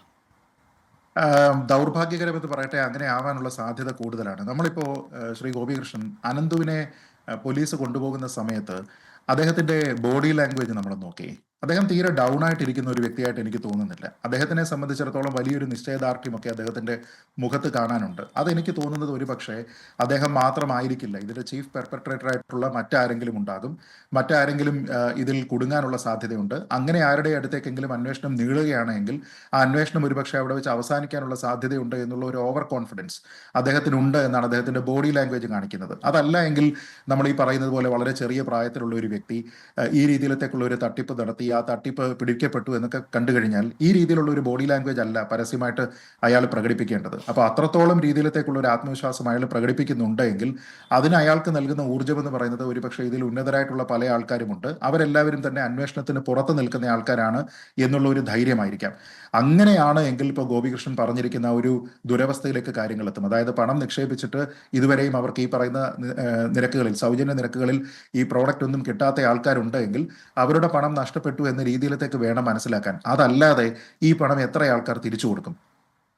S5: ദൗർഭാഗ്യകരമെന്ന് പറയട്ടെ, അങ്ങനെ ആവാനുള്ള സാധ്യത കൂടുതലാണ്. നമ്മളിപ്പോൾ ശ്രീ ഗോപികൃഷ്ണൻ അനന്തുവിനെ പോലീസ് കൊണ്ടുപോകുന്ന സമയത്ത് അദ്ദേഹത്തിന്റെ ബോഡി ലാംഗ്വേജ് നമ്മൾ നോക്കി, അദ്ദേഹം തീരെ ഡൗൺ ആയിട്ടിരിക്കുന്ന ഒരു വ്യക്തിയായിട്ട് എനിക്ക് തോന്നുന്നില്ല. അദ്ദേഹത്തിനെ സംബന്ധിച്ചിടത്തോളം വലിയൊരു നിശ്ചയദാർഢ്യമൊക്കെ അദ്ദേഹത്തിന്റെ മുഖത്ത് കാണാനുണ്ട്. അതെനിക്ക് തോന്നുന്നത് ഒരു പക്ഷേ അദ്ദേഹം മാത്രമായിരിക്കില്ല, ഇതിന്റെ ചീഫ് പെർപെട്രേറ്റർ ആയിട്ടുള്ള മറ്റാരെങ്കിലും ഉണ്ടാകും, മറ്റാരെങ്കിലും ഇതിൽ കുടുങ്ങാനുള്ള സാധ്യതയുണ്ട്. അങ്ങനെ ആരുടെ അടുത്തേക്കെങ്കിലും അന്വേഷണം നീളുകയാണെങ്കിൽ ആ അന്വേഷണം ഒരുപക്ഷെ അവിടെ വെച്ച് അവസാനിക്കാനുള്ള സാധ്യതയുണ്ട് എന്നുള്ള ഒരു ഓവർ കോൺഫിഡൻസ് അദ്ദേഹത്തിനുണ്ട് എന്നാണ് അദ്ദേഹത്തിന്റെ ബോഡി ലാംഗ്വേജ് കാണിക്കുന്നത്. അതല്ല എങ്കിൽ നമ്മൾ ഈ പറയുന്നത് പോലെ വളരെ ചെറിയ പ്രായത്തിലുള്ള ഒരു വ്യക്തി ഈ രീതിയിലത്തേക്കുള്ള ഒരു തട്ടിപ്പ് നടത്തി ആ തട്ടിപ്പ് പിടിക്കപ്പെട്ടു എന്നൊക്കെ കണ്ടു കഴിഞ്ഞാൽ ഈ രീതിയിലുള്ള ഒരു ബോഡി ലാംഗ്വേജ് അല്ല പരസ്യമായിട്ട് അയാൾ പ്രകടിപ്പിക്കേണ്ടത്. അപ്പോൾ അത്രത്തോളം രീതിയിലത്തേക്കുള്ള ഒരു ആത്മവിശ്വാസം അയാൾ പ്രകടിപ്പിക്കുന്നുണ്ട് എങ്കിൽ അതിന് അയാൾക്ക് നൽകുന്ന ഊർജ്ജം എന്ന് പറയുന്നത് ഒരുപക്ഷെ ഇതിൽ ഉന്നതരായിട്ടുള്ള പല ആൾക്കാരുമുണ്ട്, അവരെല്ലാവരും തന്നെ അന്വേഷണത്തിന് പുറത്ത് നിൽക്കുന്ന ആൾക്കാരാണ് എന്നുള്ള ഒരു ധൈര്യമായിരിക്കാം. അങ്ങനെയാണ് എങ്കിൽ ഇപ്പോൾ ഗോപികൃഷ്ണൻ പറഞ്ഞിരിക്കുന്ന ഒരു ദുരവസ്ഥയിലേക്ക് കാര്യങ്ങൾ എത്തും. അതായത് പണം നിക്ഷേപിച്ചിട്ട് ഇതുവരെയും അവർക്ക് ഈ പറയുന്ന നിരക്കുകളിൽ, സൗജന്യ നിരക്കുകളിൽ ഈ പ്രോഡക്റ്റ് ഒന്നും കിട്ടാത്ത ആൾക്കാരുണ്ട് എങ്കിൽ അവരുടെ പണം നഷ്ടപ്പെട്ടു എന്ന രീതിയിലത്തേക്ക് വേണം മനസ്സിലാക്കാൻ. അതല്ലാതെ ഈ പണം എത്ര ആൾക്കാർ തിരിച്ചു കൊടുക്കും?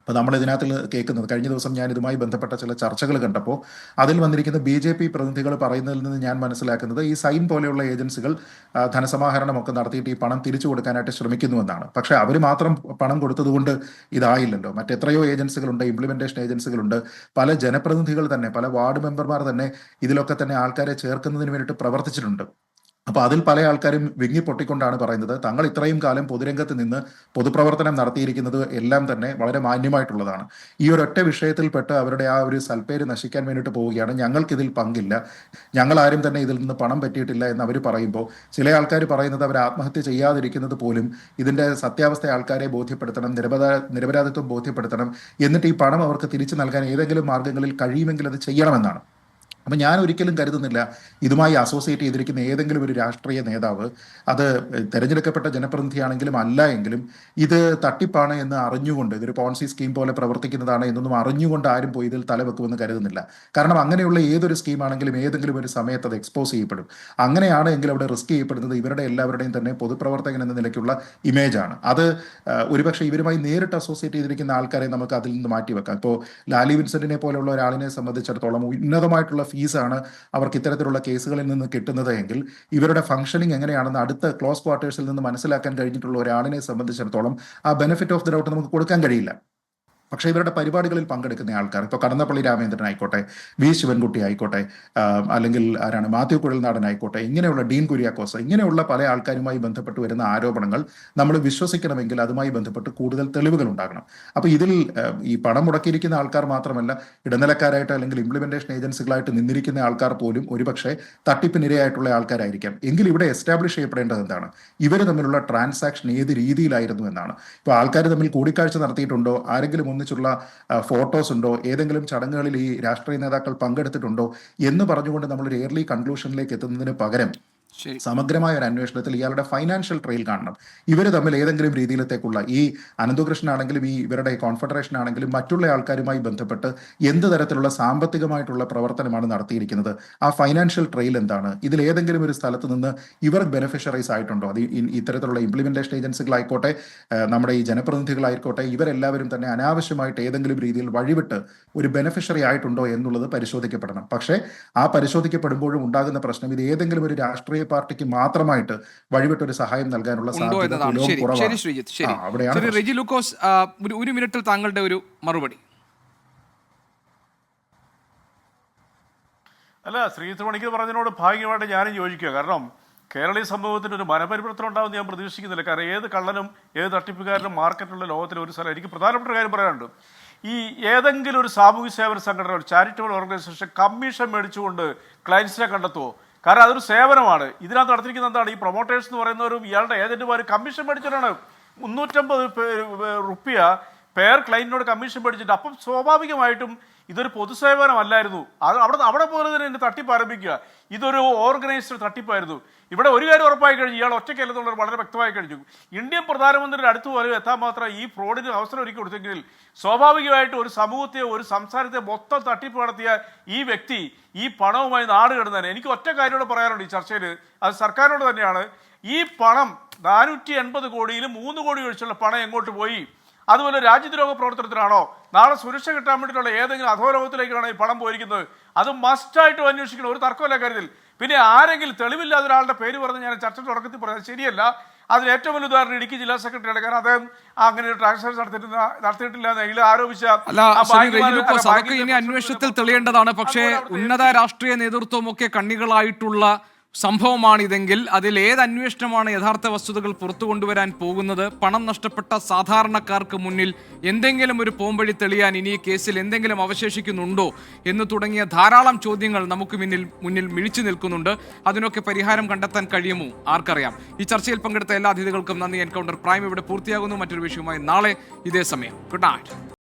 S5: അപ്പോൾ നമ്മൾ ഇതിനകത്ത് കേൾക്കുന്നത്, കഴിഞ്ഞ ദിവസം ഞാൻ ഇതുമായി ബന്ധപ്പെട്ട ചില ചർച്ചകൾ കണ്ടപ്പോൾ അതിൽ വന്നിരിക്കുന്ന BJP പ്രതിനിധികൾ പറയുന്നതിൽ നിന്ന് ഞാൻ മനസ്സിലാക്കുന്നത് ഈ സൈൻ പോലെയുള്ള ഏജൻസികൾ ധനസമാഹരണമൊക്കെ നടത്തിയിട്ട് ഈ പണം തിരിച്ചു കൊടുക്കാനായിട്ട് ശ്രമിക്കുന്നുവെന്നാണ്. പക്ഷേ അവർ മാത്രം പണം കൊടുത്തതുകൊണ്ട് ഇതായില്ലല്ലോ. മറ്റെത്രയോ ഏജൻസികളുണ്ട്, ഇംപ്ലിമെൻറ്റേഷൻ ഏജൻസികളുണ്ട്, പല ജനപ്രതിനിധികൾ തന്നെ, പല വാർഡ് മെമ്പർമാർ തന്നെ ഇതിലൊക്കെ തന്നെ ആൾക്കാരെ ചേർക്കുന്നതിന് വേണ്ടിയിട്ട് പ്രവർത്തിച്ചിട്ടുണ്ട്. അപ്പോൾ അതിൽ പല ആൾക്കാരും വിങ്ങിപ്പൊട്ടിക്കൊണ്ടാണ് പറയുന്നത് തങ്ങൾ ഇത്രയും കാലം പൊതുരംഗത്ത് നിന്ന് പൊതുപ്രവർത്തനം നടത്തിയിരിക്കുന്നത് എല്ലാം തന്നെ വളരെ മാന്യമായിട്ടുള്ളതാണ്. ഈ ഒരൊറ്റ വിഷയത്തിൽപ്പെട്ട് അവരുടെ ആ ഒരു സൽപ്പേര് നശിക്കാൻ വേണ്ടിയിട്ട് പോവുകയാണ്. ഞങ്ങൾക്കിതിൽ പങ്കില്ല, ഞങ്ങളാരും തന്നെ ഇതിൽ നിന്ന് പണം പറ്റിയിട്ടില്ല എന്ന് അവർ പറയുമ്പോൾ ചില ആൾക്കാർ പറയുന്നത് അവർ ആത്മഹത്യ ചെയ്യാതിരിക്കുന്നത് പോലും ഇതിൻ്റെ സത്യാവസ്ഥ ആൾക്കാരെ ബോധ്യപ്പെടുത്തണം, നിരപരാധിത്വം ബോധ്യപ്പെടുത്തണം, എന്നിട്ട് ഈ പണം അവർക്ക് തിരിച്ചു നൽകാൻ ഏതെങ്കിലും മാർഗ്ഗങ്ങളിൽ കഴിയുമെങ്കിൽ അത് ചെയ്യണമെന്നാണ്. അപ്പം ഞാൻ ഒരിക്കലും കരുതുന്നില്ല ഇതുമായി അസോസിയേറ്റ് ചെയ്തിരിക്കുന്ന ഏതെങ്കിലും ഒരു രാഷ്ട്രീയ നേതാവ്, അത് തിരഞ്ഞെടുക്കപ്പെട്ട ജനപ്രതിനിധിയാണെങ്കിലും അല്ല എങ്കിലും, ഇത് തട്ടിപ്പാണ് എന്ന് അറിഞ്ഞുകൊണ്ട്, ഇതൊരു പോൺസി സ്കീം പോലെ പ്രവർത്തിക്കുന്നതാണ് എന്നൊന്നും അറിഞ്ഞുകൊണ്ട് ആരും പോയി ഇതിൽ തലവെക്കുമെന്ന് കരുതുന്നില്ല. കാരണം അങ്ങനെയുള്ള ഏതൊരു സ്കീമാണെങ്കിലും ഏതെങ്കിലും ഒരു സമയത്ത് അത് എക്സ്പോസ് ചെയ്യപ്പെടും. അങ്ങനെയാണ് എങ്കിൽ അവിടെ റിസ്ക് ചെയ്യപ്പെടുന്നത് ഇവരുടെ എല്ലാവരുടെയും തന്നെ പൊതുപ്രവർത്തകൻ എന്ന നിലയ്ക്കുള്ള ഇമേജാണ്. അത് ഒരുപക്ഷെ ഇവരുമായി നേരിട്ട് അസോസിയേറ്റ് ചെയ്തിരിക്കുന്ന ആൾക്കാരെ നമുക്ക് അതിൽ നിന്ന് മാറ്റിവെക്കാം. ഇപ്പോൾ ലാലി വിൻസെന്റിനെ പോലെയുള്ള ഒരാളിനെ സംബന്ധിച്ചിടത്തോളം ഉന്നതമായിട്ടുള്ള ഫീസാണ് അവർക്ക് ഇത്തരത്തിലുള്ള കേസുകളിൽ നിന്ന് കിട്ടുന്നത് എങ്കിൽ ഇവരുടെ ഫംഗ്ഷനിങ് എങ്ങനെയാണെന്ന് അടുത്ത ക്ലോസ് ക്വാർട്ടേഴ്സിൽ നിന്ന് മനസ്സിലാക്കാൻ കഴിഞ്ഞിട്ടുള്ള ഒരാളിനെ സംബന്ധിച്ചിടത്തോളം ആ ബെനിഫിറ്റ് ഓഫ് ദി ഡൗട്ട് നമുക്ക് കൊടുക്കാൻ കഴിയില്ല. പക്ഷേ ഇവരുടെ പരിപാടികളിൽ പങ്കെടുക്കുന്ന ആൾക്കാർ, ഇപ്പോൾ കടന്നപ്പള്ളി രാമേന്ദ്രൻ ആയിക്കോട്ടെ, വി ശിവൻകുട്ടി ആയിക്കോട്ടെ, അല്ലെങ്കിൽ ആരാണ് മാത്യു കുഴൽനാടൻ ആയിക്കോട്ടെ, ഇങ്ങനെയുള്ള ഡീൻ കുര്യാക്കോസ്, ഇങ്ങനെയുള്ള പല ആൾക്കാരുമായി ബന്ധപ്പെട്ട് വരുന്ന ആരോപണങ്ങൾ നമ്മൾ വിശ്വസിക്കണമെങ്കിൽ അതുമായി ബന്ധപ്പെട്ട് കൂടുതൽ തെളിവുകൾ ഉണ്ടാകണം. അപ്പോൾ ഇതിൽ ഈ പണം മുടക്കിയിരിക്കുന്ന ആൾക്കാർ മാത്രമല്ല, ഇടനിലക്കാരായിട്ട് അല്ലെങ്കിൽ ഇംപ്ലിമെന്റേഷൻ ഏജൻസികളായിട്ട് നിന്നിരിക്കുന്ന ആൾക്കാർ പോലും ഒരുപക്ഷെ തട്ടിപ്പിനിരയായിട്ടുള്ള ആൾക്കാരായിരിക്കാം. എങ്കിൽ ഇവിടെ എസ്റ്റാബ്ലിഷ് ചെയ്യപ്പെടേണ്ടത് എന്താണ്? ഇവർ തമ്മിലുള്ള ട്രാൻസാക്ഷൻ ഏത് രീതിയിലായിരുന്നു എന്നാണ്. ഇപ്പോൾ ആൾക്കാർ തമ്മിൽ കൂടിക്കാഴ്ച നടത്തിയിട്ടുണ്ടോ, ആരെങ്കിലും ഒന്നിച്ചുള്ള ഫോട്ടോസ് ഉണ്ടോ, ഏതെങ്കിലും ചടങ്ങുകളിൽ ഈ രാഷ്ട്രീയ നേതാക്കൾ പങ്കെടുത്തിട്ടുണ്ടോ എന്ന് പറഞ്ഞുകൊണ്ട് നമ്മളൊരു എയർലി കൺക്ലൂഷനിലേക്ക് എത്തുന്നതിന് പകരം സമഗ്രമായ ഒരു അന്വേഷണത്തിൽ ഇയാളുടെ ഫൈനാൻഷ്യൽ ട്രെയിൽ കാണണം. ഇവർ തമ്മിൽ ഏതെങ്കിലും രീതിയിലത്തേക്കുള്ള, ഈ അനന്തകൃഷ്ണൻ ആണെങ്കിലും ഈ ഇവരുടെ കോൺഫെഡറേഷൻ ആണെങ്കിലും മറ്റുള്ള ആൾക്കാരുമായി ബന്ധപ്പെട്ട് എന്ത് തരത്തിലുള്ള സാമ്പത്തികമായിട്ടുള്ള പ്രവർത്തനമാണ് നടത്തിയിരിക്കുന്നത്, ആ ഫൈനാൻഷ്യൽ ട്രെയിൽ എന്താണ്, ഇതിൽ ഏതെങ്കിലും ഒരു സ്ഥലത്ത് നിന്ന് ഇവർ ബെനിഫിഷ്യറീസ് ആയിട്ടുണ്ടോ, അത് ഇത്തരത്തിലുള്ള ഇംപ്ലിമെന്റേഷൻ ഏജൻസികളായിക്കോട്ടെ, നമ്മുടെ ഈ ജനപ്രതിനിധികളായിക്കോട്ടെ, ഇവരെല്ലാവരും തന്നെ അനാവശ്യമായിട്ട് ഏതെങ്കിലും രീതിയിൽ വഴിവിട്ട് ഒരു ബെനിഫിഷ്യറി ആയിട്ടുണ്ടോ എന്നുള്ളത് പരിശോധിക്കപ്പെടണം. പക്ഷേ ആ പരിശോധിക്കപ്പെടുമ്പോഴും ഉണ്ടാകുന്ന പ്രശ്നം ഇത് ഏതെങ്കിലും ഒരു രാഷ്ട്രീയ പാർട്ടിക്ക് മാത്രമായിട്ട് വഴിവിട്ടൊരു സഹായം നൽകാനുള്ള സാധ്യത
S1: അവിടെയാണ്. റെജി ലൂക്കോസ്, ഒരു മിനിറ്റിൽ താങ്കളുടെ ഒരു മറുപടി.
S2: അല്ല, ശ്രീജിത്ത് പണിക്കർ പറഞ്ഞതിനോട് ഭാഗ്യമായിട്ട് ഞാനും യോജിക്കുക. കാരണം കേരളീയ സമൂഹത്തിന് ഒരു മനപരിവർത്തനം ഉണ്ടാകുമെന്ന് ഞാൻ പ്രതീക്ഷിക്കുന്നില്ല. കാരണം ഏത് കള്ളനും ഏത് തട്ടിപ്പുകാരനും മാർക്കറ്റുള്ള ലോകത്തിലെ ഒരു സ്ഥലം. എനിക്ക് പ്രധാനപ്പെട്ട ഒരു കാര്യം പറയാനുണ്ട്. ഈ ഏതെങ്കിലും ഒരു സാമൂഹ്യ സേവന സംഘടന, ഒരു ചാരിറ്റബിൾ ഓർഗനൈസേഷൻ കമ്മീഷൻ മേടിച്ചുകൊണ്ട് ക്ലയൻസിനെ കണ്ടെത്തുമോ? കാരണം അതൊരു സേവനമാണ്. ഇതിനകത്ത് നടത്തിയിരിക്കുന്ന എന്താണ്? ഈ പ്രൊമോട്ടേഴ്സ് എന്ന് പറയുന്നവരും ഇയാളുടെ ഏജന്റുമാരും കമ്മീഷൻ മേടിച്ചിട്ടാണ് 350 റുപ്യ പെയർ ക്ലയന്റിനോട് കമ്മീഷൻ മേടിച്ചിട്ട്. അപ്പം സ്വാഭാവികമായിട്ടും ഇതൊരു പൊതുസേവനമല്ലായിരുന്നു. അവിടെ പോലെ തന്നെ എന്നെ തട്ടിപ്പ് ആരംഭിക്കുക. ഇതൊരു ഓർഗനൈസ്ഡ് തട്ടിപ്പായിരുന്നു. ഇവിടെ ഒരു കാര്യം ഉറപ്പായി കഴിഞ്ഞു, ഇയാൾ ഒറ്റയ്ക്കല്ലെന്നുള്ളത് വളരെ വ്യക്തമായി കഴിഞ്ഞു. ഇന്ത്യൻ പ്രധാനമന്ത്രിയുടെ അടുത്ത് പോലും എത്താൻ മാത്രം ഈ ഫ്രോഡിന് അവസരം ഒരുക്കി കൊടുത്തെങ്കിൽ സ്വാഭാവികമായിട്ട് ഒരു സമൂഹത്തെ, ഒരു സംസ്ഥാനത്തെ മൊത്തം തട്ടിപ്പ് നടത്തിയ ഈ വ്യക്തി ഈ പണവുമായി നാട് കിടന്നതിന് എനിക്ക് ഒറ്റ കാര്യത്തോട് പറയാനുണ്ട് ഈ ചർച്ചയിൽ. അത് സർക്കാരിനോട് തന്നെയാണ്. ഈ പണം 480 കോടിയിൽ 3 കോടി ഒഴിച്ചുള്ള പണം എങ്ങോട്ട് പോയി? അതുപോലെ രാജ്യദ്രോഹ പ്രവർത്തനത്തിനാണോ, നാളെ സുരക്ഷ കിട്ടാൻ വേണ്ടിയിട്ടുള്ള ഏതെങ്കിലും അധോലോകത്തിലേക്കാണ് ഈ പണം പോയിരിക്കുന്നത്? അത് മസ്റ്റായിട്ടും അന്വേഷിക്കണം, ഒരു തർക്കമല്ല കാര്യത്തിൽ. പിന്നെ ആരെങ്കിലും തെളിവില്ലാത്ത ഒരാളുടെ പേര് പറഞ്ഞ് ഞാൻ ചർച്ച തുടക്കത്തിൽ പറഞ്ഞത് ശരിയല്ല. അതിന് ഏറ്റവും വലിയ ഉദാഹരണം ഇടുക്കി ജില്ലാ സെക്രട്ടറിയാണ്. കാരണം അദ്ദേഹം അങ്ങനെ ഒരു ട്രാൻസാക്ഷൻ നടത്തിയിട്ടില്ല എന്നെങ്കിൽ ആരോപിച്ച
S1: ഇനി അന്വേഷണത്തിൽ തെളിയേണ്ടതാണ്. പക്ഷേ ഉന്നത രാഷ്ട്രീയ നേതൃത്വം ഒക്കെ കണ്ണികളായിട്ടുള്ള സംഭവമാണിതെങ്കിൽ അതിൽ ഏത് അന്വേഷണമാണ് യഥാർത്ഥ വസ്തുതകൾ പുറത്തു കൊണ്ടുവരാൻ പോകുന്നത്? പണം നഷ്ടപ്പെട്ട സാധാരണക്കാർക്ക് മുന്നിൽ എന്തെങ്കിലും ഒരു പോംവഴി തെളിയാൻ ഇനി ഈ കേസിൽ എന്തെങ്കിലും അവശേഷിക്കുന്നുണ്ടോ എന്ന് തുടങ്ങിയ ധാരാളം ചോദ്യങ്ങൾ നമുക്ക് മുന്നിൽ മിഴിച്ചു നിൽക്കുന്നുണ്ട്. അതിനൊക്കെ പരിഹാരം കണ്ടെത്താൻ കഴിയുമോ ആർക്കറിയാം. ഈ ചർച്ചയിൽ പങ്കെടുത്ത എല്ലാ അതിഥികൾക്കും നന്ദി. എൻകൗണ്ടർ പ്രൈം ഇവിടെ പൂർത്തിയാകുന്നു. മറ്റൊരു വിഷയവുമായി നാളെ ഇതേ സമയം. Good night.